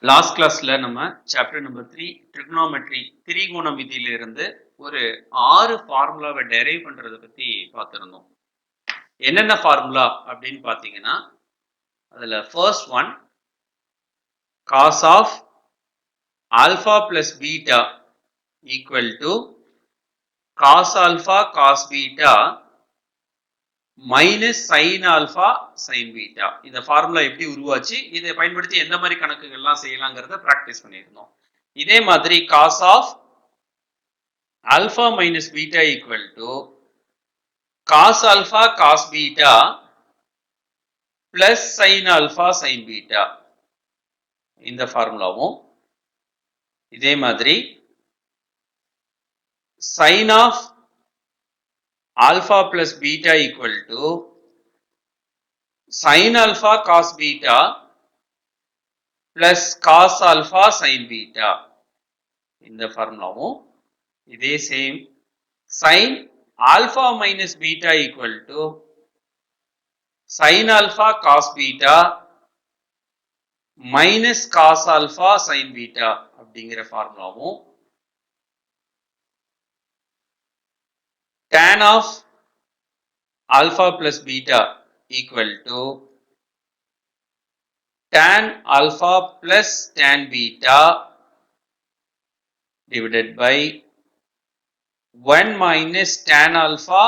Last கிளாஸ்ல நம்ம chapter number 3 ட்ரிகோனோமெட்ரி திரிகோண விதியில இருந்து ஒரு 6 ஃபார்முலாவை டெரைவ் பண்றத பத்தி பார்த்திருந்தோம். என்னென்ன ஃபார்முலா அப்படின்னு பாத்தீங்கன்னா, அதுல first one cos of alpha plus beta equal to cos alpha cos beta minus sin alpha sin beta. இந்த ஃபார்முலா எப்படி உருவாச்சு, இதை பயன்படுத்தி எந்த மாதிரி கணக்குகள்லாம் செய்யலாங்கிறத பிராக்டிஸ் பண்ணியிருந்தோம். இதே மாதிரி cos of alpha minus beta equal to cos alpha cos beta plus sin alpha sin beta. இந்த ஃபார்முலாவும் இதே மாதிரி sin of alpha plus beta equal to sin alpha cos beta plus cos alpha sin beta. இந்த ஃபார்முலாவும் இதே same sin alpha minus beta equal to sin alpha cos beta minus cos alpha sin beta அப்படிங்கிற ஃபார்முலாவும் tan of alpha plus beta equal to tan alpha plus tan beta divided by 1 minus tan alpha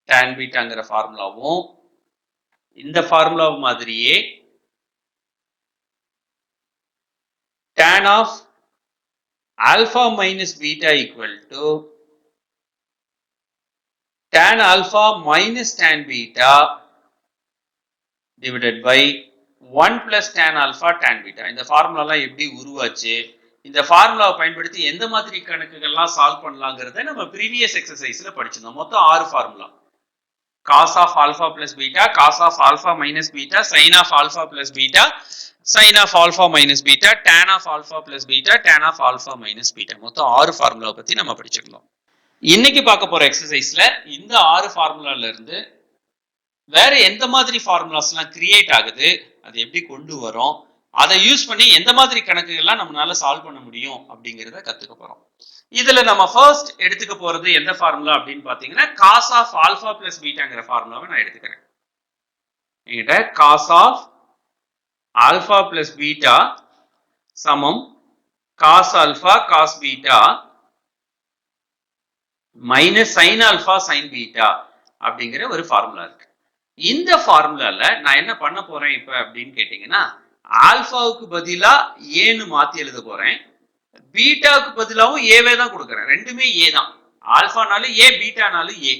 tan betaங்கிற ஃபார்முலாவும் இந்த formula மாதிரியே tan of alpha minus beta equal to tan alpha minus tan beta divided by 1 plus tan alpha tan beta. இந்த ஃபார்முலாலாம் எப்படி உருவாச்சு, இந்த ஃபார்முலாவை பயன்படுத்தி எந்த மாதிரி கணக்குகள்லாம் சால்வ் பண்ணலாங்கிறத நம்ம ப்ரீவியஸ் எக்ஸசைஸ்ல படிச்சிருந்தோம். மொத்தம் 6 formula. cos of alpha plus beta, cos of alpha minus beta, sin of alpha plus beta, sin of alpha minus beta, tan of alpha plus beta, tan of alpha minus beta. மொத்தம் 6 formula பத்தி நம்ம படிச்சிருந்தோம். இன்னைக்கு பார்க்க போற எக்ஸசைஸ்ல இந்த 6 ஃபார்முலால இருந்து வேற எந்த மாதிரி ஃபார்முலாஸ்லாம் கிரியேட் ஆகுது, அது எப்படி கொண்டு வரோம், அதை யூஸ் பண்ணி எந்த மாதிரி கணக்குகள்லாம் நம்மளால சால்வ் பண்ண முடியும் அப்படிங்கிறத கத்துக்க போறோம். இதுல நம்ம ஃபர்ஸ்ட் எடுத்துக்க போறது எந்த ஃபார்முலா அப்படின்னு பாத்தீங்கன்னா cos of alpha plus betaங்கிற ஃபார்முலாவை நான் எடுத்துக்கிறேன். என்கிட்ட cos of alpha plus beta சமம் cos alpha cos beta minus sin alpha sin beta அப்படிங்கிற ஒரு ஃபார்முலா இருக்கு. இந்த ஃபார்முலால நான் என்ன பண்ண போறேன் இப்ப அப்படின்னு கேட்டீங்கன்னா, ஆல்பாவுக்கு பதிலா ஏன்னு மாத்தி எழுத போறேன், பீட்டாவுக்கு பதிலாவும் ஏவே தான் கொடுக்குறேன். ரெண்டுமே ஏ தான். ஆல்பானாலும் ஏ, பீட்டானாலும் ஏ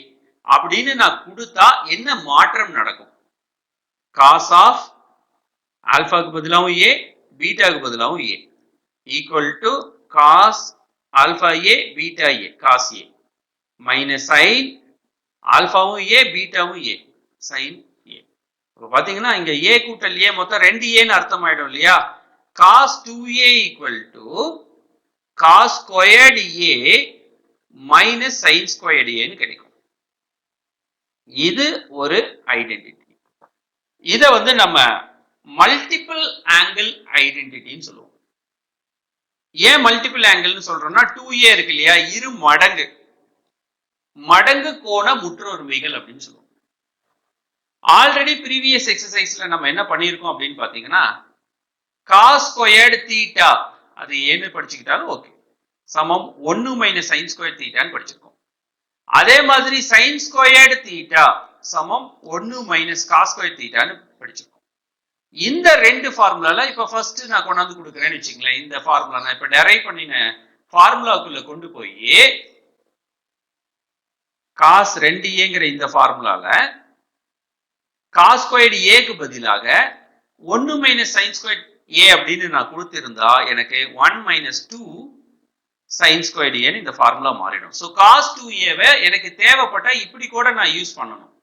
அப்படின்னு நான் கொடுத்தா என்ன மாற்றம் நடக்கும்? cos of ஆல்பாவுக்கு பதிலாவும் ஏ, பீட்டாவுக்கு பதிலாவும் A equal to cos alpha A beta A cos A minus sin ஆல்பாவும் ஏ பீட்டாவும் ஏ sin ஏ. இப்போ பாத்தீங்கன்னா இங்க ஏ கூட்டல் ஏ மொத்தம் 2 ஏன்னு அர்த்தம் ஆயிடும் இல்லையா? cos 2a equal to cos squared a minus sin squared a ன்னு கிடைக்கும். இது ஒரு ஐடென்டிட்டி. இத வந்து நம்ம மல்டிபிள் ஆங்கிள் ஐடென்டிட்டின்னு சொல்லுவோம். ஏன் மல்டிபிள் ஆங்கிள்னு சொல்றோம்னா 2a இருக்கு இல்லையா, இரு மடங்கு மடங்கு கோண முற்றொருமைகள் அப்படின்னு சொல்லுவோம். ஆல்ரெடி ப்ரீவியஸ் எக்ஸசைஸ்ல நம்ம என்ன பண்ணியிருக்கோம் அப்படின்னு பாத்தீங்கன்னா, cos squared theta அது ஏன்னு படிச்சுக்கிட்டாலும் ஓகே சமம் 1 மைனஸ் sin squared theta படிச்சிருக்கோம். அதே மாதிரி sin squared theta சமம் 1 மைனஸ் cos squared theta படிச்சிருக்கோம். இந்த ரெண்டு ஃபார்முலால இப்ப ஃபர்ஸ்ட் நான் கொண்டாந்து கொடுக்குறேன்னு வச்சுங்களேன். இந்த ஃபார்முலா நான் இப்ப டெரைவ் பண்ணின ஃபார்முலாக்குள்ள கொண்டு போய் cos 2aங்கிற இந்த ஃபார்முலால cos squared a க்கு பதிலாக 1 minus sin squared a அப்படின்னு நான் கொடுத்திருந்தா எனக்கு 1 minus 2 sin squared a இந்த ஃபார்முலா மாறிடும். சோ cos 2a வை எனக்கு தேவைப்பட்டா இப்படி கூட நான் யூஸ் பண்ணணும்.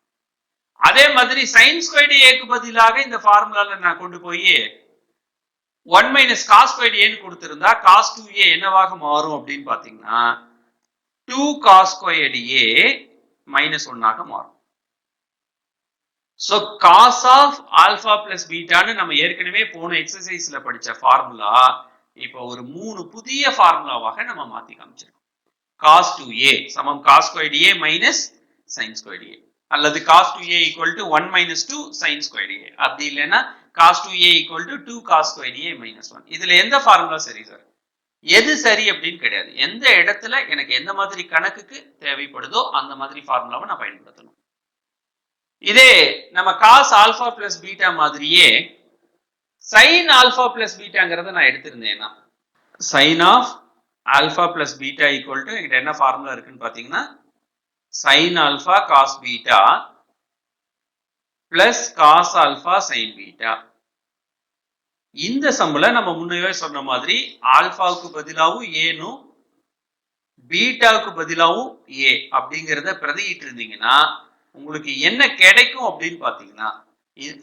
அதே மாதிரி sin squared a க்கு பதிலாக இந்த ஃபார்முலால நான் கொண்டு போய் 1 minus cos squared a ன்னு கொடுத்திருந்தா cos 2a என்னவாக மாறும் அப்படின்னு பாத்தீங்கன்னா 2 cos squared a minus 1 ஆக மாறும். So cos of alpha plus பீட்டான்னு நம்ம ஏற்கனவே போன எக்ஸசைஸ்ல படிச்ச ஃபார்முலா இப்போ ஒரு 3 புதிய ஃபார்முலாவாக நம்ம மாத்தி காமிச்சிருக்கோம். cos 2a சமம் cos squared a minus sin squared a அல்லது cos 2a equal to 1 minus 2 sin squared a அப்படி இல்லைன்னா cos 2a equal to 2 cos squared a minus 1. இதுல எந்த ஃபார்முலா சரி சார்? எது சரி அப்படின்னு கிடையாது. எந்த இடத்துல எனக்கு எந்த மாதிரி கணக்குக்கு தேவைப்படுதோ அந்த மாதிரி ஃபார்முலாவை நான் பயன்படுத்தணும். இதே நம்ம cos ஆல்பா பிளஸ் பீட்டா மாதிரியே sin ஆல்பா பிளஸ் பீட்டாங்கிறத நான் எடுத்திருந்தேன்னா sin of alpha plus beta equal to என்கிட்ட என்ன ஃபார்முலா இருக்குன்னு பாத்தீங்கன்னா sin alpha cos beta plus cos alpha sine beta. இந்த சம்முல நம்ம முன்னவே சொன்ன மாதிரி ஆல்பாவுக்கு பதிலாவும் ஏனும் பீட்டாவுக்கு பதிலாவும் ஏ அப்படிங்கிறத பிரதியிட்டு இருந்தீங்கன்னா உங்களுக்கு என்ன கிடைக்கும் அப்படின்னு பாத்தீங்கன்னா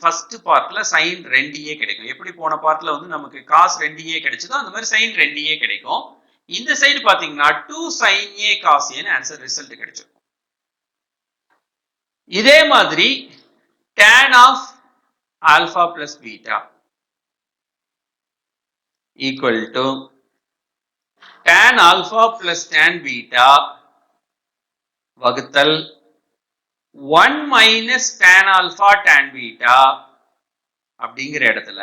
ஃபர்ஸ்ட் பார்ட்ல சைன் 2a கிடைக்கும். எப்படி போன பார்ட்ல வந்து நமக்கு காஸ் 2a கிடைச்சதோ அந்த மாதிரி சைன் 2a கிடைக்கும். இந்த சைடு பாத்தீங்கன்னா 2 sin a cos a ன்னு ஆன்சர் ரிசல்ட் கிடைச்சிருக்கும். இதே மாதிரி tan of alpha plus beta equal to tan alpha plus tan beta வகுத்தல் 1 minus tan alpha tan beta அப்படிங்கிற இடத்துல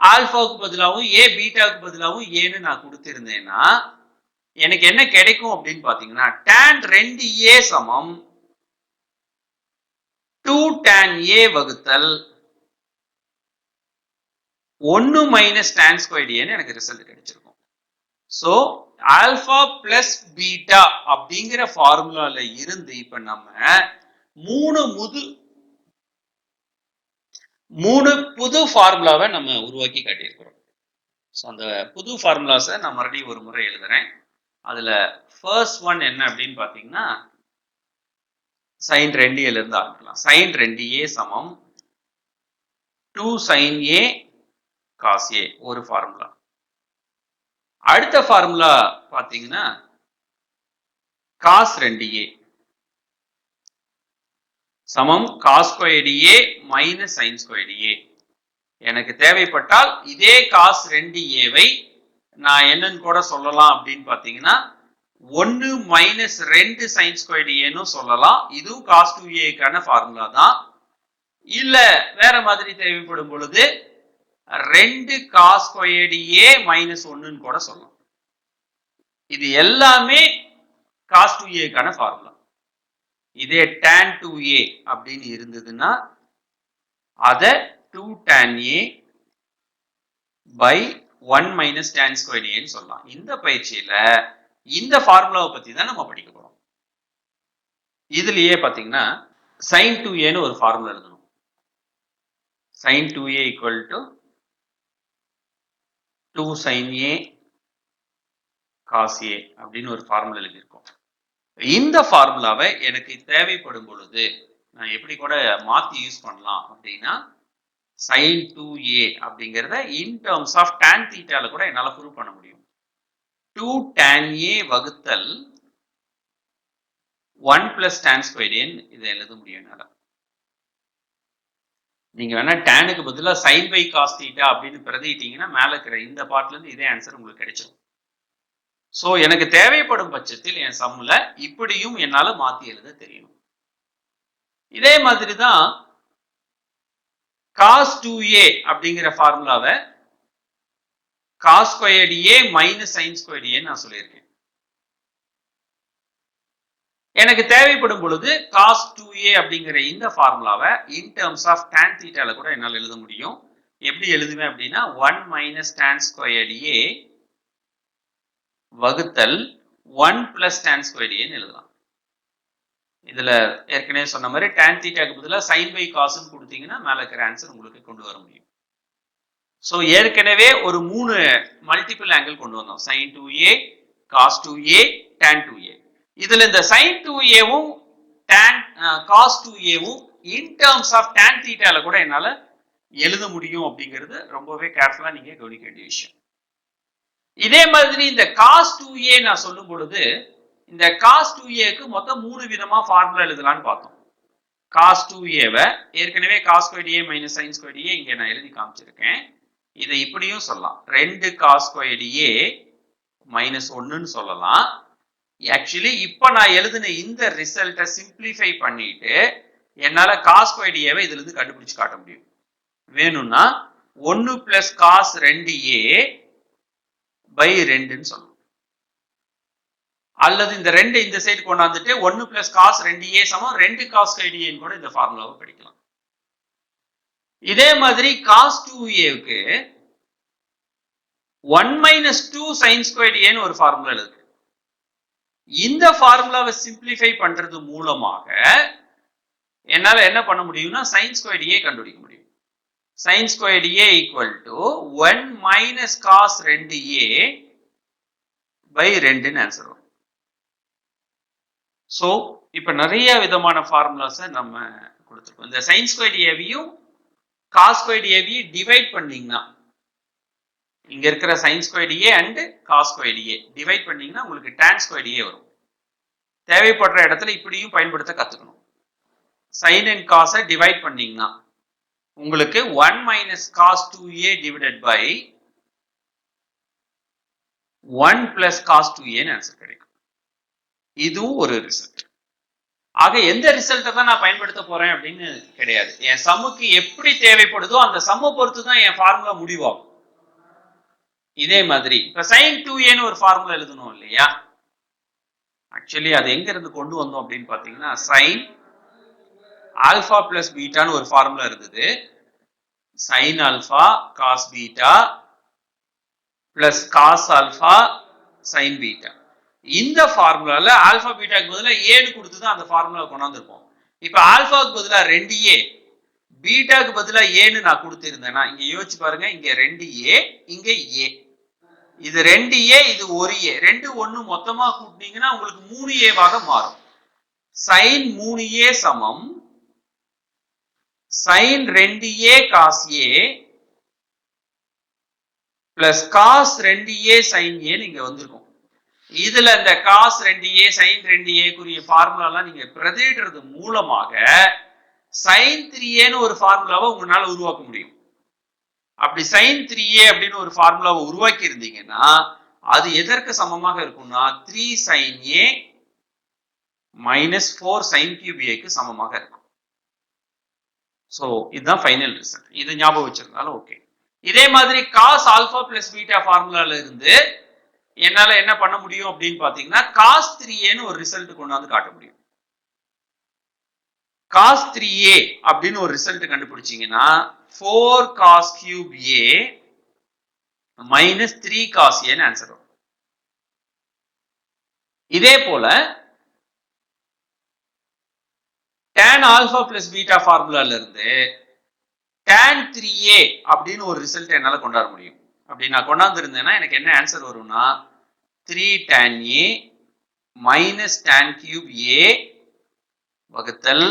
ஆல்பாவுக்கு பதிலாவும் ஏ பீட்டாவுக்கு பதிலாவும் ஏன்னு நான் கொடுத்திருந்தேன்னா எனக்கு என்ன கிடைக்கும் அப்படின்னு பாத்தீங்கன்னா tan 2a சமம் 2 tan a வகுத்தல் 1 minus tan squared a ன்னு எனக்கு ரிசல்ட் கிடைச்சிருக்கும். சோ ஆல்பா பிளஸ் பீட்டா அப்படிங்கிற ஃபார்முலால இருந்து இப்ப நம்ம மூணு புது ஃபார்முலாவை நம்ம உருவாக்கி காட்டியிருக்கிறோம். அந்த புது ஃபார்முலாஸை நான் மறுபடியும் ஒரு முறை எழுதுறேன். அதுல ஃபர்ஸ்ட் ஒன் என்ன அப்படின்னு பாத்தீங்கன்னா sin 2a இருந்து ஆரம்பிக்கலாம். sin 2a சமம் 2 sin a cos a ஒரு ஃபார்முலா. அடுத்த ஃபார்முலா பாத்தீங்கன்னா cos 2a சமம் cos squared a minus sin squared a. எனக்கு தேவைப்பட்டால் இதே cos 2a வை நான் என்னன்னு கூட சொல்லலாம் அப்படின்னு பாத்தீங்கன்னா 1 minus 2 sin squared a ன்னு சொல்லலாம். இதுவும் cos 2a க்கான ஃபார்முலா தான். இல்ல வேற மாதிரி தேவைப்படும் பொழுது 2 cos squared a minus 1 கூட சொல்லலாம். இது எல்லாமே cos 2a க்கான ஃபார்முலா. இதே tan 2a அப்படின்னு இருந்ததுன்னா அத 2 tan a by 1 minus tan squared a ன்னு சொல்லலாம். இந்த பயிற்சியில இந்த ஃபார்முலாவை பத்தி தான் நம்ம படிக்க போறோம். இதுலயே பாத்தீங்கன்னா sin 2a ன்னு ஒரு ஃபார்முலா எழுதணும். sin 2a equal to 2 sin a cos a அப்படின்னு ஒரு ஃபார்முலா எழுதியிருக்கோம். இந்த ஃபார்முலாவை எனக்கு தேவைப்படும் பொழுது நான் எப்படி கூட மாத்தி யூஸ் பண்ணலாம் அப்படின்னா sin 2a அப்படிங்கிறத in terms of tan theta கூட என்னால ப்ரூவ் பண்ண முடியும். 2 tan a வகுத்தல் 1 plus tan squared a இதை எழுத முடியும் என்னால. நீங்க வேணா டேனுக்கு பதிலா sin by cos theta அப்படின்னு பிரதிட்டீங்கன்னா மேல இருக்கிற இந்த பார்ட்ல இருந்து இதே ஆன்சர் உங்களுக்கு கிடைச்சிடும். சோ எனக்கு தேவைப்படும் பட்சத்தில் என் சம்முல இப்படியும் என்னால மாத்தி எழுத தெரியணும். இதே மாதிரி தான் cos 2a அப்படிங்கிற ஃபார்முலாவை cos squared a minus sin squared a நான் சொல்லியிருக்கேன். எனக்கு தேவைப்படும் பொழுது cos 2a அப்படிங்கிற இந்த ஃபார்முலாவை in terms of tan theta கூட என்னால் எழுத முடியும். எப்படி எழுதுவேன் அப்படின்னா 1 minus tan squared a வகுத்தல் 1 plus tan squared a எழுதலாம். இதுல ஏற்கனவே சொன்ன மாதிரி tan thetaக்கு பதிலா sin by cos ன்னு கொடுத்தீங்கன்னா மேல இருக்கிற ஆன்சர் உங்களுக்கு கொண்டு வர முடியும். சோ ஏற்கனவே ஒரு 3 மல்டிபிள் ஆங்கிள் கொண்டு வந்தோம். sin 2a, cos 2a, tan 2a. இதுல இந்த sin 2aவும் tan cos 2aவும் in terms of tan theta கூட என்னால எழுத முடியும் அப்படிங்கிறது ரொம்பவே கேர்ஃபுல்லா நீங்க கவனிக்க வேண்டிய விஷயம். இதே மாதிரி இந்த cos 2a நான் சொல்லும் பொழுது இந்த cos 2a க்கு மொத்தம் 3 விதமா ஃபார்முலா எழுதலாம்னு பார்த்தோம். காஸ் 2a ஏற்கனவே cos squared a minus sine squared a இங்க நான் எழுதி காமிச்சிருக்கேன். இதை இப்படியும் சொல்லலாம், 2 காஸ் ஸ்கொயர்ட் a மைனஸ் 1ன்னு சொல்லலாம். ஆக்சுவலி இப்ப நான் எழுதின இந்த ரிசல்ட்டை சிம்பிளிஃபை பண்ணிட்டு என்னால காஸ் ஸ்கொயர்ட் a இதுல இருந்து கண்டுபிடிச்சு காட்ட முடியும். வேணும்னா 1 பிளஸ் காஸ் 2a பை 2ன்னு சொல்லலாம். அல்லது இந்த 2 இந்த சைடு கொண்டாந்துட்டு 1 பிளஸ் காஸ் 2a சமம் 2 காஸ் ஸ்கொயர்ட் a கூட இந்த ஃபார்முலாவை படிக்கலாம். இதே மாதிரி காஸ் 2aக்கு 1 மைனஸ் 2 சைன் ஸ்கொயர்ட் a ஒரு ஃபார்முலா இருக்கு. இந்த ஃபார்முலாவை சிம்பிளிஃபை பண்றது மூலமாக என்னால என்ன பண்ண முடியும்னா சைன் ஸ்கொயர்ட் a கண்டுபிடிக்க முடியும். Sine squared a equal to 1 minus cos 2a by 2ன்னு ஆன்சர் வரும். ஸோ இப்ப நிறைய விதமான ஃபார்முலாஸை நம்ம கொடுத்துருக்கோம். இந்த சைன் ஸ்கொயர்ட் ஏவியும் காஸ் ஸ்கொயர்ட் ஏவியும் டிவைட் பண்ணீங்கன்னா இங்க இருக்கிற sine squared A and cos squared A divide பண்ணீங்கன்னா உங்களுக்கு டான் ஸ்கொயர்ட் ஏ வரும். தேவைப்படுற இடத்துல இப்படியும் பயன்படுத்த கத்துக்கணும். சைன் அண்ட் காஸை டிவைட் பண்ணீங்கன்னா உங்களுக்கு 1 minus cos 2a divided by 1 plus cos 2a answer கிடைக்கும். இதுவும் ஒரு ரிசல்ட். ஆக எந்த ரிசல்ட்டை தான் நான் பயன்படுத்த போறேன் அப்படின்னு கிடையாது. என் சம்முக்கு எப்படி தேவைப்படுதோ அந்த சம்மை பொறுத்து தான் என் ஃபார்முலா முடிவாகும். இதே மாதிரி இப்ப சைன் 2a ஒரு ஃபார்முலா எழுதணும் இல்லையா? ஆக்சுவலி அது எங்க இருந்து கொண்டு வந்தோம் அப்படின்னு பாத்தீங்கன்னா சைன் ஆல்பா பிளஸ் பீட்டான்னு ஒரு ஃபார்முலா இருந்தது. Sine alpha cos beta plus cos alpha sine beta. இந்த ஃபார்முலால ஆல்பா பீட்டாக்கு பதிலா ஏன்னு கொடுத்துதான் அந்த ஃபார்முலா கொண்டாந்துருப்போம். இப்ப ஆல்பாவுக்கு பதிலா 2a பீட்டாக்கு பதிலா ஏன்னு நான் கொடுத்திருந்தேன்னா இங்க யோசிச்சு பாருங்க, இங்க 2a இங்க a, இது 2a இது 1a, 2 1 மொத்தமா கூட்டினீங்கன்னா உங்களுக்கு 3a மாறும். சைன் 3a சமம் sine 2a cos a plus cos 2a sine a இங்க வந்திருக்கும். இதுல இந்த காஸ் 2a சைன் 2a குறிய ஃபார்முலாலாம் நீங்க பிரதியிடுறது மூலமாக சைன் 3a ஒரு ஃபார்முலாவை உங்களால உருவாக்க முடியும். அப்படி சைன் 3a அப்படின்னு ஒரு ஃபார்முலாவை உருவாக்கி இருந்தீங்கன்னா அது எதற்கு சமமாக இருக்கும்னா 3 sin a minus 4 sin cube a க்கு சமமாக இருக்கும். சோ இதுதான் ஃபைனல் ரிசல்ட். இது ஞாபகம் வச்சிருந்தாலும் ஓகே. இதே மாதிரி காஸ் ஆல்பா பிளஸ் பீட்டா ஃபார்முலால இருந்து என்னால என்ன பண்ண முடியும் அப்படின்னு பாத்தீங்கன்னா காஸ் 3a ஒரு ரிசல்ட் கொண்டாந்து காட்ட முடியும். காஸ் 3a அப்படின்னு ஒரு ரிசல்ட் கண்டுபிடிச்சீங்கன்னா 4 cos cube a minus 3 cos a answer வரும். இதே போல tan ஆல்பா பிளஸ் பீட்டா ஃபார்முலால இருந்து tan 3a அப்படின்னு ஒரு ரிசல்ட் என்னால கொண்டாட முடியும். அப்படி நான் கொண்டாந்து இருந்தேன்னா எனக்கு என்ன ஆன்சர் வரும்னா 3 tan a minus tan cube a வகுத்தல்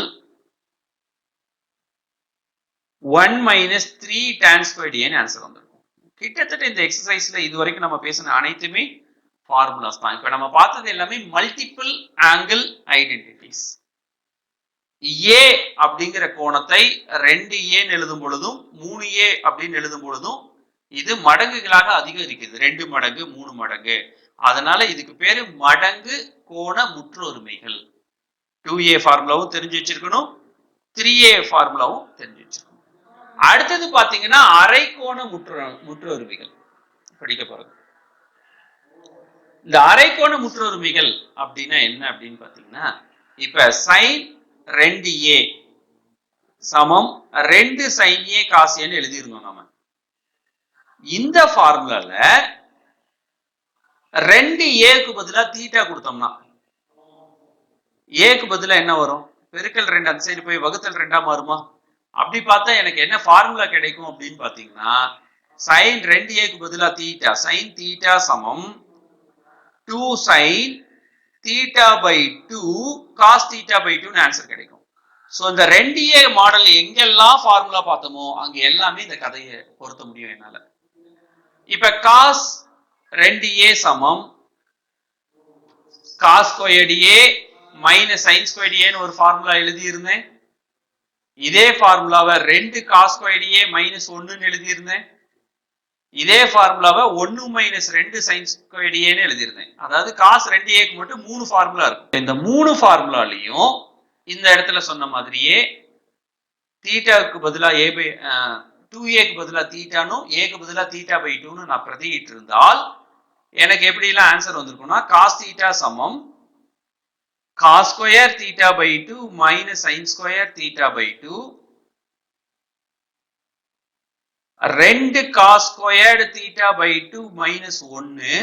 1 minus 3 tan squared a answer வந்திருக்கும். கிட்டத்தட்ட இந்த எக்ஸசைஸ்ல இதுவரைக்கும் நம்ம பேசின அனைத்துமே ஃபார்முலாஸ் தான். இப்ப நம்ம பார்த்தது எல்லாமே மல்டிபிள் ஆங்கிள் ஐடென்டிட்டிஸ். a அப்படிங்கிற கோணத்தை 2a எழுதும் பொழுதும் 3a அப்படின்னு எழுதும் பொழுதும் இது மடங்குகளாக அதிகரிக்குது. 2 மடங்கு 3 மடங்கு. அதனால இதுக்கு பேரு மடங்கு கோண முற்றொருமைகள். 2a ஃபார்முலாவும் தெரிஞ்சு வச்சிருக்கணும், 3a ஃபார்முலாவும் தெரிஞ்சு வச்சிருக்கணும். அடுத்தது பாத்தீங்கன்னா அரை கோண முற்றொருமைகள் படிக்க போறது. இந்த அரை கோண முற்றொருமைகள் அப்படின்னா என்ன அப்படின்னு பாத்தீங்கன்னா இப்ப சைன் 2a சமம் 2 sin a cos a எழுதிருந்தோம். நம்ம இந்த ஃபார்முலால 2a க்கு பதிலா தீட்டா கொடுத்தோம்னா a க்கு பதிலா என்ன வரும்? பெருக்கல் 2 அந்த சைடு போய் வகுத்தல் 2 மாறுமா? அப்படி பார்த்தா எனக்கு என்ன ஃபார்முலா கிடைக்கும் அப்படின்னு பாத்தீங்கன்னா sin 2a க்கு பதிலா தீட்டா sin தீட்டா சமம் 2 sin theta by 2 cos theta by 2 answer கிடைக்கும். சோ இந்த 2a மாடல் எங்கெல்லாம் ஃபார்முலா பார்த்தோமோ அங்க எல்லாமே இந்த கதையை பொருத்த முடியும் என்னால. இப்ப cos 2a சமம் cos squared a minus sin squared a ஒரு ஃபார்முலா எழுதி இருந்தேன். இதே ஃபார்முலாவை 2 cos squared a minus 1 எழுதியிருந்தேன். இதே ஃபார்முலாவை 1 minus 2 sin squared a எழுதியிருந்தேன். அதாவது cos 2a க்கு மட்டும் 3 ஃபார்முலா இருக்கும். இந்த 3 ஃபார்முலாலையும் இந்த இடத்துல சொன்ன மாதிரியே தீட்டாவுக்கு பதிலா a by 2a க்கு பதிலா தீட்டானும் a க்கு பதிலா தீட்டா by 2னு நான் பிரதியிட்டு இருந்தால் எனக்கு எப்படி எல்லாம் ஆன்சர் வந்திருக்கும்னா cos theta சமம் cos square theta by 2 minus sin square theta by 2 2 cos squared theta by 2 minus 1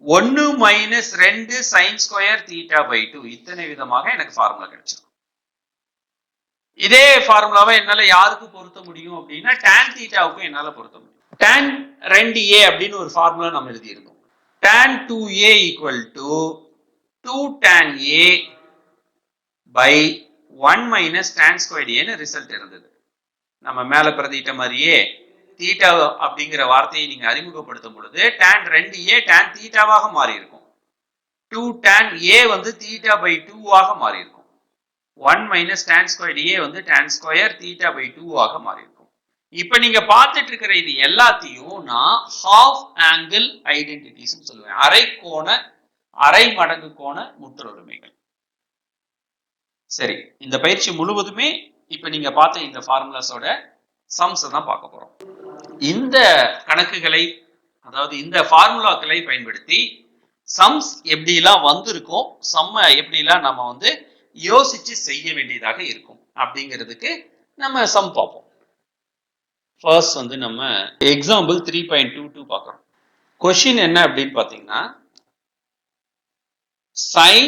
1 minus 2 sin square theta by 2 இத்தனை விதமாக எனக்கு ஃபார்முலா கிடைச்சிடும். இதே ஃபார்முலாவை என்னால யாருக்கு பொருத்த முடியும் அப்படின்னா tan தீட்டாவுக்கும் என்னால பொருத்த முடியும். tan 2a அப்படின்னு ஒரு ஃபார்முலா நம்ம எழுதி இருக்கோம். tan 2a equal to 2 tan a by 1 minus tan squared a ன்னு ரிசல்ட் இருந்தது. நம்ம மேல பிரதியிட்ட மாதிரியே தீட்டா அப்படிங்கிற வார்த்தையை நீங்க அறிமுகப்படுத்தும் பொழுது tan 2a tan தீட்டாவாக மாறி இருக்கும். 2 tan a வந்து தீட்டா by 2 ஆக மாறி இருக்கும். 1 minus tan squared a வந்து tan square theta by 2 ஆக மாறி இருக்கும். இப்ப நீங்க பார்த்துட்டு இருக்கிற இது எல்லாத்தையும் நான் half angle identities சொல்லுவேன். அரை மடங்கு கோண முற்றொருமைகள். சரி, இந்த பயிற்சி முழுவதுமே இப்ப நீங்க பார்த்த இந்த ஃபார்முலாஸோட சம்ஸ் தான் பார்க்க போறோம். இந்த கணக்குகளை அதாவது இந்த ஃபார்முலாக்களை பயன்படுத்தி சம்ஸ் எப்படி எல்லாம் வந்திருக்கும், சம்ம எப்படி எல்லாம் நம்ம வந்து யோசிச்சு செய்ய வேண்டியதாக இருக்கும் அப்படிங்கிறதுக்கு நம்ம சம் பார்ப்போம். ஃபர்ஸ்ட் வந்து நம்ம எக்ஸாம்பிள் 3.22 பார்க்கறோம். கொஸ்டின் என்ன அப்படின்னு பாத்தீங்கன்னா sin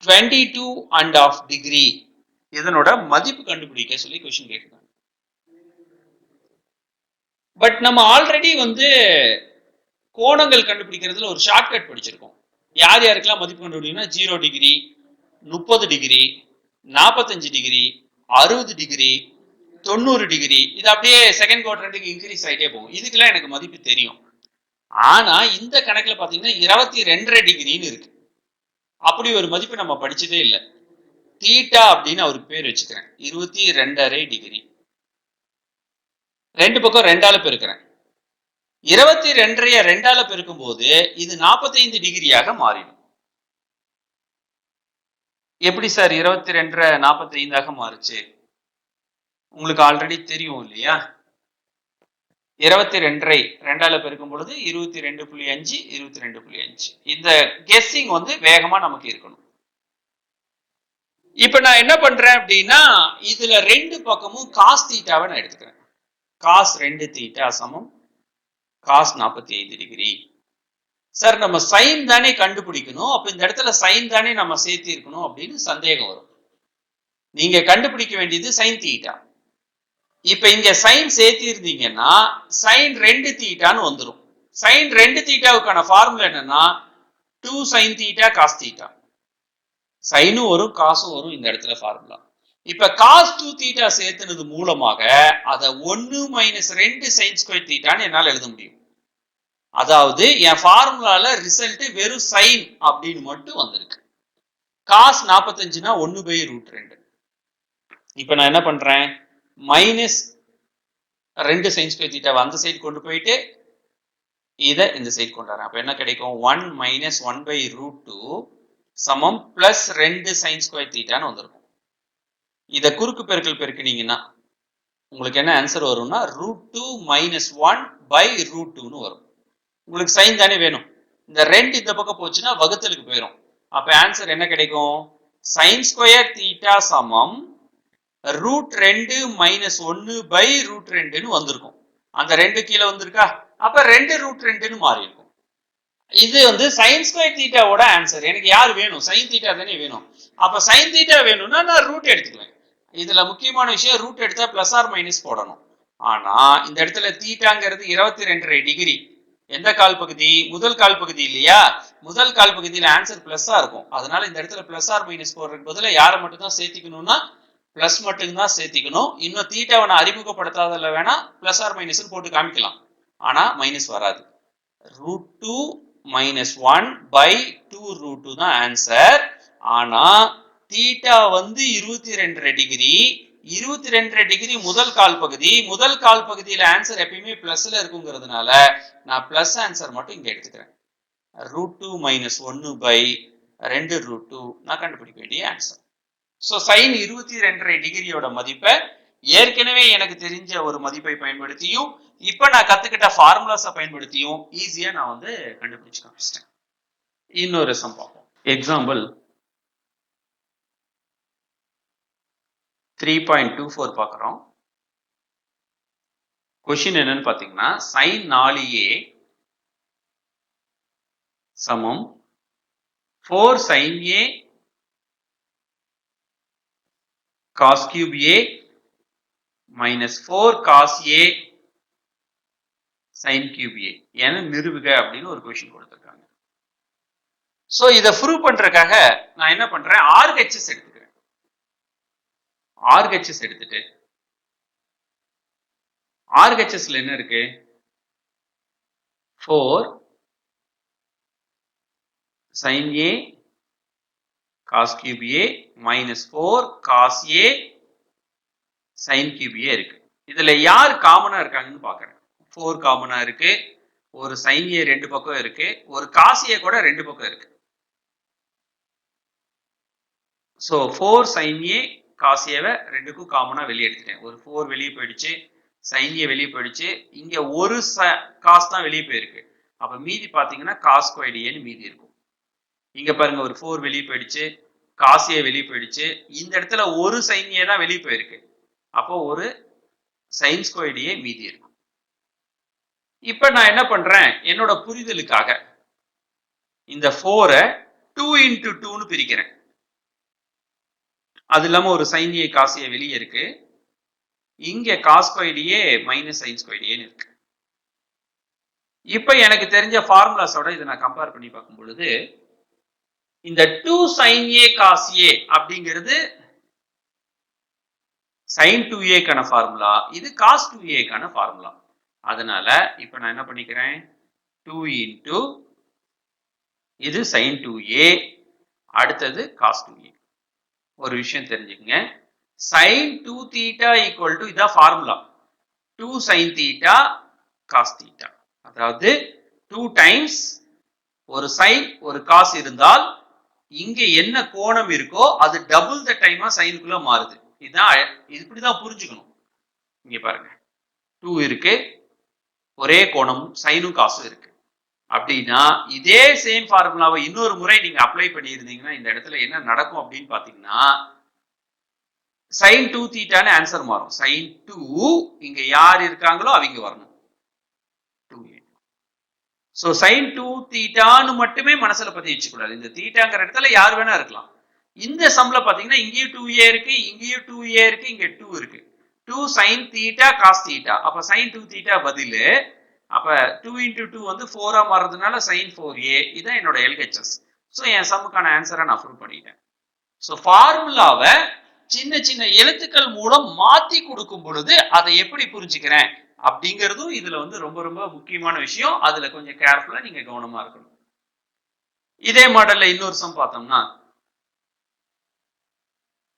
22.5 டிகிரி இதனோட மதிப்பு கண்டுபிடிக்க சொல்லி கொஸ்டின் கேட்கிறாங்க. பட் நம்ம ஆல்ரெடி வந்து கோணங்கள் கண்டுபிடிக்கிறதுல ஒரு ஷார்ட்கட் படிச்சிருக்கோம். யார் யாருக்கெல்லாம் மதிப்பு கண்டுபிடிக்கணும்னா 0 degree, 30 degree, 45 degree, 60 degree, 90 degree, இது அப்படியே செகண்ட் குவாட்ரண்ட்டுக்கு இன்க்ரீஸ் ஆகிட்டே போகும். இதுக்கெல்லாம் எனக்கு மதிப்பு தெரியும். ஆனா இந்த கணக்குல பாத்தீங்கன்னா 22.5 டிகிரின்னு இருக்கு. அப்படி ஒரு மதிப்பு நம்ம படிச்சதே இல்லை. தீட்டா அப்படின்னு அவருக்கு பேர் வச்சுக்கிறேன். 22.5 டிகிரி. ரெண்டு பக்கம் 2ஆல பெருக்கிறேன். 22.5 2ஆல பெருக்கும் போது இது 45 டிகிரியாக மாறிடும். எப்படி சார் 22 45ஆக மாறுச்சு? உங்களுக்கு ஆல்ரெடி தெரியும் இல்லையா? 22 2ஆல பெருக்கும் பொழுது 22.5 22.5. இந்த கெஸ்ஸிங் வந்து வேகமா நமக்கு இருக்கணும். இப்ப நான் என்ன பண்றேன் அப்படின்னா இதுல ரெண்டு பக்கமும் காஸ் தீட்டாவை நான் எடுத்துக்கிறேன். காஸ் 2 தீட்டா சமம் காஸ் 45 டிகிரி. சார் நம்ம சைன் தானே கண்டுபிடிக்கணும், அப்ப இந்த இடத்துல சைன் தானே நம்ம சேர்த்து இருக்கணும் அப்படின்னு சந்தேகம் வரும். நீங்க கண்டுபிடிக்க வேண்டியது சைன் தீட்டா. இப்ப இங்க சைன் சேர்த்து இருந்தீங்கன்னா சைன் 2 தீட்டான்னு வந்துடும். சைன் 2 தீட்டாவுக்கான ஃபார்முலா என்னன்னா 2 சைன் தீட்டா காஸ் தீட்டா. சைனும் வரும் காசும் வரும் இந்த இடத்துல ஃபார்முலா. இப்ப காஸ் 2 தீட்டா சேர்த்துனது மூலமாக அதை 1 மைனஸ் 2 சைன் ஸ்கொயர் தீட்டான்னு என்னால் எழுத முடியும். அதாவது என் ஃபார்முலால ரிசல்ட் வெறும் சைன் அப்படின்னு மட்டும் வந்திருக்கு. காஸ் 45னா 1/√2. இப்ப நான் என்ன பண்றேன், மைனஸ் 2 சைன் ஸ்கொயர் தீட்டாவை அந்த சைடு கொண்டு போயிட்டு இதை இந்த சைடு கொண்டு வரேன். அப்ப என்ன கிடைக்கும், 1 மைனஸ் 1/√2 சமம் பிளஸ் 2 சைன் ஸ்கொயர் தீட்டான்னு வந்திருக்கும். இதை குறுக்கு பெருக்கல் பெருக்கினீங்கன்னா உங்களுக்கு என்ன ஆன்சர் வரும்னா √2 மைனஸ் 1/√2ன்னு வரும். உங்களுக்கு சைன் தானே வேணும். இந்த 2 இந்த பக்கம் போச்சுன்னா வகுத்தலுக்கு போயிடும். அப்ப ஆன்சர் என்ன கிடைக்கும், சைன் ஸ்கொயர் தீட்டா சமம் √2 மைனஸ் 1/√2ன்னு வந்திருக்கும். அந்த 2 கீழே வந்திருக்கா, அப்ப 2√2ன்னு மாறி இருக்கும். இது வந்து சைன் ஸ்கொயர் தீட்டாவோட ஆன்சர். எனக்கு யார் வேணும், சைன் தீட்டா தானே வேணும். அப்ப சைன் தீட்டா வேணும்னா நான் ரூட் எடுத்துக்குவேன். இதுல முக்கியமான விஷயம் ரூட் எடுத்தா பிளஸ் ஆர் மைனஸ் போடணும். ஆனா இந்த இடத்துல தீட்டாங்கிறது 22.5 டிகிரி. எந்த கால் பகுதி, முதல் கால் பகுதி இல்லையா? முதல் கால் பகுதியில ஆன்சர் பிளஸ்ஸா இருக்கும். அதனால இந்த இடத்துல பிளஸ் ஆர் மைனஸ் போடுறதுக்கு பதிலா யாரை மட்டும் தான் சேர்த்திக்கணும்னா பிளஸ் மட்டும் தான் சேர்த்திக்கணும். இன்னும் தீட்டாவை நான் அறிமுகப்படுத்தாதல வேணா பிளஸ் ஆர் மைனஸ் போட்டு காமிக்கலாம், ஆனா மைனஸ் வராது. √2 மைனஸ் 1/2√2 தான் ஆன்சர். ஆனா தீட்டா வந்து 22 டிகிரி, 22 டிகிரி முதல் கால் பகுதியில ஆன்சர் எப்பயுமே பிளஸ்ல இருக்குங்கிறதுனால நான் பிளஸ் ஆன்சர் மட்டும் இங்க எடுத்துக்கிறேன். √2 - 1/2 நான் கண்டுபிடிக்க வேண்டிய ஆன்சர். சோ சைன் 22 டிகிரியோட மதிப்பை ஏற்கனவே எனக்கு தெரிஞ்ச ஒரு மதிப்பை பயன்படுத்தியும் இப்ப நான் கத்துக்கிட்ட ஃபார்முலாஸை பயன்படுத்தியும் ஈஸியா நான் வந்து கண்டுபிடிச்சு காமிச்சிட்டேன். இன்னொரு சம் பார்ப்போம். எக்ஸாம்பிள் 3.24 பார்க்குறோம். கொஸ்டின் என்னன்னு பார்த்தீங்கன்னா சைன் 4a சமம் 4 sin a cos cube a minus 4 cos a sin cube a என நிரூபிக்க அப்படின்னு ஒரு கொஸ்டின் கொடுத்திருக்காங்க. சோ இத ப்ரூவ் பண்றதுக்காக நான் என்ன பண்றேன், RHS எடுத்துக்கிறேன். RHS எடுத்துட்டு RHSல என்ன இருக்கு, 4 sin a cos cube a minus 4 cos a sin cube a இருக்கு. இதுல யார் காமனா இருக்காங்கன்னு பாக்குறேன். 4 காமனா இருக்கு, ஒரு sin a ரெண்டு பக்கம் இருக்கு, ஒரு cos a கூட ரெண்டு பக்கம் இருக்கு. So 4 sin a cos a வை ரெண்டுக்கும் காமனா வெளியே எடுத்துட்டேன். ஒரு 4 வெளியே போயிடுச்சு, sin a வெளியே போயிடுச்சு, இங்க ஒரு cos தான் வெளியே போயிருக்கு. அப்ப மீதி பாத்தீங்கன்னா cos squared a ன்னு மீதி இருக்கும். இங்க பாருங்க ஒரு 4 வெளியே போயிடுச்சு, cos a வெளியே போயிடுச்சு, இந்த இடத்துல ஒரு sin a தான் வெளியே போயிருக்கு. அப்போ ஒரு sin squared a மீதி இருக்கும். இப்ப நான் என்ன பண்றேன், என்னோட புரிதலுக்காக இந்த 4 2 into 2 ன்னு பிரிக்கிறேன். அது இல்லாம ஒரு sin a cos a வெளியே இருக்கு, இங்க cos squared a minus sin squared a இருக்கு. இப்ப எனக்கு தெரிஞ்ச ஃபார்முலாஸோட இதை நான் கம்பேர் பண்ணி பார்க்கும் பொழுது இந்த 2 sin a cos a அப்படிங்கிறது sin 2a கான ஃபார்முலா, இது cos 2a கான ஃபார்முலா. அதனால இப்ப நான் என்ன பண்ணிக்கிறேன், 2 into இது sin 2a, அடுத்தது cos 2a. ஒரு விஷயம் தெரிஞ்சுக்கங்க, sin 2 theta equal to இதான் formula, 2 sin theta cos theta. அதாவது 2 times ஒரு sin ஒரு cos இருந்தால் இங்க என்ன கோணம் இருக்கோ அது டபுள் த டைமா சைனுக்குள்ள மாறுது. இதுதான் இப்படிதான் புரிஞ்சுக்கணும். இங்க பாருங்க 2 இருக்கு, ஒரே கோணம் சைனும் காசும் இருக்கு. அப்படின்னா இதே சேம் ஃபார்முலாவை இன்னொரு முறை நீங்க அப்ளை பண்ணியிருந்தீங்கன்னா இந்த இடத்துல என்ன நடக்கும் அப்படின்னு பாத்தீங்கன்னா sin 2 theta ஆன்சர் மாறும். sin 2 இங்க யார் இருக்காங்களோ அவங்க வரணும். 2a. சோ sin 2 தீட்டான்னு மட்டுமே மனசுல பதிய வச்சுக்கூடாது. இந்த தீட்டாங்கிற இடத்துல யார் வேணா இருக்கலாம். இந்த சம்ல பாத்தீங்கன்னா இங்கேயும் 2a இருக்கு, இங்கேயும் 2a இருக்கு, இங்க 2 இருக்கு. 2 sin theta cos theta. அப்ப sin 2 theta பதிலு, அப்ப 2 into 2 வந்து 4 மாறதுனால sin 4a. இதான் என்னோட LHS. சோ என் சம்முக்கான ஆன்சரை நான் ப்ரூவ் பண்ணிட்டேன். சோ ஃபார்முலாவை சின்ன சின்ன எழுத்துக்கள் மூலம் மாத்தி கொடுக்கும் பொழுது அதை எப்படி புரிஞ்சுக்கிறேன் அப்படிங்கிறதும் இதுல வந்து ரொம்ப ரொம்ப முக்கியமான விஷயம். அதுல கொஞ்சம் கேர்ஃபுல்லா நீங்க கவனமா இருக்கணும். இதே மாடல்ல இன்னொரு சம் பார்த்தோம்னா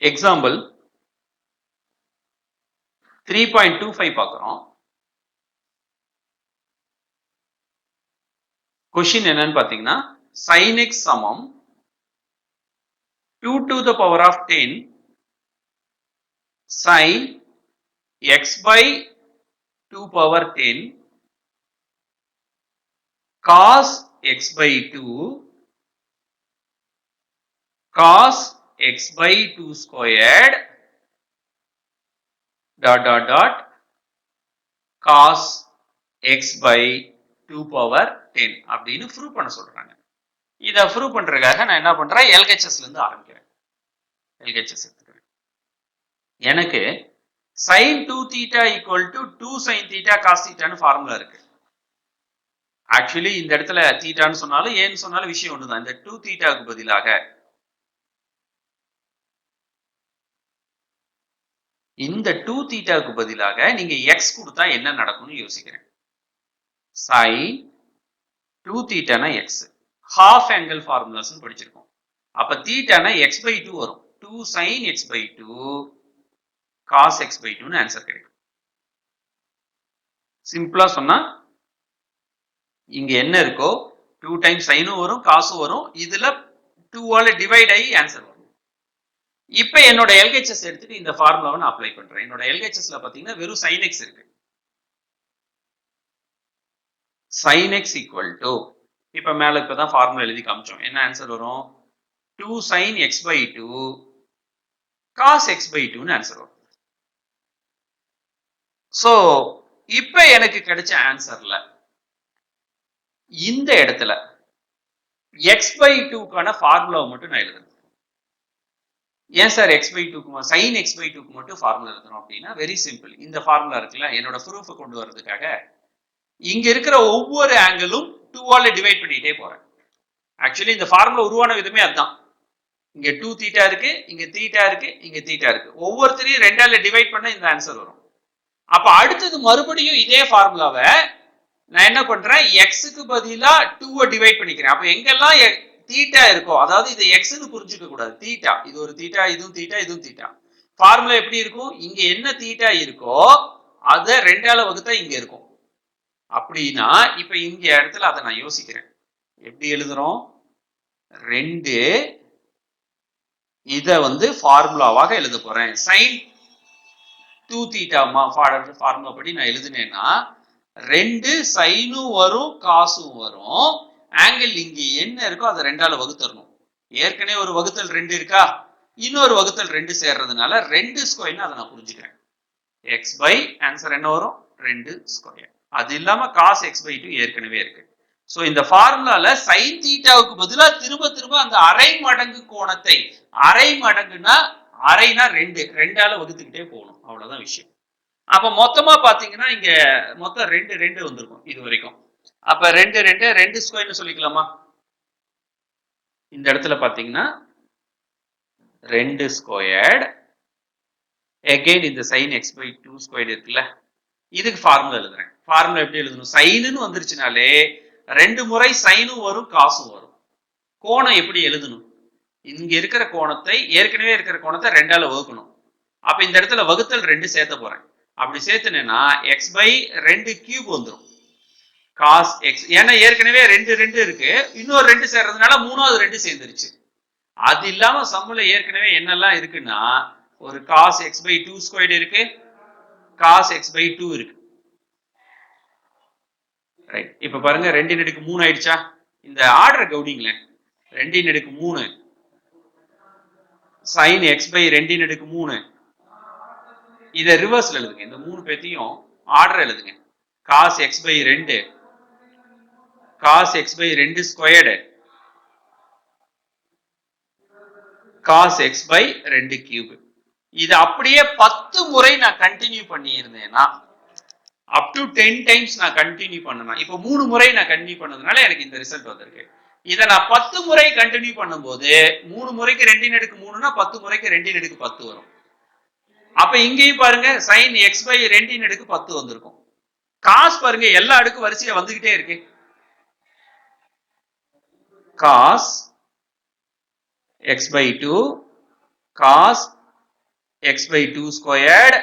எக்ஸாம்பிள் 3.25 பார்க்கிறோம். கொஸ்டின் என்னன்னு பாத்தீங்கன்னா sin x சமம் 2 to the power of 10 sin x by 2 power 10 cos x by 2 cos x by 2 squared dot cos x by 2 power 10 அப்படின்னு ப்ரூவ் பண்ண சொல்றாங்க. இதை ப்ரூவ் பண்றதுக்காக நான் என்ன பண்றேன், LHSல இருந்து ஆரம்பிக்கிறேன். LHS எடுத்துக்கிறேன். எனக்கு sin 2 theta equal to 2 sin theta cos theta ன்னு ஃபார்முலா இருக்கு. ஆக்சுவலி இந்த இடத்துல தீட்டான்னு சொன்னாலும் ஏன்னு சொன்னாலும் விஷயம் ஒண்ணுதான். இந்த 2 தீட்டாவுக்கு பதிலாக இந்த 2 தீட்டாவுக்கு பதிலாக நீங்க x கொடுத்தா என்ன நடக்கும்னு யோசிக்கிறேன். sin 2 தீட்டானா x, half angle formulas படிச்சிருக்கோம். அப்ப தீட்டானா x by 2 வரும். 2 sin x by 2 cos x by 2 answer கிடைக்கும். சிம்பிளா சொன்னா இங்க என்ன இருக்கோ 2 டைம்ஸ் சைனும் வரும் காசும் வரும், இதுல 2 ஆல டிவைட் ஆகி ஆன்சர் வரும். இப்ப என்னோட எல்ஹெச்எஸ் எடுத்துட்டு இந்த ஃபார்முலாவை நான் அப்ளை பண்றேன். என்னோட எல்ஹெச்எஸ்ல பாத்தீங்கன்னா வெறும் sin x இருக்கு. sin x equal to, இப்ப மேல இப்பதான் ஃபார்முலா எழுதி காமிச்சோம். என்ன ஆன்சர் வரும்? 2 sin x by 2 cos x by 2 answer வரும். சோ இப்ப எனக்கு கிடைச்ச ஆன்சர்ல இந்த இடத்துல x by 2 கான ஃபார்முலாவை மட்டும் நான் எழுதுறேன். ஏன் sir x by 2 sin x by 2 மட்டும் ஃபார்முலா எழுதணும் அப்படின்னா வெரி சிம்பிள். இந்த ஃபார்முலா இருக்குல்ல, என்னோட ப்ரூஃப் கொண்டு வர்றதுக்காக இங்க இருக்கிற ஒவ்வொரு ஆங்கிளும் 2 ஆல டிவைட் பண்ணிட்டே போறேன். ஆக்சுவலி இந்த ஃபார்முலா உருவான விதமே அதுதான். இங்க 2 தீட்டா இருக்கு, இங்க தீட்டா இருக்கு, இங்க தீட்டா இருக்கு. ஒவ்வொருத்தரையும் 2 ஆல டிவைட் பண்ண இந்த ஆன்சர் வரும். அப்ப அடுத்தது மறுபடியும் இதே ஃபார்முலாவை நான் என்ன பண்றேன், எக்ஸுக்கு பதிலா 2 டிவைட் பண்ணிக்கிறேன். அப்ப எங்கெல்லாம் தீட்டா இருக்கோ, அதாவது இதை எக்ஸ்னு புரிஞ்சுக்க கூடாது, தீட்டா, இது ஒரு தீட்டா, இதுவும் தீட்டா, இதுவும் தீட்டா. ஃபார்முலா எப்படி இருக்கும், இங்க என்ன தீட்டா இருக்கோ அதை 2 ஆல வகுத்தா இங்க இருக்கும். அப்படின்னா இப்ப இங்க இடத்துல அதை நான் யோசிக்கிறேன். எப்படி எழுதுறோம், 2 இத ஃபார்முலாவாக எழுத போறேன். sin 2 தீட்டா ஃபார்முலா படி நான் எழுதுனேன்னா 2 சைனும் வரும் காசும் வரும். ஆங்கிள் இங்க என்ன இருக்கோ அதை 2 ஆல வகுத்தரணும். ஏற்கனவே ஒரு வகுத்தல் 2 இருக்கா, இன்னொரு வகுத்தல் 2 சேர்றதுனால 2 ஸ்கொயர்னு அதை நான் புரிஞ்சுக்கிறேன். x பை ஆன்சர் என்ன வரும், 2 ஸ்கொயர். அது இல்லாம cos x by 2 ஏற்கனவே இருக்கு. சோ இந்த ஃபார்முலால sin தீட்டாவுக்கு பதிலா திரும்ப திரும்ப அந்த அரை மடங்கு கோணத்தை, அரை மடங்குனா அரைனா 2 ஆல வகுத்துக்கிட்டே போகணும், அவ்வளவுதான் விஷயம். அப்ப மொத்தமா பாத்தீங்கன்னா இங்க மொத்தம் 2 வந்திருக்கும் இது வரைக்கும். அப்ப 2 ஸ்கொயர்னு சொல்லிக்கலாமா? இந்த இடத்துல பாத்தீங்கன்னா 2 ஸ்கொயர்ட் அகைன் இந்த sin x by 2 ஸ்கொயர்ட் இருக்குல்ல, இதுக்கு ஃபார்முலா எழுதுறேன். ஃபார்முலா எப்படி எழுதணும், சைனுன்னு வந்துருச்சுனாலே 2 முறை சைனும் வரும் காசும் வரும். கோணம் எப்படி எழுதணும், இங்க இருக்கிற கோணத்தை, ஏற்கனவே இருக்கிற கோணத்தை 2 ஆல வகுக்கணும். அப்ப இந்த இடத்துல வகுத்தல் 2 சேர்த்த போறேன். அப்படி சேர்த்துனேன்னா x பை 2 கியூப் வந்துடும். cos x, ஏன்னா ஏற்கனவே 2 இருக்கு, இன்னொரு 2 சேர்றதுனால மூணாவது 2 சேர்ந்துருச்சு. அது இல்லாம சம்முல ஏற்கனவே என்னெல்லாம் இருக்குன்னா ஒரு cos x by 2 ஸ்கொயர்டு இருக்கு, cos x by 2 இருக்கு. ரைட், இப்ப பாருங்க 2 ஆயிடுச்சா? இந்த ஆர்டர் கவுனிங்களேன், 2 sin x by 2 இத ரிவர்ஸ்ல எழுதுங்க. இந்த 3 பேத்தையும் ஆர்டர் எழுதுங்க. cos x by 2 cos x by 2 squared cos x by 2 cube. இது அப்படியே 10 முறை நான் கண்டினியூ பண்ணி இருந்தேன்னா, அப் டு 10 டைம்ஸ் நான் கண்டினியூ பண்ணணும். இப்போ 3 முறை நான் கண்டினியூ பண்ணதுனால எனக்கு இந்த ரிசல்ட் வந்திருக்கு. இதை நான் 10 முறை கண்டினியூ பண்ணும்போது 3 முறைக்கு 2 10 முறைக்கு 2 வரும். அப்ப இங்கேயும் பாருங்க sin x by 2 10 வந்திருக்கும். காஸ் பாருங்க எல்லா அடுக்கு வரிசையா வந்துகிட்டே இருக்கு. cos x by 2 cos x by 2 squared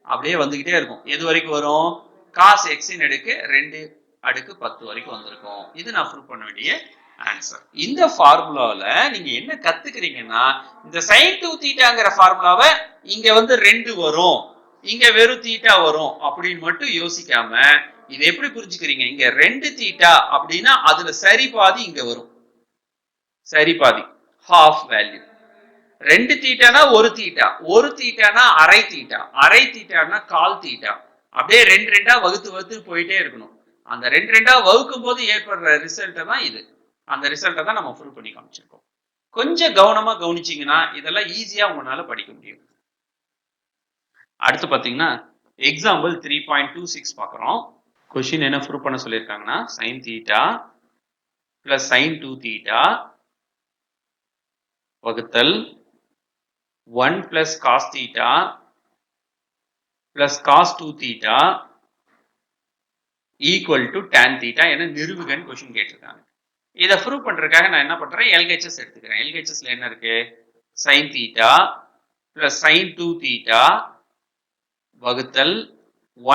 அப்படியே வந்துகிட்டே இருக்கும். எது வரைக்கும் வரும், cos x இன் அடுக்கு 2 அடுக்கு 10 வரைக்கும் வந்திருக்கும். இது நான் ப்ரூவ் பண்ண வேண்டிய ஆன்சர். இந்த ஃபார்முலால நீங்க என்ன கத்துக்கிறீங்கன்னா, இந்த sin 2 தீட்டாங்கிற ஃபார்முலாவை இங்க 2 வரும், இங்க வெறும் தீட்டா வரும் அப்படின்னு மட்டும் யோசிக்காம இதை எப்படி புரிஞ்சுக்கிறீங்க, இங்க 2 தீட்டா அப்படின்னா அதுல சரி பாதி இங்க வரும், சரி பாதி half வேல்யூ. 2 தீட்டானா ஒரு தீட்டா, ஒரு தீட்டானா அரை தீட்டா, அரை தீட்டானா கால் தீட்டா, அப்படியே 2 வகுத்து போயிட்டே இருக்கணும். அந்த 2 வகுக்கும் போது ஏற்படுற ரிசல்ட் தான் இது. அந்த ரிசல்ட்டை தான் நம்ம ப்ரூவ் பண்ணி காமிச்சிருக்கோம். கொஞ்சம் கவனமா கவனிச்சீங்கன்னா இதெல்லாம் ஈஸியா உங்களால படிக்க முடியும். அடுத்து பாத்தீங்கன்னா எக்ஸாம்பிள் 3.26 பாக்குறோம். கொஸ்டின் என்ன ப்ரூவ் பண்ண சொல்லியிருக்காங்கன்னா, sin theta plus sin 2 theta வகுத்தல் 1 plus cos theta plus cos 2 theta equal to tan theta என நிரூபிகன்னு கொஸ்டின் கேட்டிருக்காங்க. இதை ப்ரூவ் பண்றதுக்காக நான் என்ன பண்றேன், LHS எடுத்துக்கிறேன். LHSல என்ன இருக்கு, sin theta plus sin 2 theta வகுத்தல்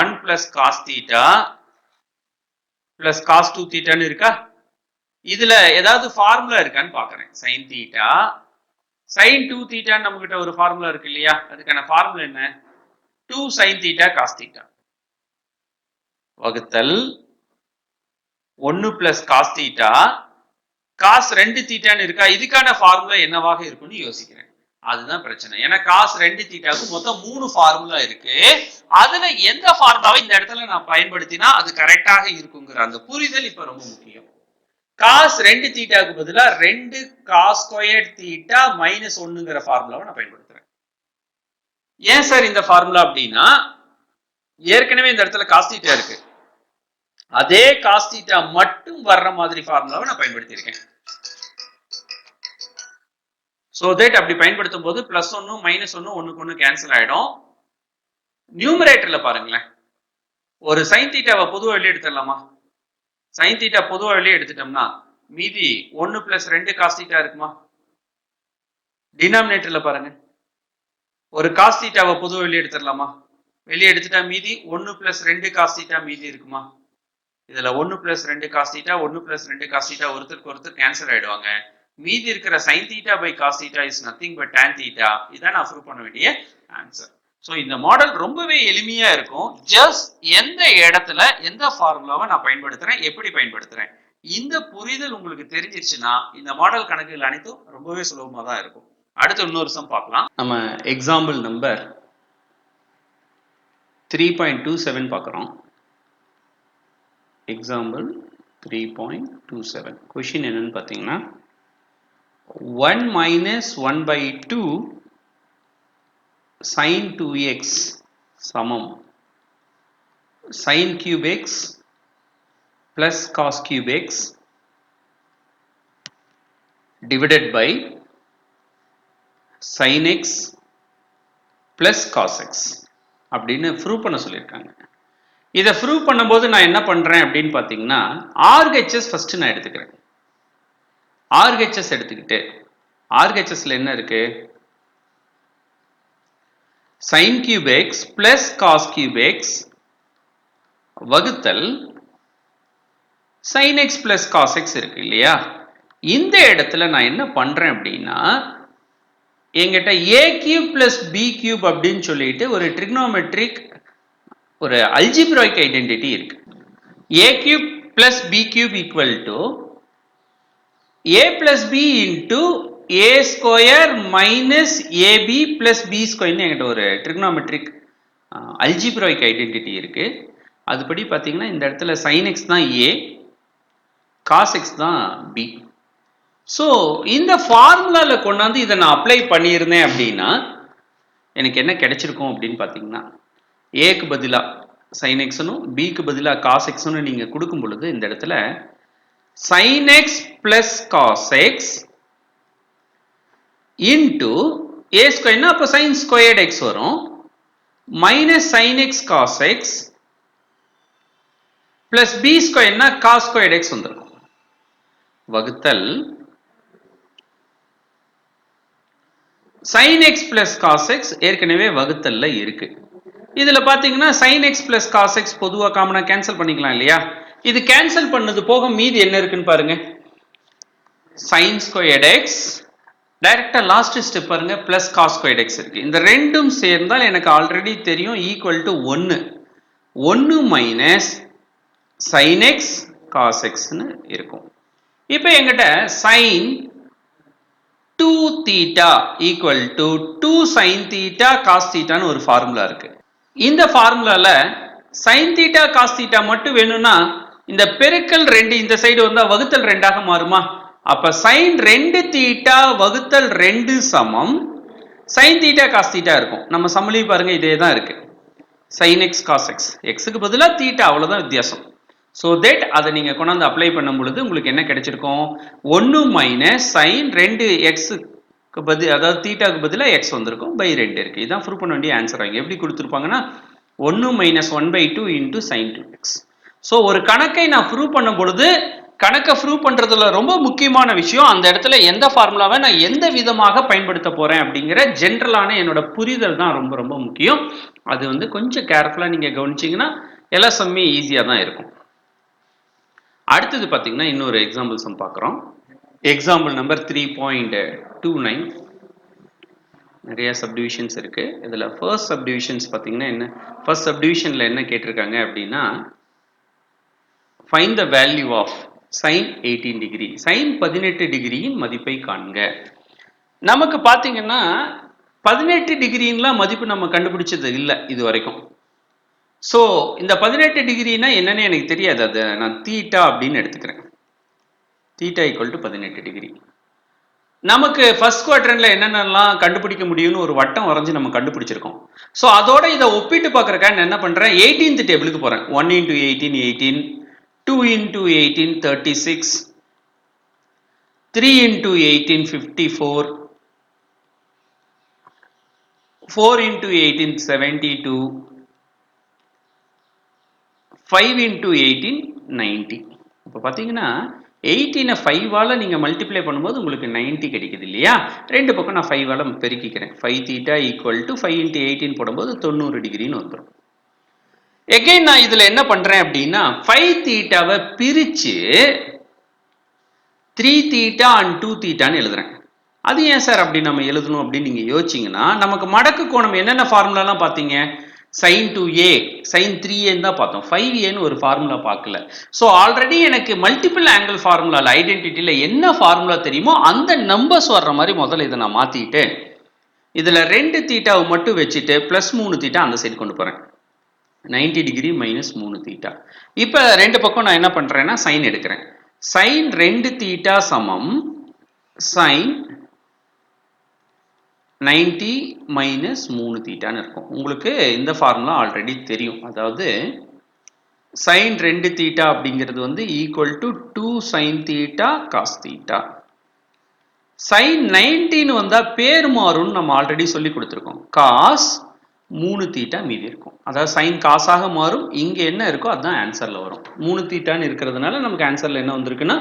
1 plus cos theta plus cos 2 theta ன்னு இருக்கா? இதுல ஏதாவது ஃபார்முலா இருக்கான்னு பாக்குறேன். sin theta sin 2 theta நம்மகிட்ட ஒரு ஃபார்முலா இருக்கு இல்லையா? அதுக்கான ஃபார்முலா என்ன? 2 sin theta cos theta வகுத்தல் 1 plus cos theta cos 2 theta இருக்கா? இதுக்கான ஃபார்முலா என்னவாக இருக்கும்னு யோசிக்கிறேன். அதுதான் பிரச்சனை. ஏன்னா cos 2 தீட்டாக்கு மொத்தம் 3 ஃபார்முலா இருக்கு. அதுல எந்த ஃபார்முலாவை இந்த இடத்துல நான் பயன்படுத்தினா அது கரெக்டாக இருக்குங்கிற அந்த புரிதல் இப்ப ரொம்ப முக்கியம். cos 2 தீட்டாக்கு பதிலா 2 cos ஸ்கொயர் தீட்டா மைனஸ் 1ங்கிற ஃபார்முலாவை நான் பயன்படுத்துறேன். ஏன் சார் இந்த ஃபார்முலா அப்படின்னா ஏற்கனவே இந்த இடத்துல cos தீட்டா இருக்கு. அதே cos தீட்டா மட்டும் வர்ற மாதிரி ஃபார்முலாவை நான் பயன்படுத்தியிருக்கேன். So that அப்படி பயன்படுத்தும் போது பிளஸ் 1 மைனஸ் 1 ஒண்ணுக்கு ஒண்ணு கேன்சல் ஆயிடும். நியூமரேட்டர்ல பாருங்களேன், ஒரு sin தீட்டாவை பொதுவா வெளியே எடுத்துடலாமா? sin தீட்டா பொதுவா வெளியே எடுத்துட்டோம்னா மீதி 1 பிளஸ் 2 cos தீட்டா இருக்குமா? டினாமினேட்டர்ல பாருங்க, ஒரு cos தீட்டாவை பொதுவா வெளியே எடுத்துடலாமா? வெளியே எடுத்துட்டா மீதி 1 பிளஸ் 2 cos தீட்டா மீதி இருக்குமா? இதுல 1 plus 2 cos theta 1 plus 2 cos theta ஒருத்தருக்கு ஒருத்தர் கேன்சல் ஆயிடுவாங்க. மீதி இருக்கிற sin theta by cos theta is nothing but tan theta. இதான் நான் ப்ரூவ் பண்ண வேண்டிய ஆன்சர். ஸோ இந்த மாடல் ரொம்பவே எளிமையா இருக்கும். ஜஸ்ட் எந்த இடத்துல எந்த ஃபார்முலாவை நான் பயன்படுத்துறேன், எப்படி பயன்படுத்துறேன், இந்த புரிதல் உங்களுக்கு தெரிஞ்சிருச்சுன்னா இந்த மாடல் கணக்குகள் அனைத்தும் ரொம்பவே சுலபமா தான் இருக்கும். அடுத்து இன்னொரு சம் பார்க்கலாம். நம்ம எக்ஸாம்பிள் நம்பர் 3.27 பார்க்குறோம். எக்ஸாம்பிள் 3.27 கொஷின் என்னன்னு பார்த்தீங்கன்னா 1 minus 1 by 2 sin 2x சமம் sin cube x plus cos cube x divided by sin x plus cos x அப்படின்னு ப்ரூவ் பண்ண சொல்லியிருக்காங்க. இதை ப்ரூவ் பண்ணும்போது நான் என்ன பண்றேன் அப்படின்னு பார்த்தீங்கன்னா RHS ஃபர்ஸ்ட் நான் எடுத்துக்கிறேன். RHS எடுத்துக்கிட்டு RHSல என்ன இருக்கு? sin cube x plus cos cube x வகுத்தல் sin x plus cos x இருக்கு இல்லையா? இந்த இடத்துல நான் என்ன பண்றேன் அப்படின்னா என்கிட்ட a cube plus b cube அப்படின்னு சொல்லிட்டு ஒரு trigonometric ஒரு algebraic identity இருக்கு. a cube plus b cube equal to a plus b into a square minus ab plus b square என்கிட்ட ஒரு trigonometric algebraic identity இருக்கு. அதுபடி பார்த்தீங்கன்னா இந்த இடத்துல sin x தான் a, cos x தான் b. ஸோ இந்த ஃபார்முலால கொண்டாந்து இதை நான் அப்ளை பண்ணியிருந்தேன் அப்படின்னா எனக்கு என்ன கிடைச்சிருக்கும் அப்படின்னு பார்த்தீங்கன்னா ஏக்கு பதிலாக sin x-னும் பிக்கு பதிலாக cos x-னு நீங்க கொடுக்கும் பொழுது இந்த இடத்துல sin x plus cos x into a square அப்போ sin squared x வரும் minus sin x cos x plus b square cos squared x வந்திருக்கும் வகுத்தல் sin x plus cos x ஏற்கனவே வகுத்தல்ல இருக்கு. இதுல பாத்தீங்கன்னா sin x plus cos x பொதுவா காமனா கேன்சல் பண்ணிக்கலாம் இல்லையா? இது கேன்சல் பண்ணது போக மீதி என்ன இருக்குன்னு பாருங்க, sin squared x டைரக்டா லாஸ்ட் ஸ்டெப் பாருங்க plus cos squared x இருக்கு. இந்த ரெண்டும் சேர்ந்தால் எனக்கு ஆல்ரெடி தெரியும் equal to 1 minus sin x cos x ன்னு இருக்கும். இப்போ என்கிட்ட sin 2 theta equal to 2 sin theta cos theta ன்னு ஒரு ஃபார்முலா இருக்கு. இந்த ஃபார்முலால sin theta cos theta மட்டும் வேணும்னா இந்த பெருக்கல் 2 இந்த சைடு வந்தா வகுத்தல் 2 ஆக மாறுமா? அப்ப sin 2 theta வகுத்தல் 2 சமம் sin theta cos theta இருக்கும். நம்ம சமலி பாருங்க இதே தான் இருக்கு. sin x cos x xக்கு பதிலா theta அவ்வளவுதான் வித்தியாசம். So that அதை நீங்க கொண்டாந்து அப்ளை பண்ணும் பொழுது உங்களுக்கு என்ன கிடைச்சிருக்கும்? 1 மைனஸ் sin 2x பதில் அதாவது தீட்டாக்கு பதிலா x வந்திருக்கும் பை 2 இருக்கு. இதான் ப்ரூவ் பண்ண வேண்டிய ஆன்சர். ஆகும் எப்படி கொடுத்துருப்பாங்கன்னா 1 minus 1 by 2 into sin 2x. So ஒரு கணக்கை நான் ப்ரூவ் பண்ணும் பொழுது கணக்கை ப்ரூவ் பண்றதுல ரொம்ப முக்கியமான விஷயம் அந்த இடத்துல எந்த ஃபார்முலாவை நான் எந்த விதமாக பயன்படுத்த போறேன் அப்படிங்கிற ஜென்ரலான என்னோட புரிதல் தான் ரொம்ப ரொம்ப முக்கியம். அது வந்து கொஞ்சம் கேர்ஃபுல்லா நீங்க கவனிச்சீங்கன்னா எல்லா சம்மே ஈஸியா தான் இருக்கும். அடுத்தது பாத்தீங்கன்னா இன்னொரு எக்ஸாம்பிள் சம் பார்க்குறோம். Example number 3.29. நிறைய சப்டிவிஷன்ஸ் இருக்கு. இதுல ஃபர்ஸ்ட் சப்டிவிஷன்ஸ் பாத்தீங்கன்னா என்ன, ஃபர்ஸ்ட் சப்டிவிஷன்ல என்ன கேட்டிருக்காங்க அப்படின்னா, find the value of sin 18 degree, sin 18 டிகிரியின் மதிப்பை காண்க. நமக்கு பாத்தீங்கன்னா 18 டிகிரின்லாம் மதிப்பு நம்ம கண்டுபிடிச்சது இல்லை இது வரைக்கும். ஸோ இந்த 18 டிகிரினா என்னன்னு எனக்கு தெரியாது. அதை நான் தீட்டா அப்படின்னு எடுத்துக்கிறேன். Theta equal to 18 degree. நமக்கு ஃபர்ஸ்ட் குவாட்ரண்ட்ல என்னென்னலாம் கண்டுபிடிக்க முடியும்னு ஒரு வட்டம் வரைஞ்சு நம்ம கண்டுபிடிச்சிருக்கோம். ஸோ அதோட இதை ஒப்பிட்டு பார்க்கறக்காக நான் என்ன பண்றேன், 18th டேபிளுக்கு போறேன். 1 into 18 18, 2 into 18 36, 3 into 18 54, 4 into 18 72, 5 into 18 90. இப்போ பார்த்தீங்கன்னா 18 5ஆல நீங்க மல்டிப்ளை பண்ணும்போது உங்களுக்கு 90 கிடைக்குது இல்லையா. ரெண்டு பக்கம் நான் 5ஆல பெருக்கிக்கிறேன். 5 தீட்டா ஈக்குவல் டு 5 into 18 போடும்போது 90 டிகிரின்னு வந்துடும். எகைன் நான் இதுல என்ன பண்றேன் அப்படின்னா 5 தீட்டாவை பிரிச்சு 3 தீட்டா அண்ட் 2 தீட்டான்னு எழுதுறேன். அது ஏன் சார் அப்படி நம்ம எழுதணும் அப்படின்னு நீங்க யோசிச்சீங்கன்னா, நமக்கு மடக்கு கோணம் என்னென்ன ஃபார்முலாலாம் பார்த்தீங்க, sin 2a, sin 3a தான் பார்த்தோம். 5a ஒரு ஃபார்முலா பார்க்கல. ஸோ ஆல்ரெடி எனக்கு மல்டிபிள் ஆங்கிள் ஃபார்முலால ஐடென்டிட்டியில் என்ன ஃபார்முலா தெரியுமோ அந்த நம்பர்ஸ் வர்ற மாதிரி முதல்ல இதை நான் மாத்திட்டு இதுல 2 தீட்டாவை மட்டும் வச்சுட்டு பிளஸ் 3 தீட்டா அந்த சைடு கொண்டு போறேன். 90 டிகிரி மைனஸ் 3 தீட்டா. இப்போ ரெண்டு பக்கம் நான் என்ன பண்றேன்னா சைன் எடுக்கிறேன். sin 2 தீட்டா சமம் sin 90 மைனஸ் 3 தீட்டான்னு இருக்கும். உங்களுக்கு இந்த ஃபார்முலா ஆல்ரெடி தெரியும். அதாவது sin 2 தீட்டா அப்படிங்கிறது வந்து equal to 2 sin theta cos theta. sin 90 வந்தா பேர் மாறும்னு நம்ம ஆல்ரெடி சொல்லி கொடுத்துருக்கோம். காஸ் 3 தீட்டா மீதி இருக்கும். அதாவது சைன் காசாக மாறும். இங்க என்ன இருக்கோ அதுதான் ஆன்சர்ல வரும். 3 தீட்டான்னு இருக்கிறதுனால நமக்கு ஆன்சர்ல என்ன வந்திருக்குன்னா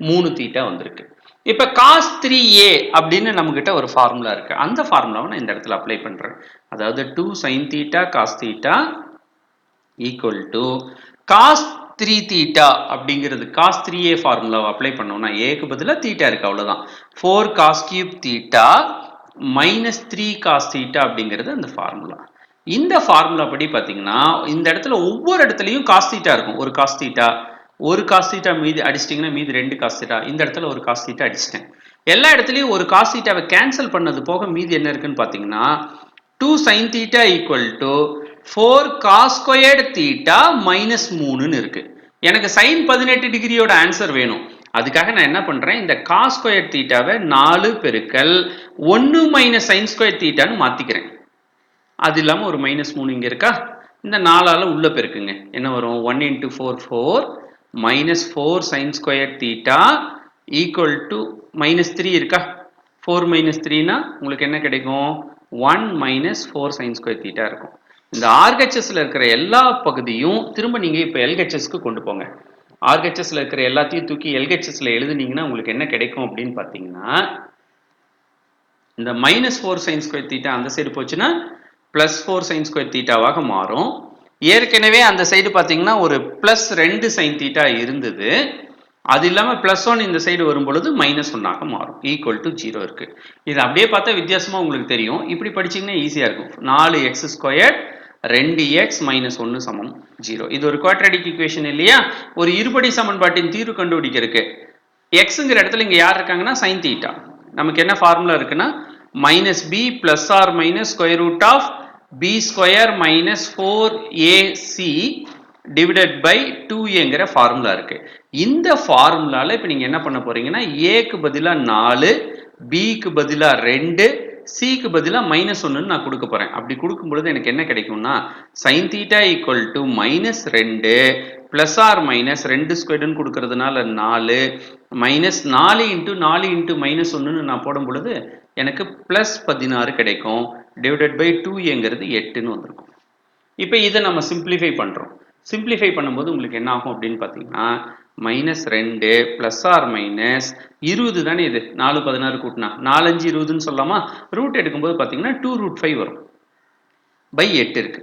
3 தீட்டா வந்திருக்கு. இப்ப cos 3a அப்படின்னு நம்ம கிட்ட ஒரு ஃபார்முலா இருக்கு. அந்த ஃபார்முலாவை நான் இந்த இடத்துல அப்ளை பண்றேன். அதாவது 2 sin theta cos theta equal to cos 3 theta அப்படிங்கிறது cos 3a ஃபார்முலாவை அப்ளை பண்ணோம்னா ஏக்கு பதிலா தீட்டா இருக்கு அவ்வளவுதான். 4 cos cube theta minus 3 cos theta அப்படிங்கிறது அந்த ஃபார்முலா. இந்த ஃபார்முலா படி பாத்தீங்கன்னா இந்த இடத்துல ஒவ்வொரு இடத்துலயும் cos தீட்டா இருக்கும். ஒரு cos தீட்டா, ஒரு cos தீட்டா மீதி அடிச்சிட்டிங்கன்னா மீதி 2 cos தீட்டா. இந்த இடத்துல ஒரு cos தீட்டா அடிச்சிட்டேன். எல்லா இடத்துலயும் ஒரு cos தீட்டாவை கேன்சல் பண்ணது போக மீதி என்ன இருக்குன்னு பாத்தீங்கன்னா 2 sin theta equal to 4 cos squared theta minus 3ன்னு இருக்கு. எனக்கு sin 18 டிகிரியோட ஆன்சர் வேணும். அதுக்காக நான் என்ன பண்றேன், இந்த cos ஸ்கொயர் தீட்டாவை 4 பெருக்கல் 1 மைனஸ் sin ஸ்கொயர் தீட்டான்னு மாத்திக்கிறேன். அது இல்லாம ஒரு மைனஸ் 3 இங்க இருக்கா, இந்த 4ஆல உள்ள பெருக்குங்க. என்ன வரும், 1 into 4 4 minus 4 sin square theta equal to minus 3 இருக்கா. 4 மைனஸ் 3னா உங்களுக்கு என்ன கிடைக்கும், 1 மைனஸ் 4 sin ஸ்கொயர் தீட்டா இருக்கும். இந்த ஆர்ஹெச்எஸ்ல இருக்கிற எல்லா பகுதியும் திரும்ப நீங்க இப்ப எல்ஹெச்எஸ்க்கு கொண்டு போங்க. ஆர்ஹெச்எஸ்ல இருக்கிற எல்லாத்தையும் தூக்கி எல்ஹெச்எஸ்ல எழுதுனீங்கன்னா உங்களுக்கு என்ன கிடைக்கும் அப்படின்னு பாத்தீங்கன்னா, இந்த மைனஸ் 4 sin ஸ்கொயர் தீட்டா அந்த சைடு போச்சுன்னா பிளஸ் 4 sin ஸ்கொயர் தீட்டாவாக மாறும். ஏற்கனவே அந்த சைடு பாத்தீங்கன்னா ஒரு பிளஸ் 2 sin தீட்டா இருந்தது. அது இல்லாம பிளஸ் 1 இந்த சைடு வரும் பொழுது மைனஸ் 1ஆக மாறும். ஈக்குவல் டு 0 இருக்கு. இது அப்படியே பார்த்தா வித்தியாசமா உங்களுக்கு தெரியும். இப்படி படிச்சீங்கன்னா ஈஸியா இருக்கும். 4x ஸ்கொயர் 2x மைனஸ் 1 சமம் 0. இது ஒரு குவாட்ராட்டிக் ஈக்குவேஷன் இல்லையா. ஒரு இருபடி சமன்பாட்டின் தீர்வு கண்டுபிடிக்கிறதுக்கு எக்ஸ்ங்கிற இடத்துல இங்க யார் இருக்காங்கன்னா sin தீட்டா. நமக்கு என்ன ஃபார்முலா இருக்குன்னா minus b plus or minus square root of b square minus 4ac divided by 2aங்கிற ஃபார்முலா இருக்கு. இந்த ஃபார்முலால இப்ப நீங்க என்ன பண்ண போறீங்கன்னா ஏக்கு பதிலா 4, பிக்கு பதிலா 2, சிக்கு பதிலா மைனஸ் 1 நான் கொடுக்க போறேன். அப்படி கொடுக்கும் பொழுது எனக்கு என்ன கிடைக்கும்னா sin theta equal to minus 2 plus R minus 2 ஸ்கொயர்டுன்னு கொடுக்கறதுனால 4 மைனஸ் 4 இன்ட்டு 4 இன்ட்டு மைனஸ் 1ன்னு நான் போடும் பொழுது எனக்கு பிளஸ் 16 கிடைக்கும். டிவைடட் பை 2ங்கிறது 8ன்னு வந்திருக்கும். இப்போ இதை நம்ம சிம்பிளிஃபை பண்றோம். சிம்பிளிஃபை பண்ணும்போது உங்களுக்கு என்ன ஆகும் அப்படின்னு பார்த்தீங்கன்னா மைனஸ் 2 பிளஸ் ஆர் மைனஸ் 20 தானே இது 4 16 கூட்டினா 4 5 20ன்னு சொல்லலாமா ரூட் எடுக்கும்போது பார்த்தீங்கன்னா 2√5 வரும் பை 8 இருக்கு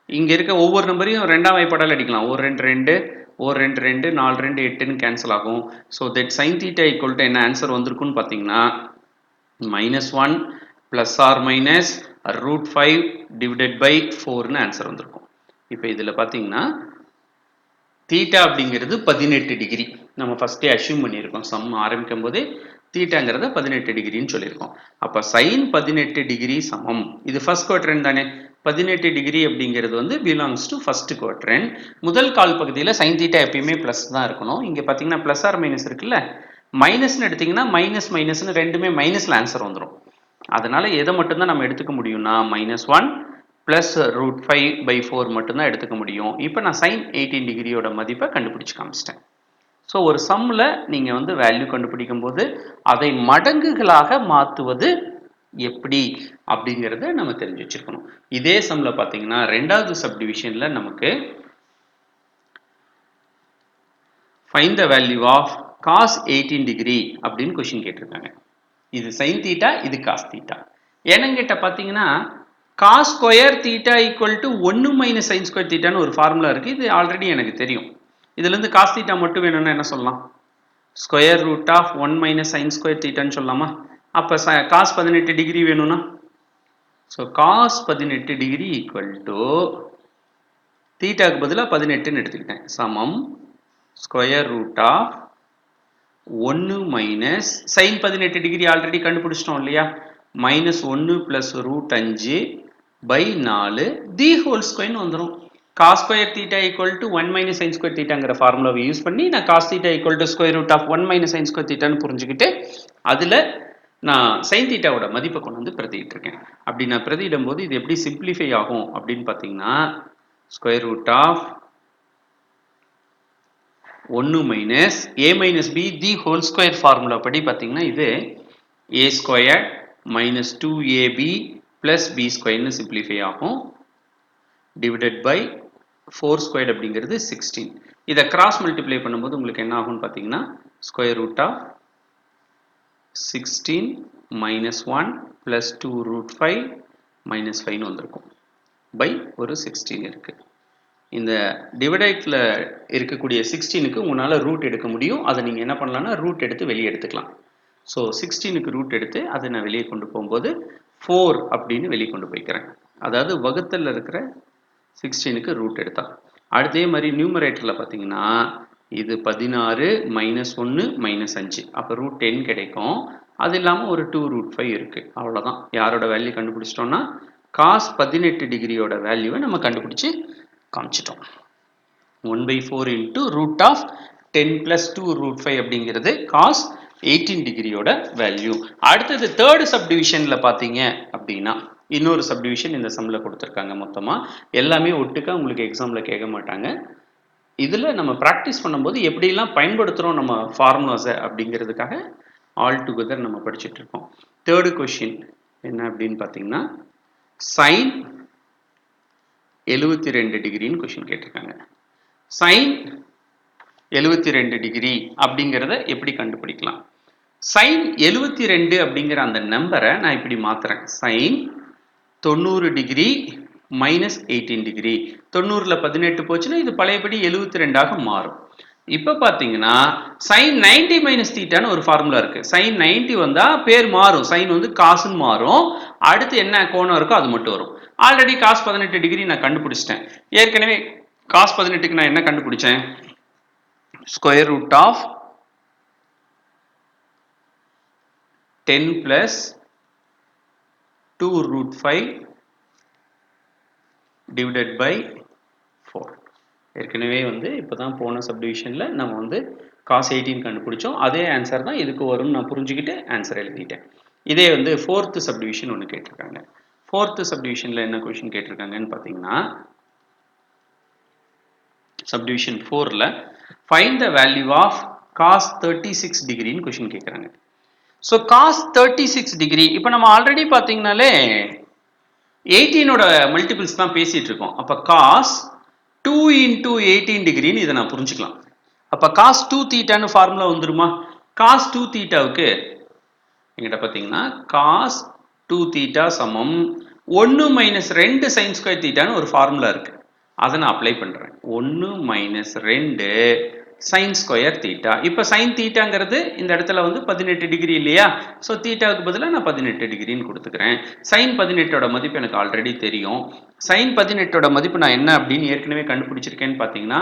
இங்க இருக்க ஒவ்வொரு நம்பரையும் ரெண்டாம் வாய்ப்பாடால் அடிக்கலாம் ஒரு 2 2 ஒரு 2 2 4 2 8ன்னு கேன்சல் ஆகும் so that sine theta equal to என்ன ஆன்சர் வந்திருக்குன்னு பார்த்தீங்கன்னா -1 plus R minus √5 divided by 4ன்னு ஆன்சர் வந்திருக்கும் இப்போ இதில் பார்த்தீங்கன்னா தீட்டா அப்படிங்கிறது 18 டிகிரி நம்ம ஃபர்ஸ்டே அஷ்யூம் பண்ணியிருக்கோம் சம் ஆரம்பிக்கும் போதே தீட்டாங்கிறத 18 டிகிரின்னு சொல்லியிருக்கோம் அப்போ சைன் 18 டிகிரி சமம் இது ஃபர்ஸ்ட் குவாட்ரண்ட் தானே 18 டிகிரி அப்படிங்கிறது வந்து பிலாங்ஸ் டு ஃபர்ஸ்ட் குவாட்ரண்ட் முதல் கால் பகுதியில் சைன் தீட்டா எப்பயுமே ப்ளஸ் தான் இருக்கணும் இங்கே பார்த்தீங்கன்னா ப்ளஸ் ஆர் மைனஸ் இருக்குல்ல மைனஸ்னு எடுத்தீங்கன்னா மைனஸ் மைனஸ்னு ரெண்டுமே மைனஸ்ல ஆன்சர் வந்துடும் அதனால எதை மட்டும்தான் நம்ம எடுத்துக்க முடியும்னா -1 பிளஸ் √5/4 மட்டும்தான் எடுத்துக்க முடியும் இப்போ நான் சைன் 18 டிகிரியோட மதிப்பை கண்டுபிடிச்சு காமிச்சிட்டேன் ஸோ ஒரு சம்மில் நீங்கள் வந்து வேல்யூ கண்டுபிடிக்கும் போது அதை மடங்குகளாக மாற்றுவது எப்படி அப்படிங்கிறத நம்ம தெரிஞ்சு வச்சிருக்கணும் இதே சம்மில் பார்த்தீங்கன்னா ரெண்டாவது சப்டிவிஷனில் நமக்கு find the value of cos 18 degree அப்படின்னு கொஸ்டின் கேட்டிருக்காங்க இது சைன் தீட்டா இது காஸ் தீட்டா என்னங்கிட்ட பார்த்தீங்கன்னா cos square theta equal to 1 minus sine square தீட்டான்னு ஒரு ஃபார்முலா இருக்கு இது ஆல்ரெடி எனக்கு தெரியும் இதுலேருந்து காஸ் தீட்டா மட்டும் வேணும்னா என்ன சொல்லலாம் square root of 1 minus sine square தீட்டான்னு சொல்லலாமா அப்போ காஸ் 18 டிகிரி வேணும்னா so cos 18 degree equal to தீட்டாக்கு பதிலாக 18ன்னு எடுத்துக்கிட்டேன் சமம் square root of 1 minus sine 18 degree already கண்டுபிடிச்சிட்டோம் இல்லையா -1 பிளஸ் √5 பை 4 தி ஹோல் ஸ்கொயர்னு வந்துடும் cos square theta equal to 1 minus sine square தீட்டாங்கிற ஃபார்முலாவை யூஸ் பண்ணி நான் cos theta equal to square root of 1 minus sine square தீட்டான்னு புரிஞ்சுக்கிட்டு அதில் நான் சைன் தீட்டாவோட மதிப்பை கொண்டு வந்து பிரதிட்டு இருக்கேன் அப்படி நான் பிரதியிடும் போது இது எப்படி சிம்பிளிஃபை ஆகும் அப்படின்னு பார்த்தீங்கன்னா square root of 1 minus a minus b the whole square formula படி பார்த்தீங்கன்னா இது a square minus 2ab plus b square simplify ஆகும் divided by 4 squared அப்படிங்கிறது 16 இதை cross multiply பண்ணும்போது உங்களுக்கு என்ன ஆகும்னு பார்த்தீங்கன்னா square root of 16 minus 1 plus 2 root 5 minus 5 வந்திருக்கும் by ஒரு 16 இருக்கு இந்த டிவைடேட்ல இருக்கக்கூடிய 16க்கு உங்களால ரூட் எடுக்க முடியும் அதை நீங்க என்ன பண்ணலாம்னா ரூட் எடுத்து வெளியே எடுத்துக்கலாம் ஸோ 16க்கு ரூட் எடுத்து அதை நான் வெளியே கொண்டு போகும்போது 4 அப்படின்னு வெளியே கொண்டு போய்க்கிறேன் அதாவது வகுத்தல்ல இருக்கிற 16க்கு ரூட் எடுத்தா அதே மாதிரி நியூமரேட்டரில் பார்த்தீங்கன்னா இது 16 -1 -5 அப்போ ரூட் 10 கிடைக்கும் அது இல்லாமல் ஒரு 2√5 இருக்கு அவ்வளோதான் யாரோட வேல்யூ கண்டுபிடிச்சிட்டோம்னா காஸ் 18 டிகிரியோட வேல்யூவை நம்ம கண்டுபிடிச்சு காமிச்சிட்டோம் 1/4 இன்ட்டு ரூட் ஆஃப் 10 + 2√5 அப்படிங்கிறது காஸ் 18 டிகிரியோட வேல்யூ அடுத்தது தேர்ட் சப்டிவிஷன்ல பார்த்தீங்க அப்படின்னா இன்னொரு சப்டிவிஷன் இந்த சம்ல கொடுத்துருக்காங்க மொத்தமா எல்லாமே ஒட்டுக்கா உங்களுக்கு எக்ஸாம்ல கேட்க மாட்டாங்க இதுல நம்ம ப்ராக்டிஸ் பண்ணும்போது எப்படிலாம் பயன்படுத்துறோம் நம்ம ஃபார்முலாஸை அப்படிங்கிறதுக்காக ஆல் டுகெதர் நம்ம படிச்சுட்டு இருக்கோம் தேர்டு கொஸ்டின் என்ன அப்படின்னு பார்த்தீங்கன்னா சைன் 72 டிகிரின்னு கொஸ்டின் கேட்டிருக்காங்க சைன் 72 டிகிரி அப்படிங்கிறத எப்படி கண்டுபிடிக்கலாம் சைன் 72 அப்படிங்கிற அந்த நம்பரை நான் இப்படி மாத்துறேன் சைன் 90 டிகிரி மைனஸ் 18 டிகிரி 90ல் 18 போச்சுன்னா இது பழையபடி 72ஆக மாறும் இப்ப பாத்தீங்கன்னா சைன் 90 மைனஸ் தீட்டான்னு ஒரு ஃபார்முலா இருக்கு சைன் 90 வந்தா பேர் மாறும் சைன் வந்து காசுன்னு மாறும் அடுத்து என்ன கோணம் இருக்கோ அது மட்டும் வரும் ஆல்ரெடி காஸ் 18 டிகிரி நான் கண்டுபிடிச்சிட்டேன் ஏற்கனவே காஸ் 18க்கு நான் என்ன கண்டுபிடிச்சேன் square root of 10 plus 2√5 divided by 4 ஏற்கனவே வந்து இப்போதான் போன சப்டிவிஷன்ல நம்ம வந்து காஸ் 18 கண்டுபிடிச்சோம் அதே ஆன்சர் தான் இதுக்கு வரும்னு நான் புரிஞ்சுக்கிட்டு ஆன்சர் எழுதிட்டேன் இதே வந்து ஃபோர்த் சப்டிவிஷன் ஒன்று கேட்டிருக்காங்க ஃபோர்த் சப்டிவிஷன்ல என்ன கொஸ்டின் கேட்டிருக்காங்கன்னு பார்த்தீங்கன்னா சப்டிவிஷன் 4ல find the value of cos 36 டிகிரின்னு கொஸ்டின் கேட்குறாங்க ஸோ காஸ் 36 டிகிரி இப்போ நம்ம ஆல்ரெடி பார்த்தீங்கனாலே 18ஓட மல்டிபிள்ஸ் தான் பேசிட்டு இருக்கோம் அப்போ காஸ் 2 × 18 டிகிரின்னு இதை நான் புரிஞ்சுக்கலாம் அப்ப cos 2 தீட்டான்னு ஃபார்முலா வந்துருமா? cos 2 தீட்டாவுக்கு எங்கிட்ட பார்த்தீங்கன்னா cos 2 தீட்டா சமம் 1 மைனஸ் 2 சைன் ஸ்கொயர் தீட்டான்னு ஒரு ஃபார்முலா இருக்கு. அதை நான் அப்ளை பண்றேன். 1 மைனஸ் 2 சைன் ஸ்கொயர் தீட்டா. இப்போ சைன் தீட்டாங்கிறது இந்த இடத்துல வந்து 18 டிகிரி இல்லையா? ஸோ தீட்டாவுக்கு பதிலாக நான் 18 டிகிரின்னு கொடுத்துக்கிறேன். சைன் 18ஓட மதிப்பு எனக்கு ஆல்ரெடி தெரியும். சைன் 18ஓட மதிப்பு நான் என்ன அப்படின்னு ஏற்கனவே கண்டுபிடிச்சிருக்கேன்னு பார்த்தீங்கன்னா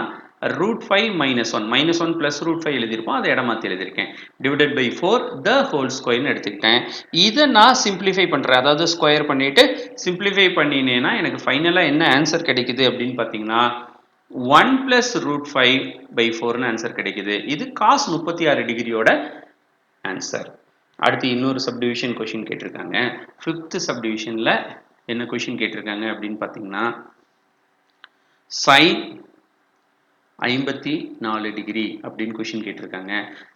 √5 - 1 -1 + √5 எழுதியிருப்போம். அதை இடமாற்றி எழுதியிருக்கேன். டிவைடட் பை 4 த ஹோல் ஸ்கொயர்னு எடுத்துக்கிட்டேன். இதை நான் சிம்பிளிஃபை பண்ணுறேன். அதாவது ஸ்கொயர் பண்ணிட்டு சிம்பிளிஃபை பண்ணினேன்னா எனக்கு ஃபைனலாக என்ன ஆன்சர் கிடைக்குது அப்படின்னு பார்த்தீங்கன்னா 1 + √5/4ன்னு ஆன்சர் கிடைக்குது. இது cos 36 டிகிரியோட ஆன்சர். அடுத்து இன்னொரு சப்டிவிஷன் கொஷின் கேட்டிருக்காங்க. 5th சப்டிவிஷனில் என்ன கொஷின் கேட்டிருக்காங்க அப்படின்னு பார்த்தீங்கன்னா sin 54 டிகிரி அப்படின்னு கொஷின் கேட்டிருக்காங்க.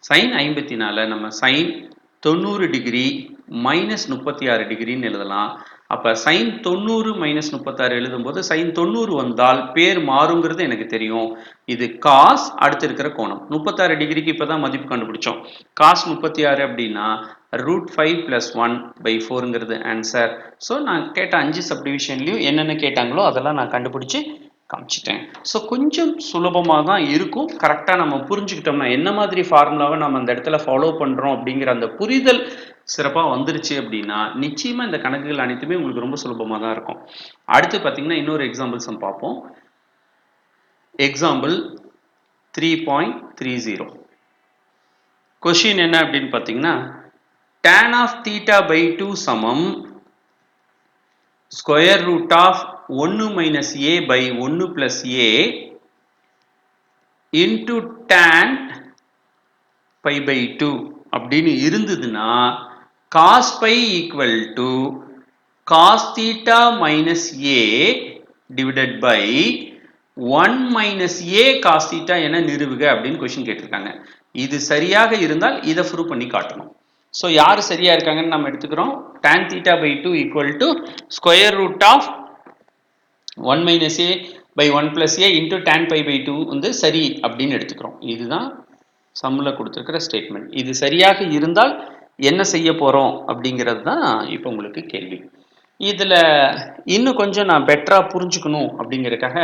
sin 54 நம்ம sin 90 டிகிரி -36 டிகிரின்னு எழுதலாம். அப்ப sin 90 - 36 எழுதும்போது sin 90 வந்தால் பேர் மாறுங்கிறது எனக்கு தெரியும். இது cos அடுத்து இருக்கிற கோணம் 36 டிகிரிக்கு இப்பதான் மதிப்பு கண்டுபிடிச்சோம். cos 36 அப்படின்னா √5 + 1/4ங்கிறது ஆன்சர். ஸோ நான் கேட்ட 5 சப்டிவிஷன்லையும் என்னென்ன கேட்டாங்களோ அதெல்லாம் நான் கண்டுபிடிச்சு காமிச்சிட்டேன். ஸோ கொஞ்சம் சுலபமாக தான் இருக்கும். கரெக்டாக நம்ம புரிஞ்சுக்கிட்டோம்னா என்ன மாதிரி ஃபார்முலாவை நம்ம அந்த இடத்துல ஃபாலோ பண்ணுறோம் அப்படிங்கிற அந்த புரிதல் சிறப்பாக வந்துருச்சு அப்படின்னா நிச்சயமாக இந்த கணக்குகள் அனைத்துமே உங்களுக்கு ரொம்ப சுலபமாக தான் இருக்கும். அடுத்து பார்த்தீங்கன்னா இன்னொரு எக்ஸாம்பிள்ஸ் பார்ப்போம். எக்ஸாம்பிள் 3.30 கொஷின் என்ன அப்படின்னு பார்த்தீங்கன்னா tan of θ/2 சமம் square root of 1 minus a by 1 plus a into tan π/2 அப்படின்னு இருந்ததுன்னா cos π equal to cos theta minus a divided by 1 minus a cos theta என நிறுவுக அப்படின்னு கொஸ்டின் கேட்டிருக்காங்க. இது சரியாக இருந்தால் இதை ப்ரூவ் பண்ணி காட்டணும். ஸோ யார் சரியா இருக்காங்கன்னு நம்ம எடுத்துக்கிறோம். tan θ/2 equal to square root of 1 minus a by 1 plus a into tan π/2 வந்து சரி அப்படின்னு எடுத்துக்கிறோம். இதுதான் சம்மில் கொடுத்துருக்கிற ஸ்டேட்மெண்ட். இது சரியாக இருந்தால் என்ன செய்ய போகிறோம் அப்படிங்கிறது தான் இப்போ உங்களுக்கு கேள்வி. இதில் இன்னும் கொஞ்சம் நான் பெட்டராக புரிஞ்சுக்கணும் அப்படிங்கிறதுக்காக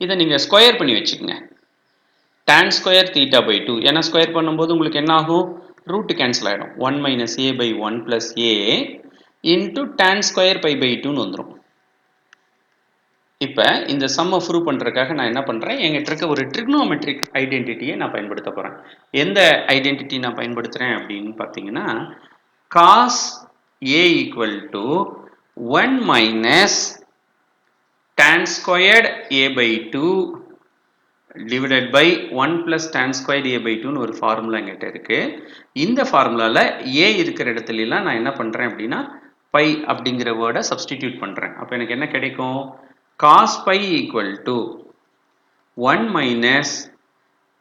இதை நீங்கள் ஸ்கொயர் பண்ணி வச்சுக்கோங்க. tan ஸ்கொயர் θ/2 ஏன்னா ஸ்கொயர் பண்ணும்போது உங்களுக்கு என்ன ஆகும்? ரூட் கேன்சல் ஆகிடும். 1 minus a by 1 plus a into tan square π/2ன்னு வந்துடும். இப்போ இந்த சம்மை ப்ரூவ் பண்ணுறதுக்காக நான் என்ன பண்ணுறேன், எங்கிட்ட இருக்க ஒரு ட்ரிக்னோமெட்ரிக் ஐடென்டிட்டியை நான் பயன்படுத்த போகிறேன். எந்த ஐடென்டிட்டி நான் பயன்படுத்துகிறேன் அப்படின்னு பார்த்தீங்கன்னா cos a equal to 1 minus tan squared a/2 divided by 1 plus tan squared a/2ன்னு ஒரு ஃபார்முலா எங்கிட்ட இருக்கு. இந்த ஃபார்முலாவில் a இருக்கிற இடத்துல எல்லாம் நான் என்ன பண்ணுறேன் அப்படின்னா பை அப்படிங்கிற வேர்டை சப்ஸ்டிடியூட் பண்ணுறேன். அப்போ எனக்கு என்ன கிடைக்கும்? cos pi equal to 1 minus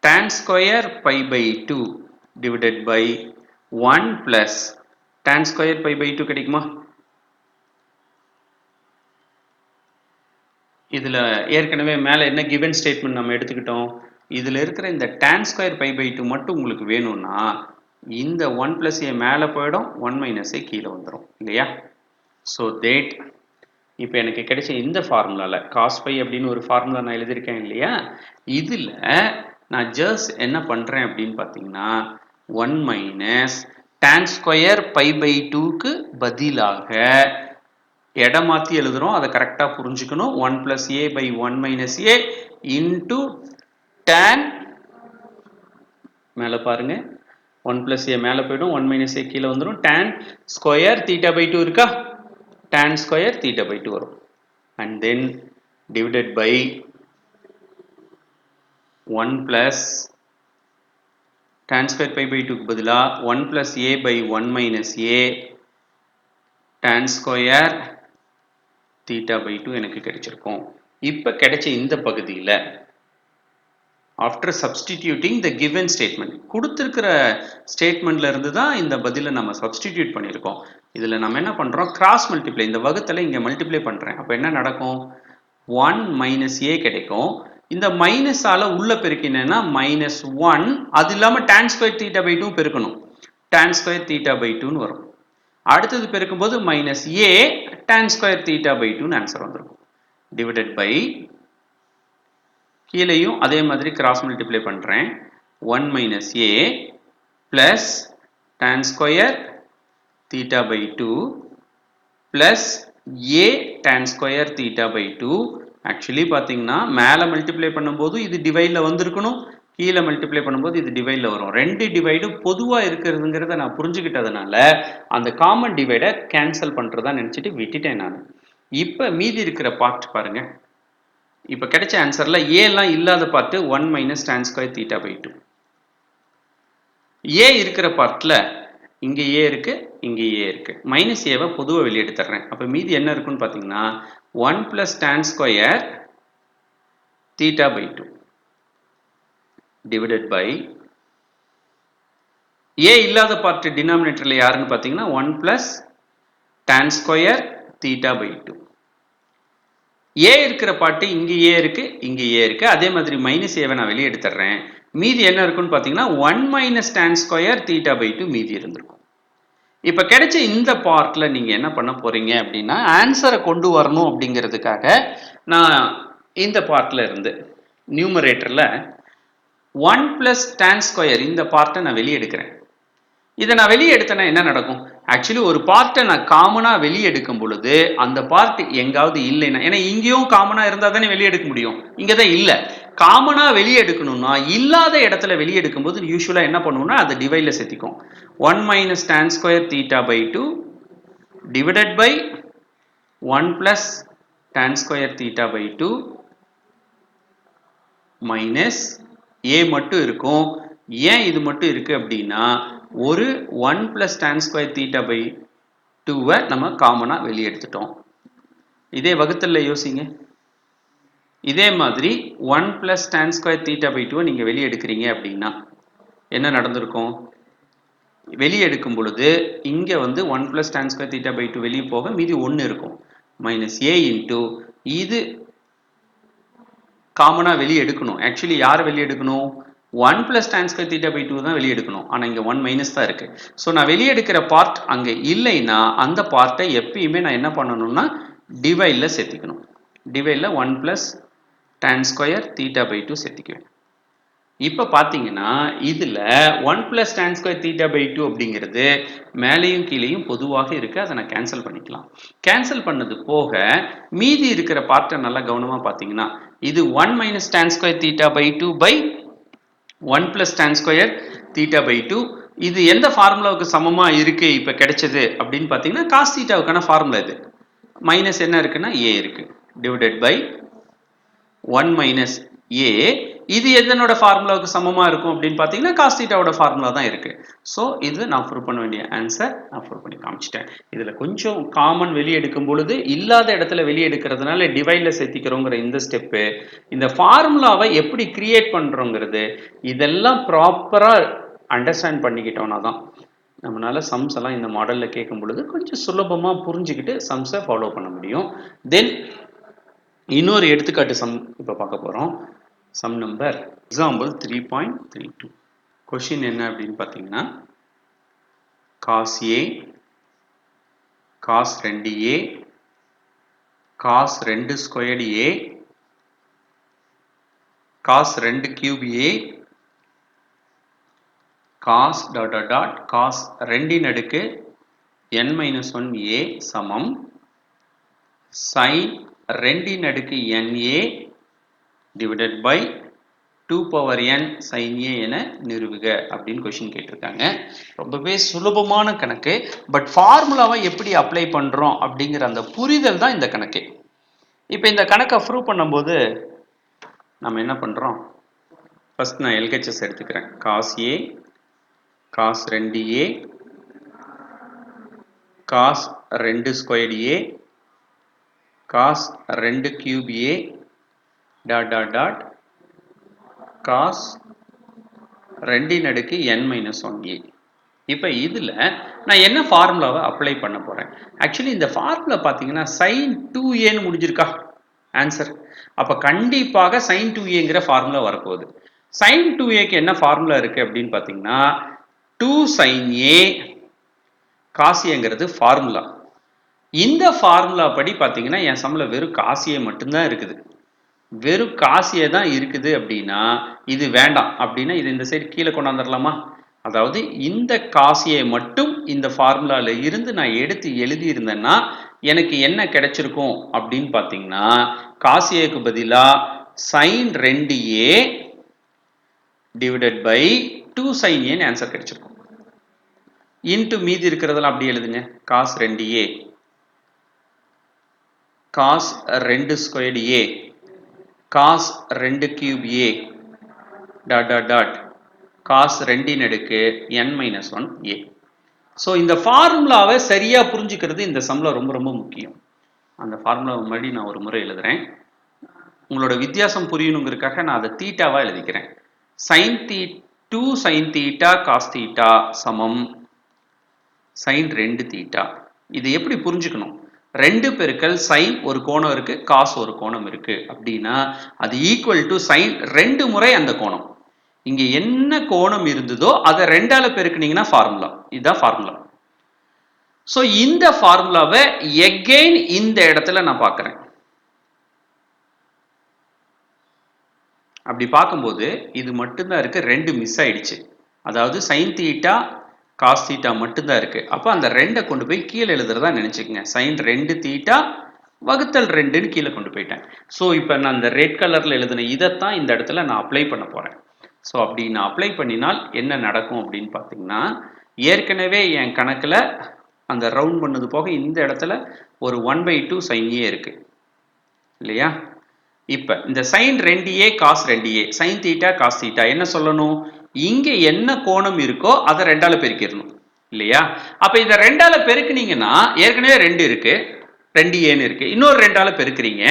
tan square π/2 divided by 1 plus tan square π/2 கிடைக்குமா? இதுல ஏற்கனவே மேல என்ன given statement நம்ம எடுத்துக்கிட்டோம். இதுல இருக்கிற இந்த tan square π/2 மட்டும் உங்களுக்கு வேணும்னா இந்த 1 plus a மேல போயிடும், 1 minus a கீழே வந்துடும் இல்லையா? so that இப்போ எனக்கு கிடைச்ச இந்த ஃபார்முலால cos π அப்படின்னு ஒரு ஃபார்முலா நான் எழுதியிருக்கேன் இல்லையா? இதுல நான் ஜஸ்ட் என்ன பண்றேன் அப்படின்னு பார்த்தீங்கன்னா 1 minus tan ஸ்கொயர் π/2க்கு பதிலாக இடம் மாற்றி எழுதுறோம். அதை கரெக்டாக புரிஞ்சுக்கணும். 1 plus a by 1 minus a into tan மேலே பாருங்க 1 plus a மேலே போயிடும், 1 minus a கீழே வந்துடும். tan ஸ்கொயர் θ/2 இருக்கா? tan ஸ்கொயர் θ/2 வரும். and then divided by 1 plus tan square π/2க்கு பதிலாக 1 plus a by 1 minus a tan square θ/2 எனக்கு கிடைச்சிருக்கும். இப்போ கிடைச்ச இந்த பகுதியில் after substituting the given statement கொடுத்துருக்கிற ஸ்டேட்மெண்ட்ல இருந்து தான் இந்த பதிலை நம்ம சப்ஸ்டிடியூட் பண்ணியிருக்கோம். இதில் நம்ம என்ன பண்ணுறோம், கிராஸ் மல்டிப்ளை, இந்த வகுத்தில் இங்கே மல்டிப்ளை பண்ணுறேன். அப்போ என்ன நடக்கும்? 1 minus a கிடைக்கும். இந்த மைனஸால உள்ள பெருக்கினேன்னா -1, அது இல்லாம tan ஸ்கொயர் தீட்டா பை 2 பெருக்கணும். tan ஸ்கொயர் தீட்டா பை 2ன்னு வரும். அடுத்தது பெருக்கும்போது -a tan square theta by 2ன்னு ஆன்சர் வந்துடும். டிவைடட் பை கீழேயும் அதே மாதிரி கிராஸ் மல்டிப்ளை பண்றேன். 1 - a plus tan square theta by 2 plus a tan square theta by 2. Actually பார்த்தீங்கன்னா மேலே மல்டிப்ளை பண்ணும்போது இது டிவைட்ல வந்திருக்கணும், கீழே மல்டிப்ளை பண்ணும்போது இது டிவைட்ல வரும். ரெண்டு டிவைடும் பொதுவாக இருக்கிறதுங்கிறத நான் புரிஞ்சுக்கிட்டதுனால அந்த காமன் டிவைடை கேன்சல் பண்ணுறதா நினச்சிட்டு விட்டுட்டேன் நான். இப்போ மீதி இருக்கிற பார்ட் பாருங்க. இப்போ கிடைச்ச ஆன்சர்ல a எல்லாம் இல்லாத part 1 - tan square theta by 2. a இருக்கிற பார்ட்ல இங்க a இருக்கு, இங்க a இருக்கு. -a பொதுவா வெளியே எடுத்துறேன். அப்ப மீதி என்ன இருக்குன்னு பாத்தீங்கன்னா 1 + tan square theta by 2 divided by a இல்லாத பார்ட் டினாமினேட்டர்ல யாருன்னு பாத்தீங்கன்னா 1 + tan square theta by 2. a இருக்கிற பார்ட் இங்க a இருக்கு, இங்க a இருக்கு. அதே மாதிரி -a நான் வெளியே எடுத்துறேன். மீதி என்ன இருக்குன்னு பாத்தீங்கன்னா 1 - tan ஸ்கொயர் தீட்டா பை 2 மீதி இருந்திருக்கும். இப்ப கிடைச்ச இந்த பார்ட்ல நீங்க என்ன பண்ண போறீங்க அப்படின்னா ஆன்சரை கொண்டு வரணும் அப்படிங்கிறதுக்காக நான் இந்த பார்ட்ல இருந்து நியூமரேட்டர்ல 1 + tan ஸ்கொயர் இந்த பார்ட்டை நான் வெளியே எடுக்கிறேன். இதை நான் வெளியே எடுத்தேன்னா என்ன நடக்கும்? ஆக்சுவலி ஒரு பார்ட்டை நான் காமனா வெளியே எடுக்கும் பொழுது அந்த பார்ட் எங்காவது இல்லைன்னா, ஏன்னா இங்கேயும் காமனா இருந்தா தானே வெளியே எடுக்க முடியும், இங்கதான் இல்ல. காமனா வெளியே எடுக்கணும்னா இல்லாத இடத்துல வெளியே எடுக்கும் போது யூஸ்வலா என்ன பண்ணுவோம்னா அதை டிவைட்ல சேர்த்திக்கும். 1 - tan square theta by 2 divided by 1 + tan square theta by 2 minus a மட்டும் இருக்கும். ஏன் இது மட்டும் இருக்கு அப்படின்னா ஒரு 1 + tan ஸ்கொயர் தீட்டா பை 2 நம்ம காமனா வெளியே எடுத்துட்டோம். இதே வகுத்தல்ல யோசிங்க. இதே மாதிரி 1 + tan ஸ்கொயர் தீட்டா பை 2 நீங்க வெளியே எடுக்கிறீங்க அப்படின்னா என்ன நடந்திருக்கும்? வெளியே எடுக்கும் பொழுது இங்க வந்து 1 + tan ஸ்கொயர் தீட்டா பை 2 வெளியே போக மீதி 1 இருக்கும். -a இன்டு இது காமனா வெளியே எடுக்கணும். ஆக்சுவலி யார் வெளியே எடுக்கணும்? 1 + tan ஸ்கொயர் தீட்டா பை 2 தான் வெளியே எடுக்கணும். ஆனா இங்க 1 - தான் இருக்கு. ஸோ நான் வெளியே எடுக்கிற பார்ட் அங்க இல்லைன்னா அந்த பார்ட்டை எப்பயுமே நான் என்ன பண்ணணும்னா டிவைட்ல சேர்த்திக்கணும். டிவைட்ல 1 + tan ஸ்கொயர் தீட்டா பை 2 சேர்த்திக்குவேன். இப்ப பாத்தீங்கன்னா இதுல 1 + tan ஸ்கொயர் தீட்டா பை 2 அப்படிங்கிறது மேலையும் கீழையும் பொதுவாக இருக்கு. அதை நான் கேன்சல் பண்ணிக்கலாம். கேன்சல் பண்ணது போக மீதி இருக்கிற பார்ட்டை நல்லா கவனமா பாத்தீங்கன்னா இது 1 - tan square theta by 2 by 1 + tan square theta by 2. இது எந்த ஃபார்முலாவுக்கு சமமா இருக்கு இப்ப கிடைச்சது அப்படின்னு பாத்தீங்கன்னா காஸ் தீட்டாவுக்கான ஃபார்முலா இது. மைனஸ் என்ன இருக்குன்னா a இருக்கு டிவைடட் பை 1 - a. இது எதனோட ஃபார்முலாவுக்கு சமமா இருக்கும் அப்படின்னு பாத்தீங்கன்னா காஸ் தீட்டாவோட ஃபார்முலா தான் இருக்கு. ஸோ இது நான் ப்ரூவ் பண்ண வேண்டிய ஆன்சர் நான் ப்ரூவ் பண்ணி காமிச்சிட்டேன். இதுல கொஞ்சம் காமன் வெளியே எடுக்கும் பொழுது இல்லாத இடத்துல வெளியே எடுக்கிறதுனால டிவைட்ல சேர்த்திக்கிறோங்கிற இந்த ஸ்டெப்பு, இந்த ஃபார்முலாவை எப்படி கிரியேட் பண்றோங்கிறது இதெல்லாம் ப்ராப்பரா அண்டர்ஸ்டாண்ட் பண்ணிக்கிட்டோம்னா தான் நம்மளால சம்ஸ் எல்லாம் இந்த மாடல்ல கேட்கும் பொழுது கொஞ்சம் சுலபமா புரிஞ்சுக்கிட்டு சம்ஸை ஃபாலோ பண்ண முடியும். தென் இன்னொரு எடுத்துக்காட்டு சம் இப்ப பார்க்க போறோம். Sum number example 3.32. கொஸ்டின் என்ன அப்படின்னு பார்த்தீங்கன்னா cos a cos 2a cos 2 squared a cos 2 cube a cos dot dot dot cos 2 அடுக்கு n-1 a சமம் sin 2 அடுக்கு na divided by 2 power n sin a என நிறுவுக அப்படின்னு கொஸ்டின் கேட்டிருக்காங்க. ரொம்பவே சுலபமான கணக்கு. பட் ஃபார்முலாவை எப்படி அப்ளை பண்றோம் அப்படிங்கிற அந்த புரிதல் தான் இந்த கணக்கு. இப்போ இந்த கணக்கை ப்ரூவ் பண்ணும்போது நம்ம என்ன பண்றோம்? ஃபர்ஸ்ட் நான் LHS எடுத்துக்கிறேன். cos a cos 2a cos 2 squared a cos 2 cube a dot dot dot cos 2 அடுக்கு n-1a. இப்போ இதுல நான் என்ன ஃபார்முலாவை அப்ளை பண்ண போறேன்? ஆக்சுவலி இந்த ஃபார்முலா பாத்தீங்கன்னா sin 2a ன்னு முடிஞ்சிருக்கா? ஆன்சர். அப்ப கண்டிப்பாக sin 2aங்கிற ஃபார்முலா வரப்போகுது. sin 2aக்கு என்ன ஃபார்முலா இருக்கு அப்படின்னு பார்த்தீங்கன்னா 2 sin a cos aங்கிறது ஃபார்முலா. இந்த ஃபார்முலா படி பார்த்தீங்கன்னா என் சம்ல வெறும் cos a மட்டும்தான் இருக்குது. வெறும் cos a தான் இருக்குது அப்படின்னா இது வேண்டாம் அப்படின்னா இது இந்த சைடு கீழே கொண்டாந்துடலாமா? அதாவது இந்த cos a மட்டும் இந்த ஃபார்முலால இருந்து நான் எடுத்து எழுதி இருந்தேன்னா எனக்கு என்ன கிடைச்சிருக்கும் அப்படின்னு பார்த்தீங்கன்னா cos a க்கு பதிலா sin 2a divided by 2 sin a ன்னு ஆன்சர் கிடைச்சிருக்கும். இன்ட்டு மீதி இருக்கிறதெல்லாம் அப்படி எழுதுங்க. cos 2a cos 2 squared a cos 2 cube a dot dot dot cos 2 ன் அடுக்கு n minus 1 a. ஸோ இந்த ஃபார்முலாவை சரியா புரிஞ்சுக்கிறது இந்த சம்ல ரொம்ப ரொம்ப முக்கியம். அந்த ஃபார்முலாவை மறுபடியும் நான் ஒரு முறை எழுதுறேன். உங்களோட வித்தியாசம் புரியணுங்கிறதுக்காக நான் அதை தீட்டாவா எழுதிக்கிறேன். sin 2 sin theta cos theta சமம் sin 2 theta. இது எப்படி புரிஞ்சுக்கணும்? 2 பெருக்கல் sin ஒரு கோணம் இருக்கு, cos ஒரு கோணம் இருக்கு அப்படின்னா அது ஈக்குவல் டு sin 2 முறை அந்த கோணம். இங்க என்ன கோணம் இருந்ததோ அதை 2ஆல பெருக்குனீங்கன்னா ஃபார்முலா. இதுதான் ஃபார்முலா. சோ இந்த ஃபார்முலாவை எகைன் இந்த இடத்துல நான் பார்க்கிறேன். அப்படி பார்க்கும்போது இது மட்டும்தான் இருக்கு, 2 மிஸ் ஆயிடுச்சு. அதாவது sin theta cos theta மட்டும்தான் இருக்கு. அப்ப அந்த 2 கொண்டு போய் கீழே எழுதுறதா நினைச்சுக்கங்க. sin 2 theta வகுத்தல் 2ன்னு கீழே கொண்டு போயிட்டேன். ஸோ இப்போ நான் இந்த ரெட் கலர்ல எழுதின இதைத்தான் இந்த இடத்துல நான் அப்ளை பண்ண போறேன். ஸோ அப்படி நான் அப்ளை பண்ணினால் என்ன நடக்கும் அப்படின்னு பார்த்தீங்கன்னா ஏற்கனவே என் கணக்குல அந்த ரவுண்ட் பண்ணது போக இந்த இடத்துல ஒரு 1/2 sin a இருக்கு இல்லையா? இப்ப இந்த sin 2a cos 2a sin theta cos theta என்ன சொல்லணும்? இங்க என்ன கோணம் இருக்கோ அதை 2ஆல பெருக்கிடணும் இல்லையா? அப்ப இதை 2ஆல பெருக்குனீங்கன்னா ஏற்கனவே 2 இருக்கு, 2aன்னு இருக்கு, இன்னொரு 2ஆல பெருக்குறீங்க.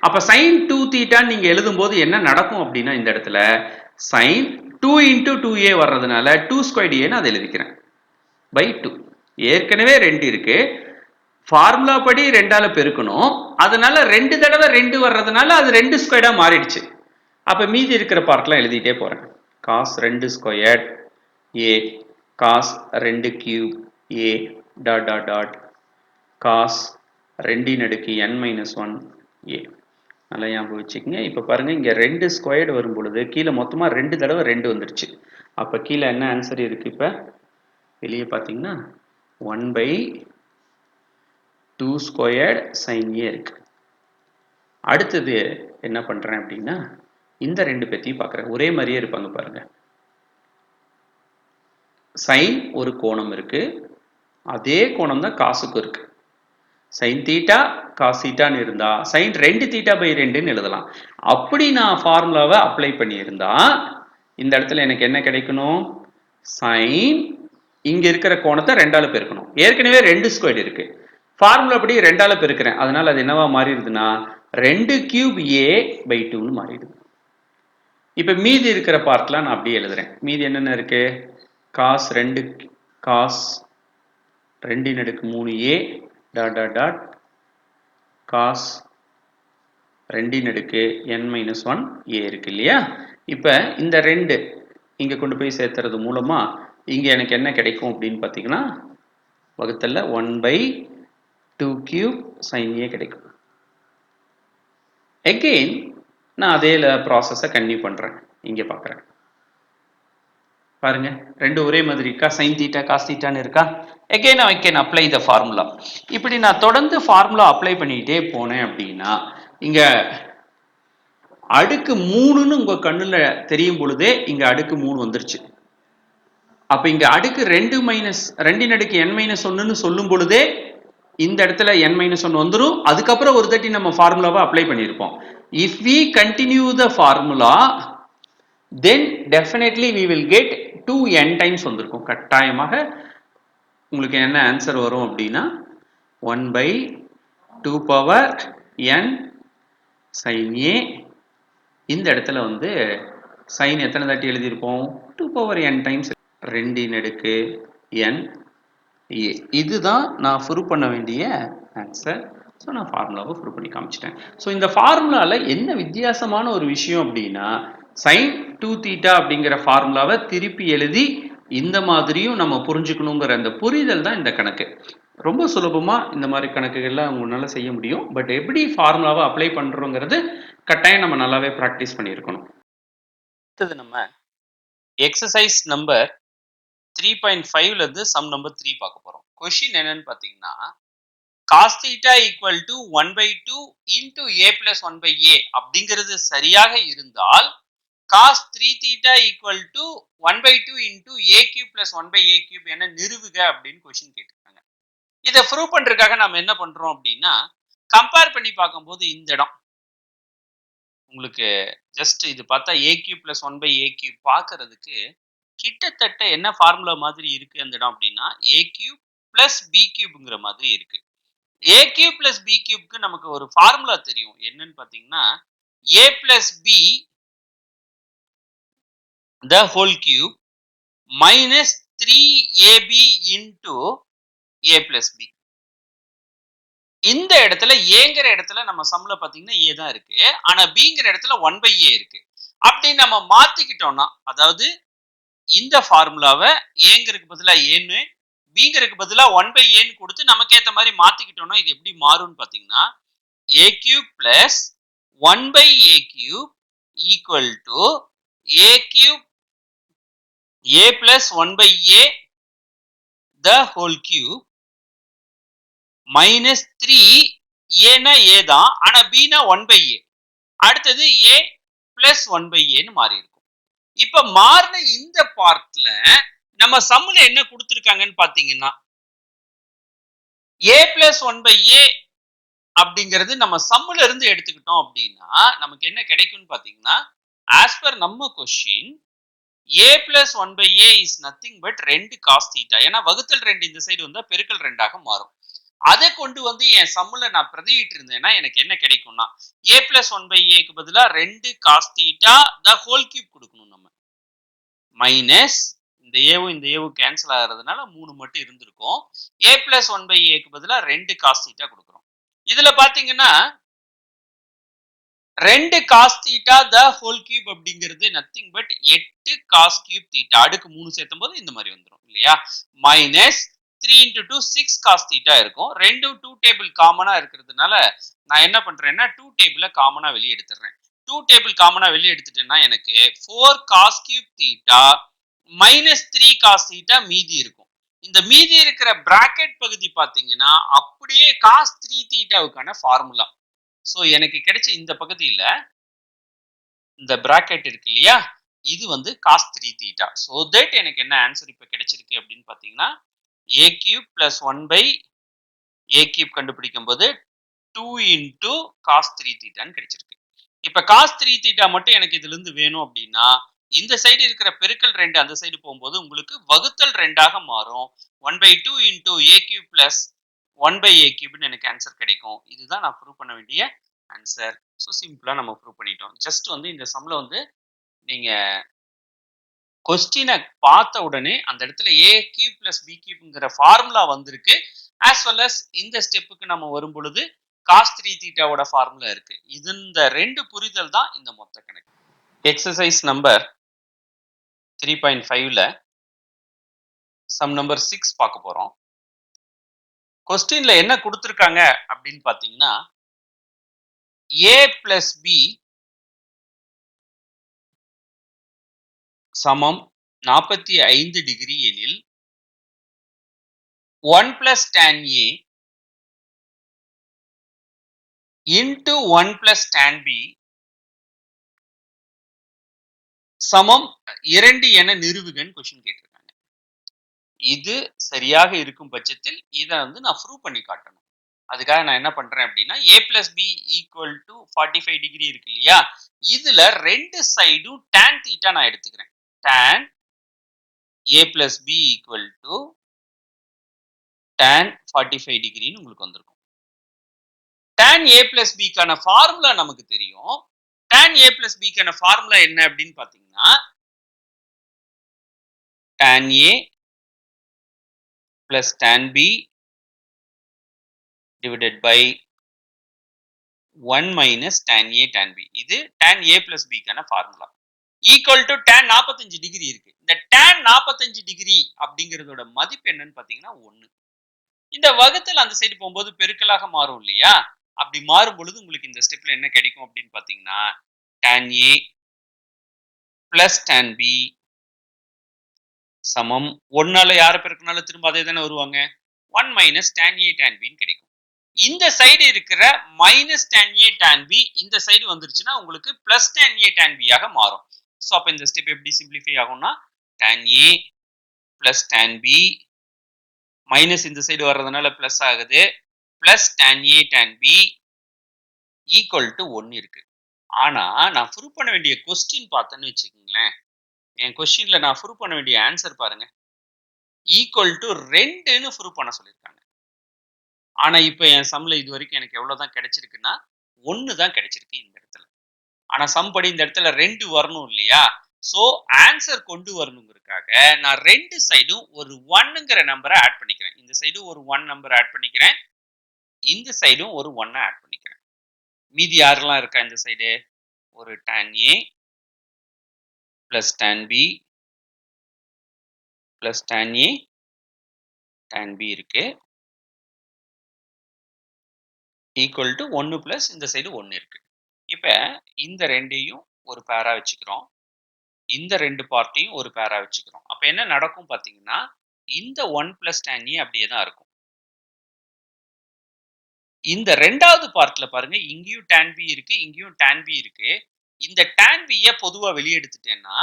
அப்ப sin 2 theta நீங்க எழுதும் போது என்ன நடக்கும் அப்படின்னா இந்த இடத்துல sin 2 into 2a வர்றதுனால 2 squared a ன்னு அதை எழுதிக்கிறேன் by 2. ஏற்கனவே 2 இருக்கு, ஃபார்முலா படி 2ஆல பெருக்கணும், அதனால 2 தடவை 2 வர்றதுனால அது 2 ஸ்கொயர்டா மாறிடுச்சு. அப்ப மீதி இருக்கிற பார்ட்லாம் எழுதிட்டே போறேன். cos 2 squared a cos 2 cube a dot dot dot cos 2 ன் அடுக்கு n minus 1 a. நல்லா ஞாபகம் வச்சுக்கங்க. இப்ப பாருங்க இங்க 2 ஸ்கொயர்டு வரும் பொழுது கீழே மொத்தமா 2 தடவை 2 வந்துருச்சு. அப்ப கீழே என்ன ஆன்சர் இருக்கு? இப்ப வெளியே பாத்தீங்கன்னா 1/2 squared sin a இருக்கு. அடுத்தது என்ன பண்றேன் அப்படின்னா இந்த 2 பத்தியும் பார்க்குறேன். ஒரே மாதிரியே இருப்பாங்க பாருங்க. sin ஒரு கோணம் இருக்கு, அதே கோணம் தான் காசுக்கு இருக்கு. sin theta cos theta ன்னு இருந்தா sin 2 theta by 2ன்னு எழுதலாம். அப்படி நான் ஃபார்முலாவை அப்ளை பண்ணியிருந்தா இந்த இடத்துல எனக்கு என்ன கிடைக்கணும்? sin இங்க இருக்கிற கோணத்தை 2ஆல பெருக்கணும். ஏற்கனவே 2 ஸ்கொயர்டு இருக்கு, ஃபார்முலா படி 2ஆல பெருக்கிறேன், அதனால அது என்னவா மாறிடுதுன்னா 2 cube a by 2ன்னு மாறிடுது. இப்ப மீதி இருக்கிற பார்ட்லாம் நான் அப்படியே எழுதுறேன். மீதி என்னென்ன இருக்கு? cos 2 cos 2 ன் அடுக்கு 3a dot dot dot cos 2 ன் அடுக்கு n minus 1 a இருக்கு இல்லையா? இப்ப இந்த 2 இங்க கொண்டு போய் சேர்த்துறது மூலமா இங்க எனக்கு என்ன கிடைக்கும் அப்படின்னு பார்த்தீங்கன்னா வகுத்தல்ல 1/2 cube sin a கிடைக்கும். அகெயின் நான் அதே ப்ராசஸை கண்டினியூ பண்றேன். இங்க பார்க்குறேன் பாருங்க, 2 ஒரே மாதிரி இருக்கா? sin theta cos theta ன்னு இருக்கா? again I can apply the formula. இப்படி நான் தொடர்ந்து ஃபார்முலா அப்ளை பண்ணிட்டே போனேன் அப்படின்னா இங்க அடுக்கு 3ன்னு உங்க கண்ணுல தெரியும் பொழுதே இங்க அடுக்கு 3 வந்துருச்சு. அப்ப இங்க அடுக்கு 2 மைனஸ் 2 ன் அடுக்கு n மைனஸ் 1ன்னு சொல்லும் பொழுதே இந்த இடத்துல n minus 1 வந்துரும். அதுக்கப்புறம் ஒரு தட்டி நம்ம ஃபார்முலாவை அப்ளை பண்ணியிருப்போம். if we continue the formula then definitely we will get 2n times வந்திருக்கும். கட்டாயமாக உங்களுக்கு என்ன ஆன்சர் வரும் அப்படின்னா 1/2 power n sin a. இந்த இடத்துல வந்து sin எத்தனை தாட்டி எழுதியிருப்போம்? 2 power n times 2 ன் அடுக்கு n a. இதுதான் நான் ப்ரூவ் பண்ண வேண்டிய ஆன்சர். ஸோ நான் ஃபார்முலாவை ப்ரூவ் பண்ணி காமிச்சிட்டேன். ஸோ இந்த ஃபார்முலால என்ன வித்தியாசமான ஒரு விஷயம் அப்படின்னா, sin 2 தீட்டா அப்படிங்கிற ஃபார்முலாவை திருப்பி எழுதி இந்த மாதிரியும் நம்ம புரிஞ்சுக்கணுங்கிற அந்த புரிதல் தான் இந்த கணக்கு. ரொம்ப சுலபமா இந்த மாதிரி கணக்குகள்லாம் உங்களால செய்ய முடியும். பட் எப்படி ஃபார்முலாவை அப்ளை பண்றோங்கிறது கட்டாயம் நம்ம நல்லாவே ப்ராக்டிஸ் பண்ணியிருக்கணும். அடுத்தது நம்ம எக்ஸசைஸ் நம்பர் 3.5ல இருந்து சம் நம்பர் 3 பார்க்க போறோம். கொஸ்டின் என்னன்னு பார்த்தீங்கன்னா, cos theta equal to 1/2 into a plus 1/a அப்படிங்கிறது சரியாக இருந்தால் cos 3 theta equal to 1/2 into a cube plus 1/a cube என நிறுவுக அப்படின்னு கொஸ்டின் கேட்டிருக்காங்க. இதை ப்ரூவ் பண்றதுக்காக நம்ம என்ன பண்றோம் அப்படின்னா, கம்பேர் பண்ணி பார்க்கும்போது இந்த இடம் உங்களுக்கு ஜஸ்ட் இது பார்த்தா a cube plus 1/a cube பார்க்கறதுக்கு கிட்டத்தட்ட என்ன ஃபார்முலா மாதிரி இருக்கு அந்த இடம் அப்படின்னா a cube plus b cubeங்கிற மாதிரி இருக்கு. a cube plus b cubeக்கு நமக்கு ஒரு ஃபார்முலா தெரியும். என்னன்னு பாத்தீங்கன்னா a plus b the whole cube minus 3ab into a plus b. இந்த இடத்துல ஏங்கிற இடத்துல நம்ம சம்ல பாத்தீங்கன்னா a தான் இருக்கு. ஆனா bங்கிற இடத்துல 1/a இருக்கு. அப்படி நம்ம மாத்திக்கிட்டோம்னா, அதாவது இந்த ஃபார்முலாவை ஏங்கிறதுக்கு பதிலா ஏன்னு bங்கிறதுக்கு பதிலா 1/aன்னு கொடுத்து நமக்கு ஏத்த மாதிரி மாத்திக்கிட்டோம்னா இது எப்படி மாறும்னு பாத்தீங்கன்னா a cube plus 1/a cube equal to a cube a plus 1/a the whole cube minus 3 a a தான், ஆனா b னா 1/a, அடுத்தது a plus 1/a மாறி இருக்கும். இப்ப மாறின இந்த பார்ட்ல நம்ம சம்ல என்ன கொடுத்திருக்காங்கன்னு பாத்தீங்கன்னா a plus 1/a அப்படிங்கிறது நம்ம சம்ல இருந்து எடுத்துக்கிட்டோம் அப்படின்னா நமக்கு என்ன கிடைக்கும்னு பாத்தீங்கன்னா, as per நம்ம question a plus 1/a is nothing but 2 cos theta. ஏன்னா வகுத்தல் 2 இந்த சைடு வந்தா பெருக்கல் 2ஆக மாறும். அதை கொண்டு வந்து என் சம்முல நான் பிரதியிட்டு இருந்தேன்னா எனக்கு என்ன கிடைக்கும்னா a plus 1/aக்கு பதிலா 2 cos theta the whole cube கொடுக்கணும் நம்ம. மைனஸ் இந்த ஏவும் இந்த ஏவும் கேன்சல் ஆகிறதுனால 3 மட்டும் இருந்திருக்கும். a plus 1/aக்கு பதிலா 2 cos theta கொடுக்குறோம். இதுல பாத்தீங்கன்னா 2 cos theta the whole cube அப்படிங்கிறது nothing but 8 cos cube theta அடுக்கு 3 சேர்த்தும் போது இந்த மாதிரி வந்துரும் இல்லையா. மைனஸ் 3 into 2 6 cos theta இருக்கும். ரெண்டும் 2 டேபிள் காமனா இருக்கிறதுனால நான் என்ன பண்றேன்னா 2 டேபிள காமனா வெளியே எடுத்துறேன். 2 டேபிள் காமனா வெளியே எடுத்துட்டேன்னா எனக்கு 4 cos cube theta minus 3 cos theta மீதி இருக்கும். இந்த மீதி இருக்கிற பிராக்கெட் பகுதி பாத்தீங்கன்னா அப்படியே cos 3 thetaவுக்கான ஃபார்முலா. சோ எனக்கு கிடைச்ச இந்த பகுதியில இந்த பிராக்கெட் இருக்கு இல்லையா, இது வந்து cos 3 theta. so that எனக்கு என்ன ஆன்சர் இப்ப கிடைச்சிருக்கு அப்படின்னு பாத்தீங்கன்னா a cube plus 1/a cube கண்டுபிடிக்கும் போது 2 into cos 3 theta கிடைச்சிருக்கு. இப்ப cos 3 theta மட்டும் எனக்கு இதுல இருந்து வேணும் அப்படின்னா இந்த சைடு இருக்கிற பெருக்கல் 2 அந்த சைடு போகும்போது உங்களுக்கு வகுத்தல் 2ஆக மாறும். 1/2 into a cube plus 1/a cube எனக்கு ஆன்சர் கிடைக்கும். இதுதான் நான் ப்ரூவ் பண்ண வேண்டிய ஆன்சர். ஸோ சிம்பிளா நம்ம ப்ரூவ் பண்ணிட்டோம். ஜஸ்ட் வந்து இந்த சம்ல வந்து நீங்க கொஸ்டினை பார்த்த உடனே அந்த இடத்துல a cube plus b cubeங்கிற ஃபார்முலா வந்திருக்கு. as well as இந்த ஸ்டெப்புக்கு நம்ம வரும் பொழுது cos 3 thetaவோட ஃபார்முலா இருக்கு. இந்த ரெண்டு புரிதல் தான் இந்த மொத்த கணக்கு. எக்ஸசைஸ் நம்பர் 3.5ல சம் நம்பர் 6 பார்க்க போறோம். கொஸ்டின்ல என்ன கொடுத்திருக்காங்க அப்படின்னு பாத்தீங்கன்னா a plus b சமம் 45 டிகிரி எனில் 1 plus tan a into 1 plus tan b சமம் 2 என நிறுவுகன்னு கொஸ்டின் கேட்டிருக்காங்க. இது சரியாக இருக்கும் பட்சத்தில் இதை வந்து நான் ப்ரூவ் பண்ணி காட்டணும். அதுக்காக நான் என்ன பண்றேன் அப்படின்னா a plus b equal to 45 degree இருக்கு இல்லையா, இதுல ரெண்டு சைடும் tan theta நான் எடுத்துக்கிறேன். tan a plus b equal to tan 45 டிகிரின்னு உங்களுக்கு வந்திருக்கும். tan a plus b கான ஃபார்முலா நமக்கு தெரியும். tan a plus b கான ஃபார்முலா என்ன அப்படின்னு பாத்தீங்கன்னா tan a plus tan b divided by 1 minus tan A tan B. இது tan A plus B கான formula. Equal to tan 45 degree இருக்கு. இந்த tan 45 டிகிரி அப்படிங்கிறதோட மதிப்பு என்னன்னு பாத்தீங்கன்னா 1. இந்த வகுத்தல் அந்த சைடு போகும்போது பெருக்கலாக மாறும் இல்லையா? அப்படி மாறும் பொழுது உங்களுக்கு இந்த ஸ்டெப்ல என்ன கிடைக்கும் அப்படின்னு பாத்தீங்கன்னா tan A plus tan B சமம் 1ஆல யாரை பெருக்கினாலும் திரும்ப அதே தானே வருவாங்க. 1 minus tan A tan B கிடைக்கும். இந்த சைடு இருக்கிற minus tan A tan B இந்த சைடு வந்துருச்சுன்னா உங்களுக்கு plus tan A tan B ஆக மாறும். ஸோ அப்போ இந்த ஸ்டெப் எப்படி சிம்பிளிஃபை ஆகும்னா tan A plus tan B minus இந்த சைடு வர்றதுனால பிளஸ் ஆகுது plus tan A tan B equal to 1 இருக்கு. ஆனா நான் ப்ரூவ் பண்ண வேண்டிய கொஸ்டின் பார்த்தேன்னு வச்சுக்கோங்களேன், என் கொஸ்டின்ல நான் ப்ரூவ் பண்ண வேண்டிய ஆன்சர் பாருங்க, ஈக்குவல் டு 2ன்னு ப்ரூவ் பண்ண சொல்லியிருக்காங்க. ஆனா இப்ப என் சம்ல இது வரைக்கும் எனக்கு எவ்வளவுதான் கிடைச்சிருக்குன்னா 1 தான் கிடைச்சிருக்கு இந்த இடத்துல. ஆனா சம் படி இந்த இடத்துல 2 வரணும் இல்லையா? சோ ஆன்சர் கொண்டு வரணுங்கிறதுக்காக நான் 2 சைடும் ஒரு 1ங்கிற நம்பரை ஆட் பண்ணிக்கிறேன். இந்த சைடு ஒரு 1 நம்பர் ஆட் பண்ணிக்கிறேன், இந்த சைடும் ஒரு 1 ஆட் பண்ணிக்கிறேன். மீதி யாரெல்லாம் இருக்கா இந்த சைடு? ஒரு tan A plus tan B plus tan A tan B இருக்கு. ஈக்குவல் டு 1 பிளஸ் இந்த சைடு 1 இருக்கு. இப்ப இந்த ரெண்டையும் ஒரு பேரா வச்சுக்கிறோம். இந்த 2 பார்ட்டையும் ஒரு பேரா வச்சுக்கிறோம். அப்ப என்ன நடக்கும் பாத்தீங்கன்னா இந்த 1 plus tan A அப்படியே தான் இருக்கும். இந்த ரெண்டாவது பார்ட்ல பாருங்க, இங்கேயும் tan B இருக்கு, இங்கேயும் tan B இருக்கு. இந்த tan B பொதுவா வெளியே எடுத்துட்டேன்னா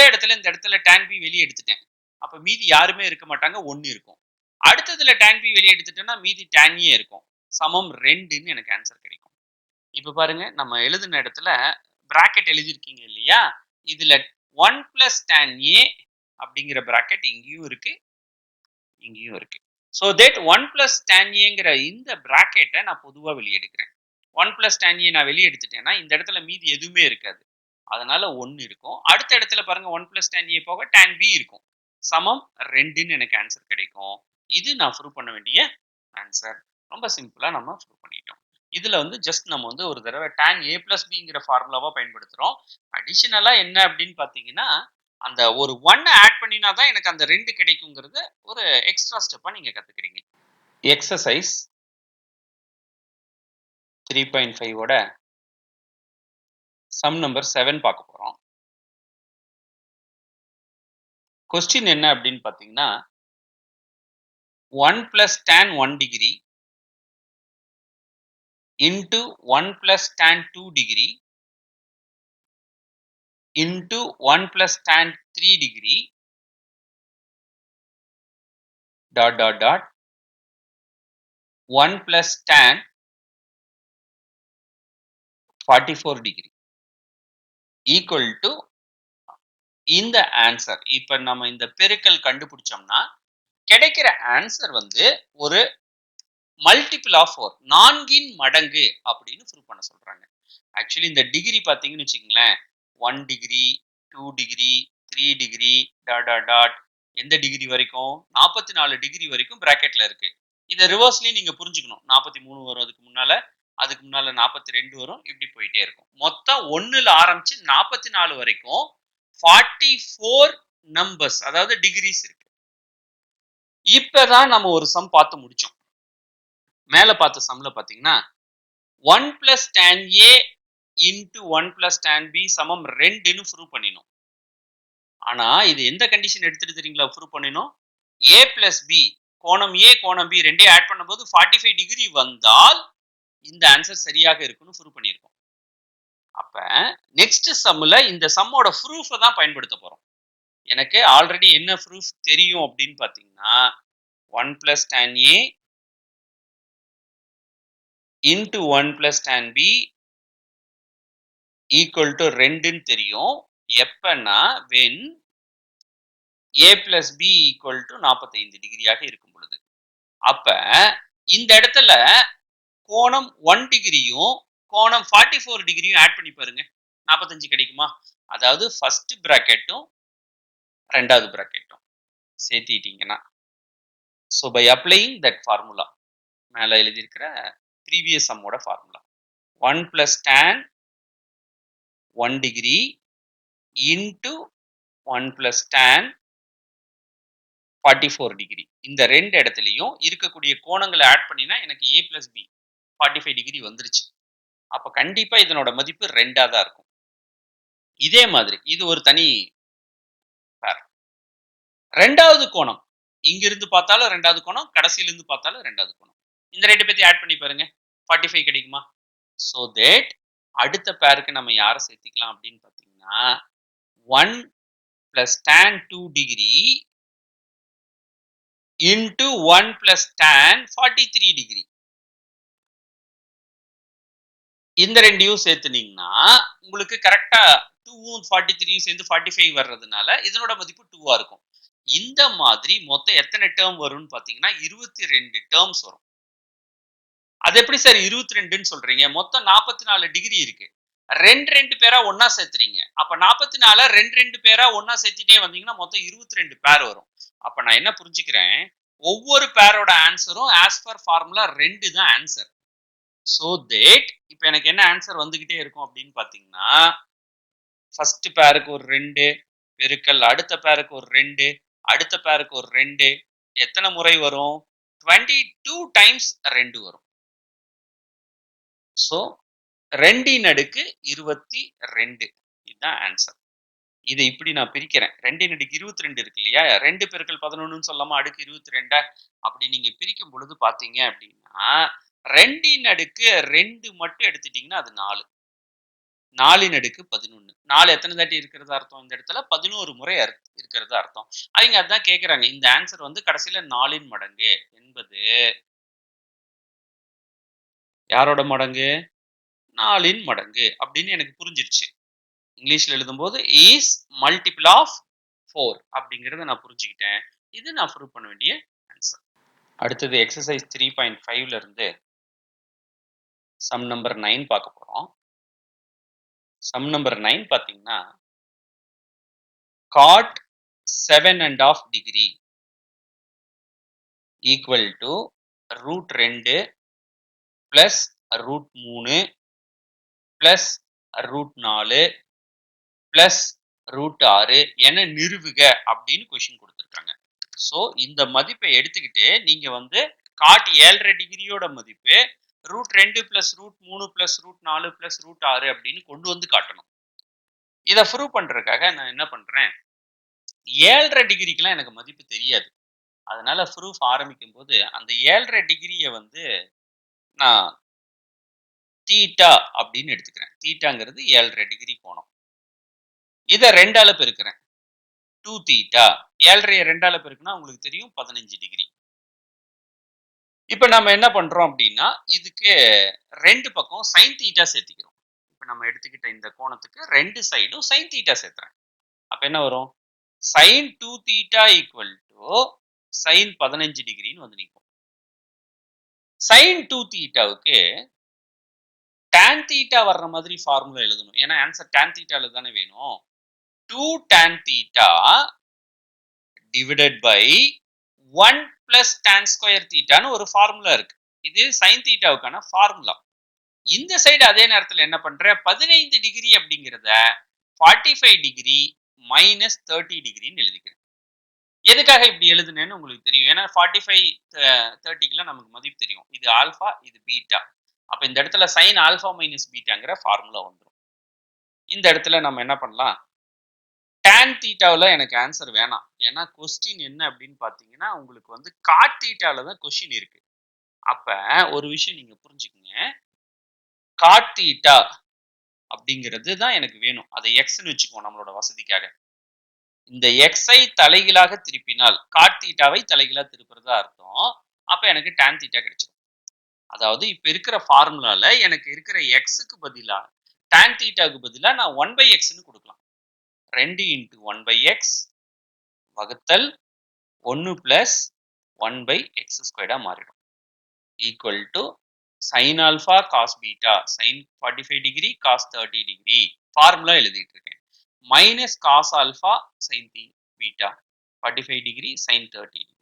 இடத்துல இந்த இடத்துல tan B வெளியே எடுத்துட்டேன். அப்ப மீதி யாருமே இருக்க மாட்டாங்க, 1 இருக்கும். அடுத்ததுல tan B வெளியே எடுத்துட்டேன்னா மீதி tan A இருக்கும். சமம் 2ன்னு எனக்கு ஆன்சர் கிடைக்கும். இப்ப பாருங்க, நம்ம எழுதின இடத்துல பிராக்கெட் எழுதிருக்கீங்க இல்லையா? இதுல 1 plus tan A அப்படிங்கிற பிராக்கெட் இங்கேயும் இருக்கு, இங்கேயும் இருக்கு. So that 1 plus tan Aங்கிற இந்த பிராக்கெட்டை நான் பொதுவா வெளியே எடுக்கிறேன். 1 plus tan A நான் வெளியே எடுத்துட்டேன்னா இந்த இடத்துல மீதி எதுவுமே இருக்காது. அதனால 1 இருக்கும். அடுத்த இடத்துல பாருங்க 1 plus tan A போக tan B இருக்கும். சமம் 2ன்னு எனக்கு ஆன்சர் கிடைக்கும். இது நான் ப்ரூவ் பண்ண வேண்டிய ஆன்சர். ரொம்ப சிம்பிளா நம்ம ப்ரூவ் பண்ணிட்டோம். இதுல வந்து ஜஸ்ட் நம்ம வந்து ஒரு தடவை tan A plus Bங்கிற ஃபார்முலாவா பயன்படுத்துறோம். அடிஷனலா என்ன அப்படின்னு பாத்தீங்கன்னா அந்த ஒரு 1 ஆட் பண்ணினா தான் எனக்கு அந்த 2 கிடைக்குங்கிறது ஒரு எக்ஸ்ட்ரா ஸ்டெப்பா நீங்க கத்துக்கிறீங்க. எக்ஸசைஸ் 3.5 ஓட சம் நம்பர் 7 பார்க்க போறோம். கொஸ்டின் என்ன அப்படின்னு பாத்தீங்கன்னா 1 plus tan 1 degree into 1 plus tan 2 degree into 1 plus tan 3 degree dot dot dot 1 plus tan 44 degree equal to இந்த ஆன்சர். இப்ப நம்ம இந்த பெருக்கல் கண்டுபிடிச்சோம்னா கிடைக்கிற ஆன்சர் வந்து ஒரு மல்டிபிள் ஆஃப் 4, 4ன் மடங்கு அப்படின்னு ப்ரூவ் பண்ண சொல்றாங்க. ஆக்சுவலி இந்த டிகிரி பாத்தீங்கன்னு வச்சுக்கங்களேன், 1 degree 2 degree 3 degree dot dot dot எந்த டிகிரி வரைக்கும் 44 டிகிரி வரைக்கும் பிராக்கெட்ல இருக்கு. இதை ரிவர்ஸ்லயும் நீங்க புரிஞ்சுக்கணும். 43 வரும், அதுக்கு முன்னால 42 வரும், இப்படி போயிட்டே இருக்கும். மொத்தம் 1ல ஆரம்பிச்சு 44 வரைக்கும் 44 நம்பர்ஸ், அதாவது டிகிரிஸ் இருக்கு. இப்பதான் நம்ம ஒரு சம் பார்த்து முடிச்சோம். மேல பார்த்த சம்ல பாத்தீங்கன்னா 1 plus tan A into 1 plus tan B சமம் 2ன்னு ப்ரூவ் பண்ணினோம். ஆனா இது எந்த கண்டிஷன் எடுத்துட்டு தெரியுங்களா ப்ரூவ் பண்ணினோம்? A plus B, கோணம் A கோணம் B ரெண்டையும் ஆட் பண்ணும்போது 45 டிகிரி வந்தால் இந்த ஆன்சர் சரியாக இருக்குன்னு ப்ரூவ் பண்ணியிருக்கோம். அப்ப நெக்ஸ்ட் சம்ல இந்த சம்மோட ப்ரூஃப தான் பயன்படுத்த போறோம். எனக்கு ஆல்ரெடி என்ன ப்ரூஃப் தெரியும் அப்படின்னு பாத்தீங்கன்னா 1 plus tan A into 1 plus tan B equal to 2ன்னு தெரியும். எப்பன்னா when A plus B equal to 45 டிகிரியாக இருக்கும் பொழுது. அப்ப இந்த இடத்துல கோணம் 1 டிகிரியும் கோணம் 44 டிகிரியும் ஆட் பண்ணி பாருங்க, 45 கிடைக்குமா? அதாவது ஃபர்ஸ்ட் பிராக்கெட்டும் ரெண்டாவது பிராக்கெட்டும் சேர்த்திட்டீங்கன்னா, so by applying that formula, மேல எழுதியிருக்கிற previous sum ஓட formula, 1 plus tan 1 degree into 1 plus tan 44 degree. இந்த ரெண்டு இடத்துலையும் இருக்கக்கூடிய கோணங்களை ஆட் பண்ணினா எனக்கு a plus b 45 degree வந்துருச்சு. அப்ப கண்டிப்பா இதனோட மதிப்பு 2ஆ தான் இருக்கும். இதே மாதிரி இது ஒரு தனி பேர். ரெண்டாவது கோணம் இங்கிருந்து பார்த்தாலும் ரெண்டாவது கோணம், கடைசியில இருந்து பார்த்தாலும் ரெண்டாவது கோணம். இந்த ரெண்டு பேத்தையும் ஆட் பண்ணி பாருங்க. 45 கிடைக்குமா? So that அடுத்த பேருக்கு நம்ம யாரை சேர்த்திக்கலாம் அப்படின்னு பார்த்தீங்கன்னா 1 plus tan 2 degree into 1 plus tan 43 degree. இந்த ரெண்டையும் சேர்த்துனீங்கன்னா உங்களுக்கு கரெக்டா 2 43 சேர்ந்து 45 வர்றதுனால இதனோட மதிப்பு 2ஆ இருக்கும். இந்த மாதிரி மொத்தம் எத்தனை டேர்ம் வரும்னு பாத்தீங்கன்னா 22 டேர்ம்ஸ் வரும். அது எப்படி சார் 22ன்னு சொல்றீங்க? மொத்தம் 44 டிகிரி இருக்கு. ரெண்டு பேரா ஒன்னா சேர்த்துறீங்க. அப்ப 44 ரெண்டு பேரா ஒன்னா சேர்த்துட்டே வந்தீங்கன்னா மொத்தம் 22 பேர் வரும். அப்ப நான் என்ன புரிஞ்சுக்கிறேன், ஒவ்வொரு பேரோட ஆன்சரும் ஆஸ் பர் ஃபார்முலா 2 தான் ஆன்சர். சோ தட் இப்ப எனக்கு என்ன ஆன்சர் வந்துகிட்டே இருக்கும் அப்படின்னு பாத்தீங்கன்னா ஃபர்ஸ்ட் பேருக்கு ஒரு 2 பெருக்கல் அடுத்த பேருக்கு ஒரு 2 அடுத்த பேருக்கு ஒரு 2 எத்தனை முறை வரும்? 22 டைம்ஸ் 2 வரும். சோ 2 ன் அடுக்கு 22 இதுதான் ஆன்சர். இதை இப்படி நான் பிரிக்கிறேன். 2 ன் அடுக்கு 22 இருக்கு இல்லையா? 2 பெருக்கல் 11ன்னு சொல்லாம அடுக்கு 22 அப்படி நீங்க பிரிக்கும் பொழுது பாத்தீங்க அப்படின்னா 2 ன் அடுக்கு 2 மட்டும் எடுத்துட்டீங்கன்னா அது 4. 4 ன் அடுக்கு 11. 4 எத்தனை தாட்டி இருக்கிறது அர்த்தம்? இந்த இடத்துல 11 முறை இருக்கிறது அர்த்தம். அவங்க அதான் கேட்கறாங்க. இந்த ஆன்சர் வந்து கடைசியில 4 ன் மடங்கு என்பது யாரோட மடங்கு? 4 ன் மடங்கு அப்படின்னு எனக்கு புரிஞ்சிருச்சு. இங்கிலீஷ்ல எழுதும்போது is multiple of 4 அப்படிங்கறத நான் புரிஞ்சுக்கிட்டேன். இது நான் ப்ரூவ் பண்ண வேண்டிய ஆன்சர். அடுத்தது எக்ஸசைஸ் 3.5ல இருந்து சம் நம்பர் 9 பார்க்க போறோம். சம் நம்பர் 9 பாத்தீங்கன்னா cot 7.5 degree equal to root 2 plus root 3 plus root 4 plus root 6 என நிறுவுக அப்படின்னு கொஸ்டின் கொடுத்திருக்காங்க. சோ இந்த மதிப்பை எடுத்துக்கிட்டு நீங்க வந்து cot 7.5 டிகிரியோட மதிப்பு root 2 plus root 3 plus root 4 plus root 6 அப்படின்னு கொண்டு வந்து காட்டணும். இதை ப்ரூவ் பண்றதுக்காக நான் என்ன பண்றேன், 7.5 டிகிரிக்கெல்லாம் எனக்கு மதிப்பு தெரியாது. அதனால ப்ரூஃப் ஆரம்பிக்கும் போது அந்த 7.5 டிகிரியை வந்து நான் தீட்டா அப்படின்னு எடுத்துக்கிறேன். தீட்டாங்கிறது 7.5 டிகிரி கோணம். இதை 2ஆல பெருக்கிறேன். 2 தீட்டா 7.5 2ஆல பெருக்குனா உங்களுக்கு தெரியும் 15 டிகிரி. இப்ப நம்ம என்ன பண்றோம் அப்படின்னா இதுக்கு ரெண்டு பக்கம் சைன் தீட்டா சேர்த்திக்கிறோம். இப்ப நம்ம எடுத்துக்கிட்ட இந்த கோணத்துக்கு ரெண்டு சைடும் சைன் தீட்டா சேர்த்துறேன். அப்ப என்ன வரும்? சைன் 2 தீட்டா ஈக்குவல் டு சைன் 15 டிகிரின்னு வந்து நிற்கும். சைன் 2 தீட்டாவுக்கு tan தீட்டா வர்ற மாதிரி ஃபார்முலா எழுதணும். ஏன்னா ஆன்சர் tan தீட்டால தானே வேணும். 2 tan theta divided by 1 plus tan square தீட்டான்னு ஒரு ஃபார்முலா இருக்கு. இது sin தீட்டாவுக்கான ஃபார்முலா. இந்த சைடு அதே நேரத்தில் என்ன பண்ற 15 டிகிரி அப்படிங்கிறத 45 டிகிரி மைனஸ் 30 டிகிரின்னு எழுதிக்கிறேன். எதுக்காக இப்படி எழுதுனேன்னு உங்களுக்கு தெரியும். ஏன்னா 45 30க்குலாம் நமக்கு மதிப்பு தெரியும். இது ஆல்பா இது பீட்டா. அப்ப இந்த இடத்துல sin ஆல்பா மைனஸ் பீட்டாங்கிற ஃபார்முலா வந்துடும். இந்த இடத்துல நம்ம என்ன பண்ணலாம், tan தீட்டாவில் எனக்கு ஆன்சர் வேணாம். ஏன்னா கொஸ்டின் என்ன அப்படின்னு பார்த்தீங்கன்னா உங்களுக்கு வந்து காட் தீட்டாவில் தான் கொஸ்டின் இருக்கு. அப்ப ஒரு விஷயம் நீங்க புரிஞ்சுக்கங்க, காட் தீட்டா அப்படிங்கிறது தான் எனக்கு வேணும். அதை எக்ஸ்ன்னு வச்சுக்குவோம் நம்மளோட வசதிக்காக. இந்த எக்ஸை தலைகீழாக திருப்பினால் காட் தீட்டாவை தலைகீழாக திருப்புறதா அர்த்தம். அப்ப எனக்கு tan தீட்டா கிடைச்சிடும். அதாவது இப்ப இருக்கிற ஃபார்முலால எனக்கு இருக்கிற எக்ஸுக்கு பதிலா tan தீட்டாவுக்கு பதிலா நான் 1/xன்னு கொடுக்கலாம். 2 into 1/x வகுத்தல் 1 plus 1/x² மாறிடும். Equal to sin alpha cos beta sin 45 degree cos 30 degree formula எழுதிட்டு இருக்கேன். Minus cos alpha sin beta 45 degree sin 30 degree.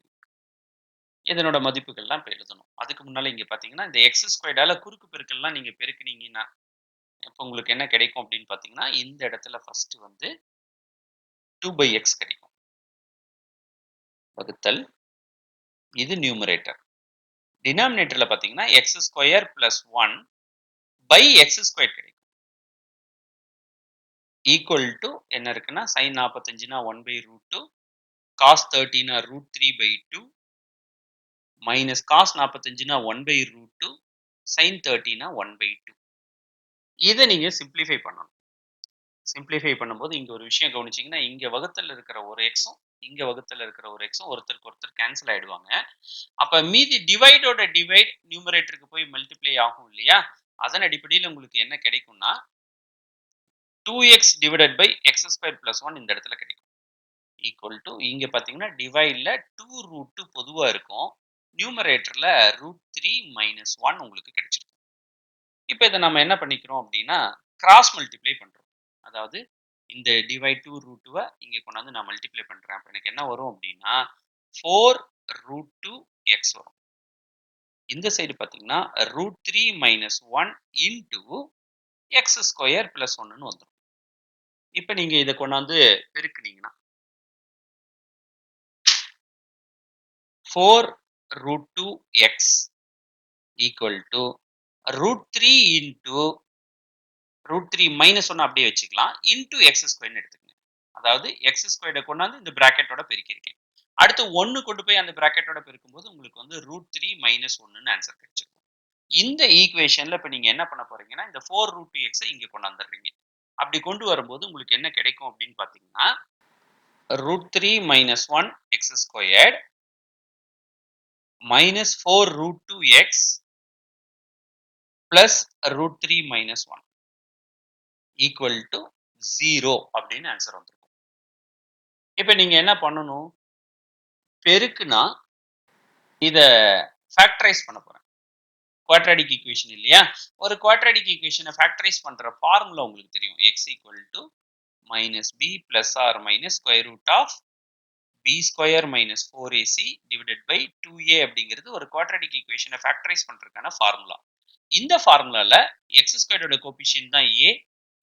இதனோட மதிப்புகள்லாம் இப்போ எழுதணும். அதுக்கு முன்னால இங்க பார்த்தீங்கன்னா, இந்த எக்ஸ் ஸ்கொயர்டால குறுக்கு பெருக்கல்லாம் நீங்க பெருக்குனீங்கன்னா, இப்போ உங்களுக்கு என்ன கிடைக்கும் அப்படின்னு பார்த்தீங்கன்னா, இந்த இடத்துல ஃபர்ஸ்ட் வந்து 2/x கிடைக்கும். வகுத்தல் இது நியூமரேட்டர். டினாமினேட்டர்ல பார்த்தீங்கன்னா, x square plus 1 by x square கிடைக்கும். ஈக்குவல் டு என்ன இருக்குன்னா, sin 45னா 1/√2, cos 30னா √3/2, மைனஸ் cos 45னா 1/√2, sin 30னா 1/2. இதை நீங்க சிம்பிளிஃபை பண்ணணும். சிம்பிளிஃபை பண்ணும்போது இங்க ஒரு விஷயம் கவனிச்சீங்கன்னா, இங்க வகுத்தல் இருக்கிற ஒரு எக்ஸும் இங்க வகுத்தல் இருக்கிற ஒரு எக்ஸும் ஒருத்தருக்கு ஒருத்தர் கேன்சல் ஆயிடுவாங்க. அப்ப மீதி டிவைடோட டிவைட் நியூமரேட்டருக்கு போய் மல்டிப்ளை ஆகும் இல்லையா? அதன் அடிப்படையில் உங்களுக்கு என்ன கிடைக்கும்னா 2x divided by x square plus 1 இந்த இடத்துல கிடைக்கும். ஈக்குவல் டு இங்க பாத்தீங்கன்னா டிவைட்ல 2√2 பொதுவா இருக்கும். நியூமரேட்டர்ல √3 மைனஸ் 1 உங்களுக்கு கிடைச்சிருக்கும். இப்போ இதை நம்ம என்ன பண்ணிக்கிறோம் அப்படின்னா கிராஸ் மல்டிப்ளை பண்றோம். அதாவது இந்த டிவைட் 2√2 இங்க கொண்டாந்து நான் மல்டிப்ளை பண்றேன். அப்ப எனக்கு என்ன வரும் அப்படின்னா 4√2x வரும். இந்த சைடு பாத்தீங்கன்னா √3 minus 1 into x square plus 1ன்னு வந்துடும். இப்ப நீங்க இதை கொண்டாந்து பெருக்குனீங்கன்னா 4√2x equal to √3 into √3 minus 1 அப்படியே வச்சுக்கலாம் இன்டு எக்ஸ் ஸ்கொயர்னு எடுத்துக்கங்க. அதாவது எக்ஸ் ஸ்கொயர்டை கொண்டாந்து இந்த பிராக்கெட்டோட பெருக்கியிருக்கேன். அடுத்து 1 கொண்டு போய் அந்த பிராக்கெட்டோட பெருக்கும்போது உங்களுக்கு வந்து √3 மைனஸ் 1ன்னு ஆன்சர் கிடைச்சிருக்கும். இந்த ஈக்குவேஷன்ல இப்ப நீங்க என்ன பண்ண போறீங்கன்னா இந்த 4√2x இங்க கொண்டாந்துடுறீங்க. அப்படி கொண்டு வரும்போது உங்களுக்கு என்ன கிடைக்கும் அப்படின்னு பாத்தீங்கன்னா √3 minus 1 X squared minus 4√2x plus √3 minus 1 equal to 0 அப்படின்னு ஆன்சர் வந்திருக்கும். இப்போ நீங்க என்ன பண்ணணும்? பெருக்குனா இத ஃபேக்டரைஸ் பண்ண போறேன். குவாட்ராடிக் ஈக்குவேஷன் இல்லையா? ஒரு குவாட்ராடிக் ஈக்குவேஷனை ஃபேக்டரைஸ் பண்ற ஃபார்முலா உங்களுக்கு தெரியும். x equal to minus b plus or minus square root of b square minus 4ac divided by 2a அப்படிங்கிறது ஒரு குவாட்ராடிக் ஈக்குவேஷனை ஃபேக்டரைஸ் பண்றதுக்கான ஃபார்முலா. இந்த ஃபார்முலால எக்ஸ் ஸ்கொயரோட கோபிஷியன்ட் தான் a,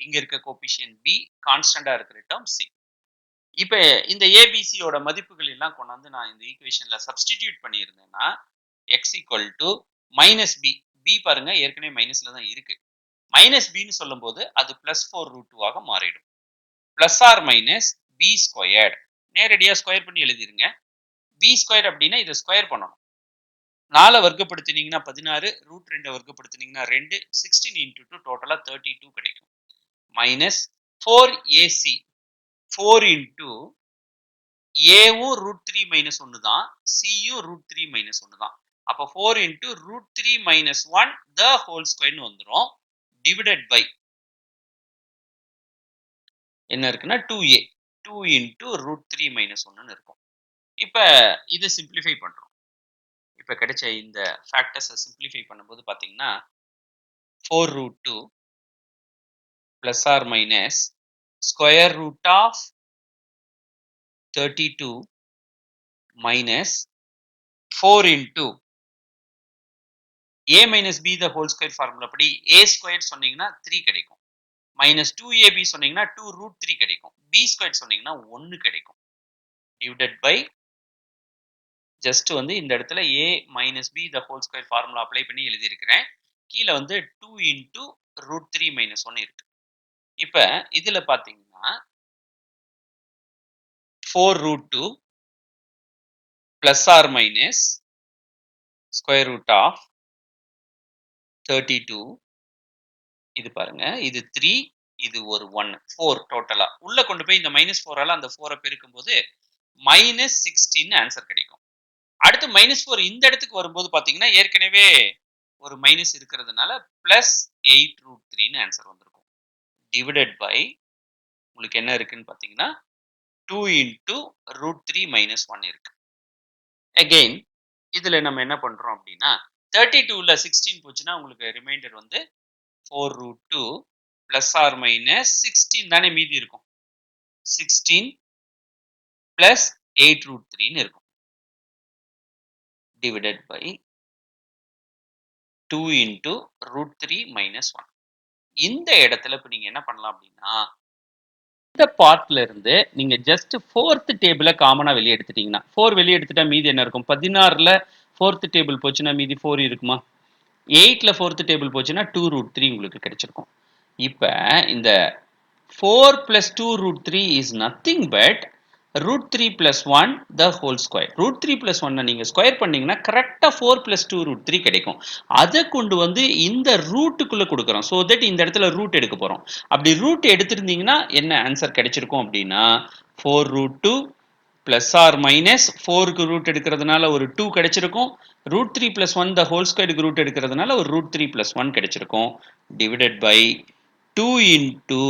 இங்க இருக்க கோபிஷியன்ட் b, கான்ஸ்டன்டா இருக்கிற டேர்ம் c. இப்போ இந்த ஏபிசியோட மதிப்புகள் எல்லாம் கொண்டாந்து நான் இந்த ஈக்குவேஷன்ல சப்ஸ்டிடியூட் பண்ணியிருந்தேன்னா x equal to minus b, b பாருங்க ஏற்கனவே மைனஸ்ல தான் இருக்கு. மைனஸ் பின்னு சொல்லும் போது அது பிளஸ் 4√2 ஆக மாறிடும். Plus R minus b squared நேரடியா ஸ்கொயர் பண்ணி எழுதிருங்க. பி ஸ்கொயர் அப்படின்னா இதை ஸ்கொயர் பண்ணணும். 4 வர்க்கப்படுத்தினீங்கன்னா 16, √2 வர்க்கப்படுத்தினீங்கன்னா 2, 16 into 2 டோட்டலா 32 கிடைக்கும். மைனஸ் 4ac 4 into ஏவும் √3 மைனஸ் 1 தான், சியும் √3 மைனஸ் 1 தான். அப்போ 4 into √3 மைனஸ் 1 the whole squareன்னு வந்துடும். டிவைடட் பை என்ன இருக்குன்னா 2a 2 into √3 மைனஸ் 1ன்னு இருக்கும். இப்போ இதை சிம்பிளிஃபை பண்றோம். இப்போ கிடைச்ச இந்த ஃபேக்டர்ஸை சிம்பிளிஃபை பண்ணும்போது பார்த்தீங்கன்னா 4√2 plus or minus square root of 32 minus 4 into a minus b the whole square formula படி a squared சொன்னீங்கன்னா 3 கிடைக்கும். minus 2ab சொன்னீங்கன்னா 2√3 கிடைக்கும். b squared சொன்னீங்கன்னா 1 கிடைக்கும். divided by ஜஸ்ட் வந்து இந்த இடத்துல a minus b the whole square formula apply பண்ணி எழுதியிருக்கிறேன். கீழே வந்து 2 into √3 minus 1 இருக்கு. இப்போ இதுல பாத்தீங்கன்னா 4√2 plus or minus square root of 32 இது பாருங்க இது 3 இது ஒரு 1 4 டோட்டலா உள்ள கொண்டு போய் இந்த -4ஆல அந்த 4 பெருக்கும் போது -16 ஆன்சர் கிடைக்கும். அடுத்து -4 இந்த இடத்துக்கு வரும்போது பாத்தீங்கன்னா ஏற்கனவே ஒரு மைனஸ் இருக்கிறதுனால +8√3 ஆன்சர் வந்திருக்கும். டிவைடட் பை உங்களுக்கு என்ன இருக்குன்னு பாத்தீங்கன்னா 2 into √3 minus 1 இருக்கு. அகைன் இதுல நம்ம என்ன பண்றோம் அப்படின்னா 32ல 16 போச்சுன்னா உங்களுக்கு ரிமைண்டர் வந்து 4√2 plus or minus 16 தானே மீதி இருக்கும். 16 plus 8√3 இருக்கும். divided by 2 into root 3 minus 1. இந்த இடத்துல இப்ப நீங்க என்ன பண்ணலாம் அப்படின்னா இந்த பார்ட்ல இருந்து நீங்க ஜஸ்ட் ஃபோர்த் டேபிள காமனா வெளியே எடுத்துட்டீங்கன்னா 4 வெளியே எடுத்துட்டா மீதி என்ன இருக்கும் 16ல ஃபோர்த் டேபிள் போச்சுன்னா மீதி 4 இருக்குமா 8ல ஃபோர்த் டேபிள் போச்சுன்னா 2 ரூட் 3 உங்களுக்கு கிடைச்சிருக்கும் இப்ப இந்த 4 plus 2 root 3 is nothing but root 3 plus 1 the whole square. root 3 plus 1 நீங்க ஸ்கொயர் பண்ணீங்கன்னா கரெக்டா 4 plus 2 root 3 கிடைக்கும் அதை கொண்டு வந்து இந்த ரூட்டுக்குள்ள கொடுக்குறோம் so that இந்த இடத்துல ரூட் எடுக்க போறோம் அப்படி ரூட் எடுத்திருந்தீங்கன்னா என்ன ஆன்சர் கிடைச்சிருக்கும் அப்படின்னா 4 root 2 plus or minus 4க்கு root எடுக்கிறதுனால ஒரு 2 கிடைச்சிருக்கும் root 3 plus 1 the whole square root எடுக்கிறதுனால ஒரு root 3 plus 1 கிடைச்சிருக்கும் divided by 2 into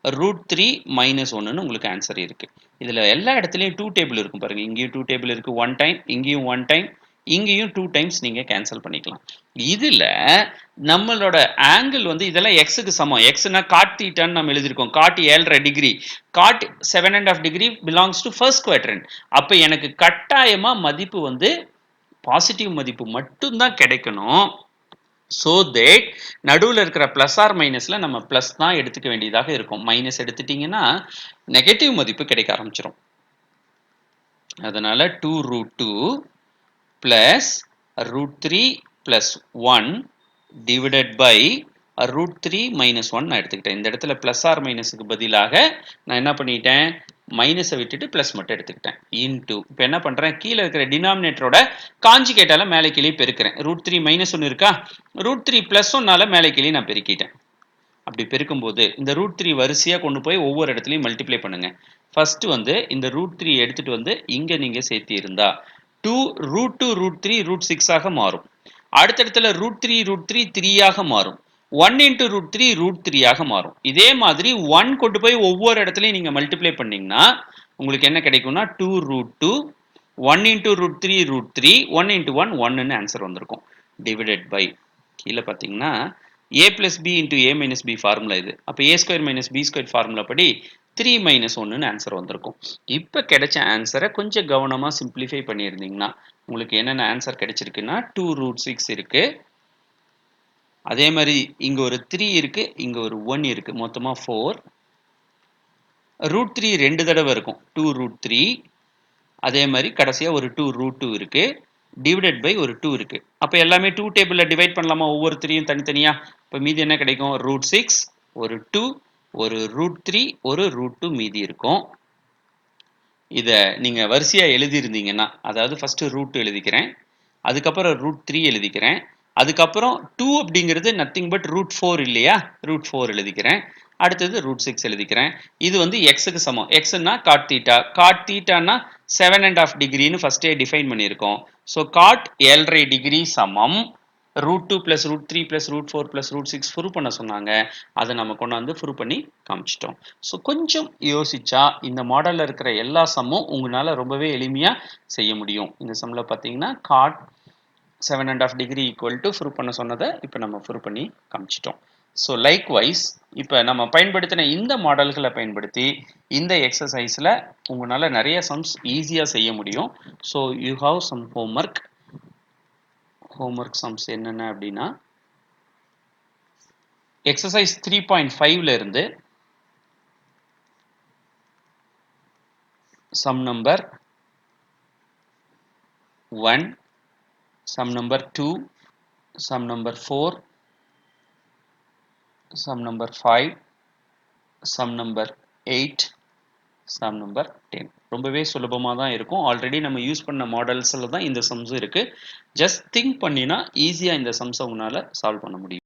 root 3 minus 1 உங்களுக்கு ஆன்சர் இருக்கு இதுல எல்லா இடத்துலயும் 2 டேபிள் இருக்கும் பாருங்க இங்கேயும் 2 டேபிள் இருக்கு 1 டைம் இங்கேயும் 1 டைம் இங்கேயும் 2 டைம்ஸ் நீங்க கேன்சல் பண்ணிக்கலாம் இதுல நம்மளோட ஆங்கிள் வந்து இதெல்லாம் எக்ஸுக்கு சமம் எக்ஸ்னா காட் தீட்டான்னு நம்ம எழுதியிருக்கோம் cot 7.5 degree cot 7.5 degree belongs to first quadrant அப்ப எனக்கு கட்டாயமா மதிப்பு வந்து பாசிட்டிவ் மதிப்பு மட்டும்தான் கிடைக்கணும் so that நடுவுல இருக்கிற பிளஸ் ஆர் மைனஸ்ல நம்ம பிளஸ் தான் எடுத்துக்க வேண்டியதாக இருக்கும் மைனஸ் எடுத்துட்டீங்கன்னா நெகட்டிவ் மதிப்பு கிடைக்க ஆரம்பிச்சிடும் அதனால 2 root 2 plus root 3 plus 1 divided by root 3 minus 1 நான் எடுத்துக்கிட்டேன் இந்த இடத்துல பிளஸ் ஆர் மைனஸுக்கு பதிலாக நான் என்ன பண்ணிட்டேன் மைனஸை விட்டுட்டு பிளஸ் மட்டும் எடுத்துக்கிட்டேன் இன்டூ இப்போ என்ன பண்றேன் கீழே இருக்கிற டினாமினேட்டரோட காஞ்சிகேட்டால மேலே கீழே பெருக்கிறேன் ரூட் 3 மைனஸ் 1 இருக்கா ரூட் 3 பிளஸ் 1னால மேலே கீழே நான் பெருக்கிட்டேன் அப்படி பெருக்கும்போது இந்த ரூட் 3 வரிசையா கொண்டு போய் ஒவ்வொரு இடத்துலையும் மல்டிப்ளை பண்ணுங்க ஃபர்ஸ்ட் வந்து இந்த ரூட் 3 எடுத்துட்டு வந்து இங்க நீங்க சேர்த்தி இருந்தா 2 ரூட் 2 ரூட் 3 ரூட் 6 ஆக மாறும் அடுத்தடுத்துல ரூட் 3 ரூட் 3 3 ஆக மாறும் 1 into root 3 root 3 ஆக மாறும் இதே மாதிரி 1 கொண்டு போய் ஒவ்வொரு இடத்துலையும் நீங்க மல்டிப்ளை பண்ணீங்கன்னா உங்களுக்கு என்ன கிடைக்கும்னா 2 root 2 1 into root 3 root 3 1 into 1 1ன்னு answer வந்திருக்கும் divided by கீழே பார்த்தீங்கன்னா a plus b into a minus b formula இது அப்போ a square minus b square formula படி 3 minus 1ன்னு ஆன்சர் வந்திருக்கும் இப்போ கிடைச்ச ஆன்சரை கொஞ்சம் கவனமா சிம்பிளிஃபை பண்ணியிருந்தீங்கன்னா உங்களுக்கு என்னென்ன ஆன்சர் கிடைச்சிருக்குன்னா 2 root 6 இருக்கு அதே மாதிரி இங்க ஒரு 3 இருக்கு இங்க ஒரு 1 இருக்கு மொத்தமா 4 ரூட் 3 ரெண்டு தடவை இருக்கும் 2 root 3 அதே மாதிரி கடைசியா ஒரு 2 root 2 இருக்கு டிவைடட் பை ஒரு 2 இருக்கு அப்ப எல்லாமே 2 டேபிள்ல டிவைட் பண்ணலாமா ஒவ்வொரு 3யும் தனித்தனியா இப்ப மீதி என்ன கிடைக்கும் ரூட் 6 ஒரு 2 ஒரு ரூட் 3 ஒரு ரூட் 2 மீதி இருக்கும் இத நீங்க வரிசையா எழுதி இருந்தீங்கன்னா அதாவது ஃபர்ஸ்ட் ரூட் எழுதிக்கிறேன் அதுக்கப்புறம் ரூட் 3 எழுதிக்கிறேன் அதுக்கப்புறம் 2 அப்படிங்கிறது நத்திங் பட் ரூட் 4 இல்லையா ரூட் 4 எழுதிக்கிறேன் அடுத்தது ரூட் 6 எழுதிக்கிறேன் இது வந்து எக்ஸுக்கு சமம் எக்ஸ்னா காட் தீட்டானா 7.5 டிகிரின்னு ஃபர்ஸ்டே டிஃபைன் பண்ணியிருக்கோம் ஸோ காட் 7.5 டிகிரி சமம் root 2 plus root 3 plus root 4 plus root 6 prove பண்ண சொன்னாங்க அதை நம்ம கொண்டாந்து ப்ரூவ் பண்ணி காமிச்சிட்டோம் ஸோ கொஞ்சம் யோசிச்சா இந்த மாடல்ல இருக்கிற எல்லா சம்மும் உங்களால ரொம்பவே எளிமையா செய்ய முடியும் இந்த சம்ல பார்த்தீங்கன்னா cot 7.5 degree equal to prove பண்ண சொன்னதை இப்போ நம்ம ப்ரூவ் பண்ணி காமிச்சிட்டோம் ஸோ லைக்வைஸ் இப்போ நம்ம பயன்படுத்தின இந்த மாடல்களை பயன்படுத்தி இந்த எக்ஸசைஸில் உங்களால் நிறைய சம்ஸ் ஈஸியாக செய்ய முடியும் so you have some homework sums என்னென்ன அப்படின்னா எக்ஸசைஸ் 3.5ல இருந்து sum number 1 sum number 2 sum number 4 sum number 5 sum number 8 sum number 10 ரொம்பவே சுலபமா தான் இருக்கும் ஆல்ரெடி நம்ம யூஸ் பண்ண மாடல்ஸ்ல தான் இந்த சம்ஸ் இருக்கு ஜஸ்ட் திங்க் பண்ணினா ஈஸியா இந்த சம்ஸ் உங்களால சால்வ் பண்ண முடியும்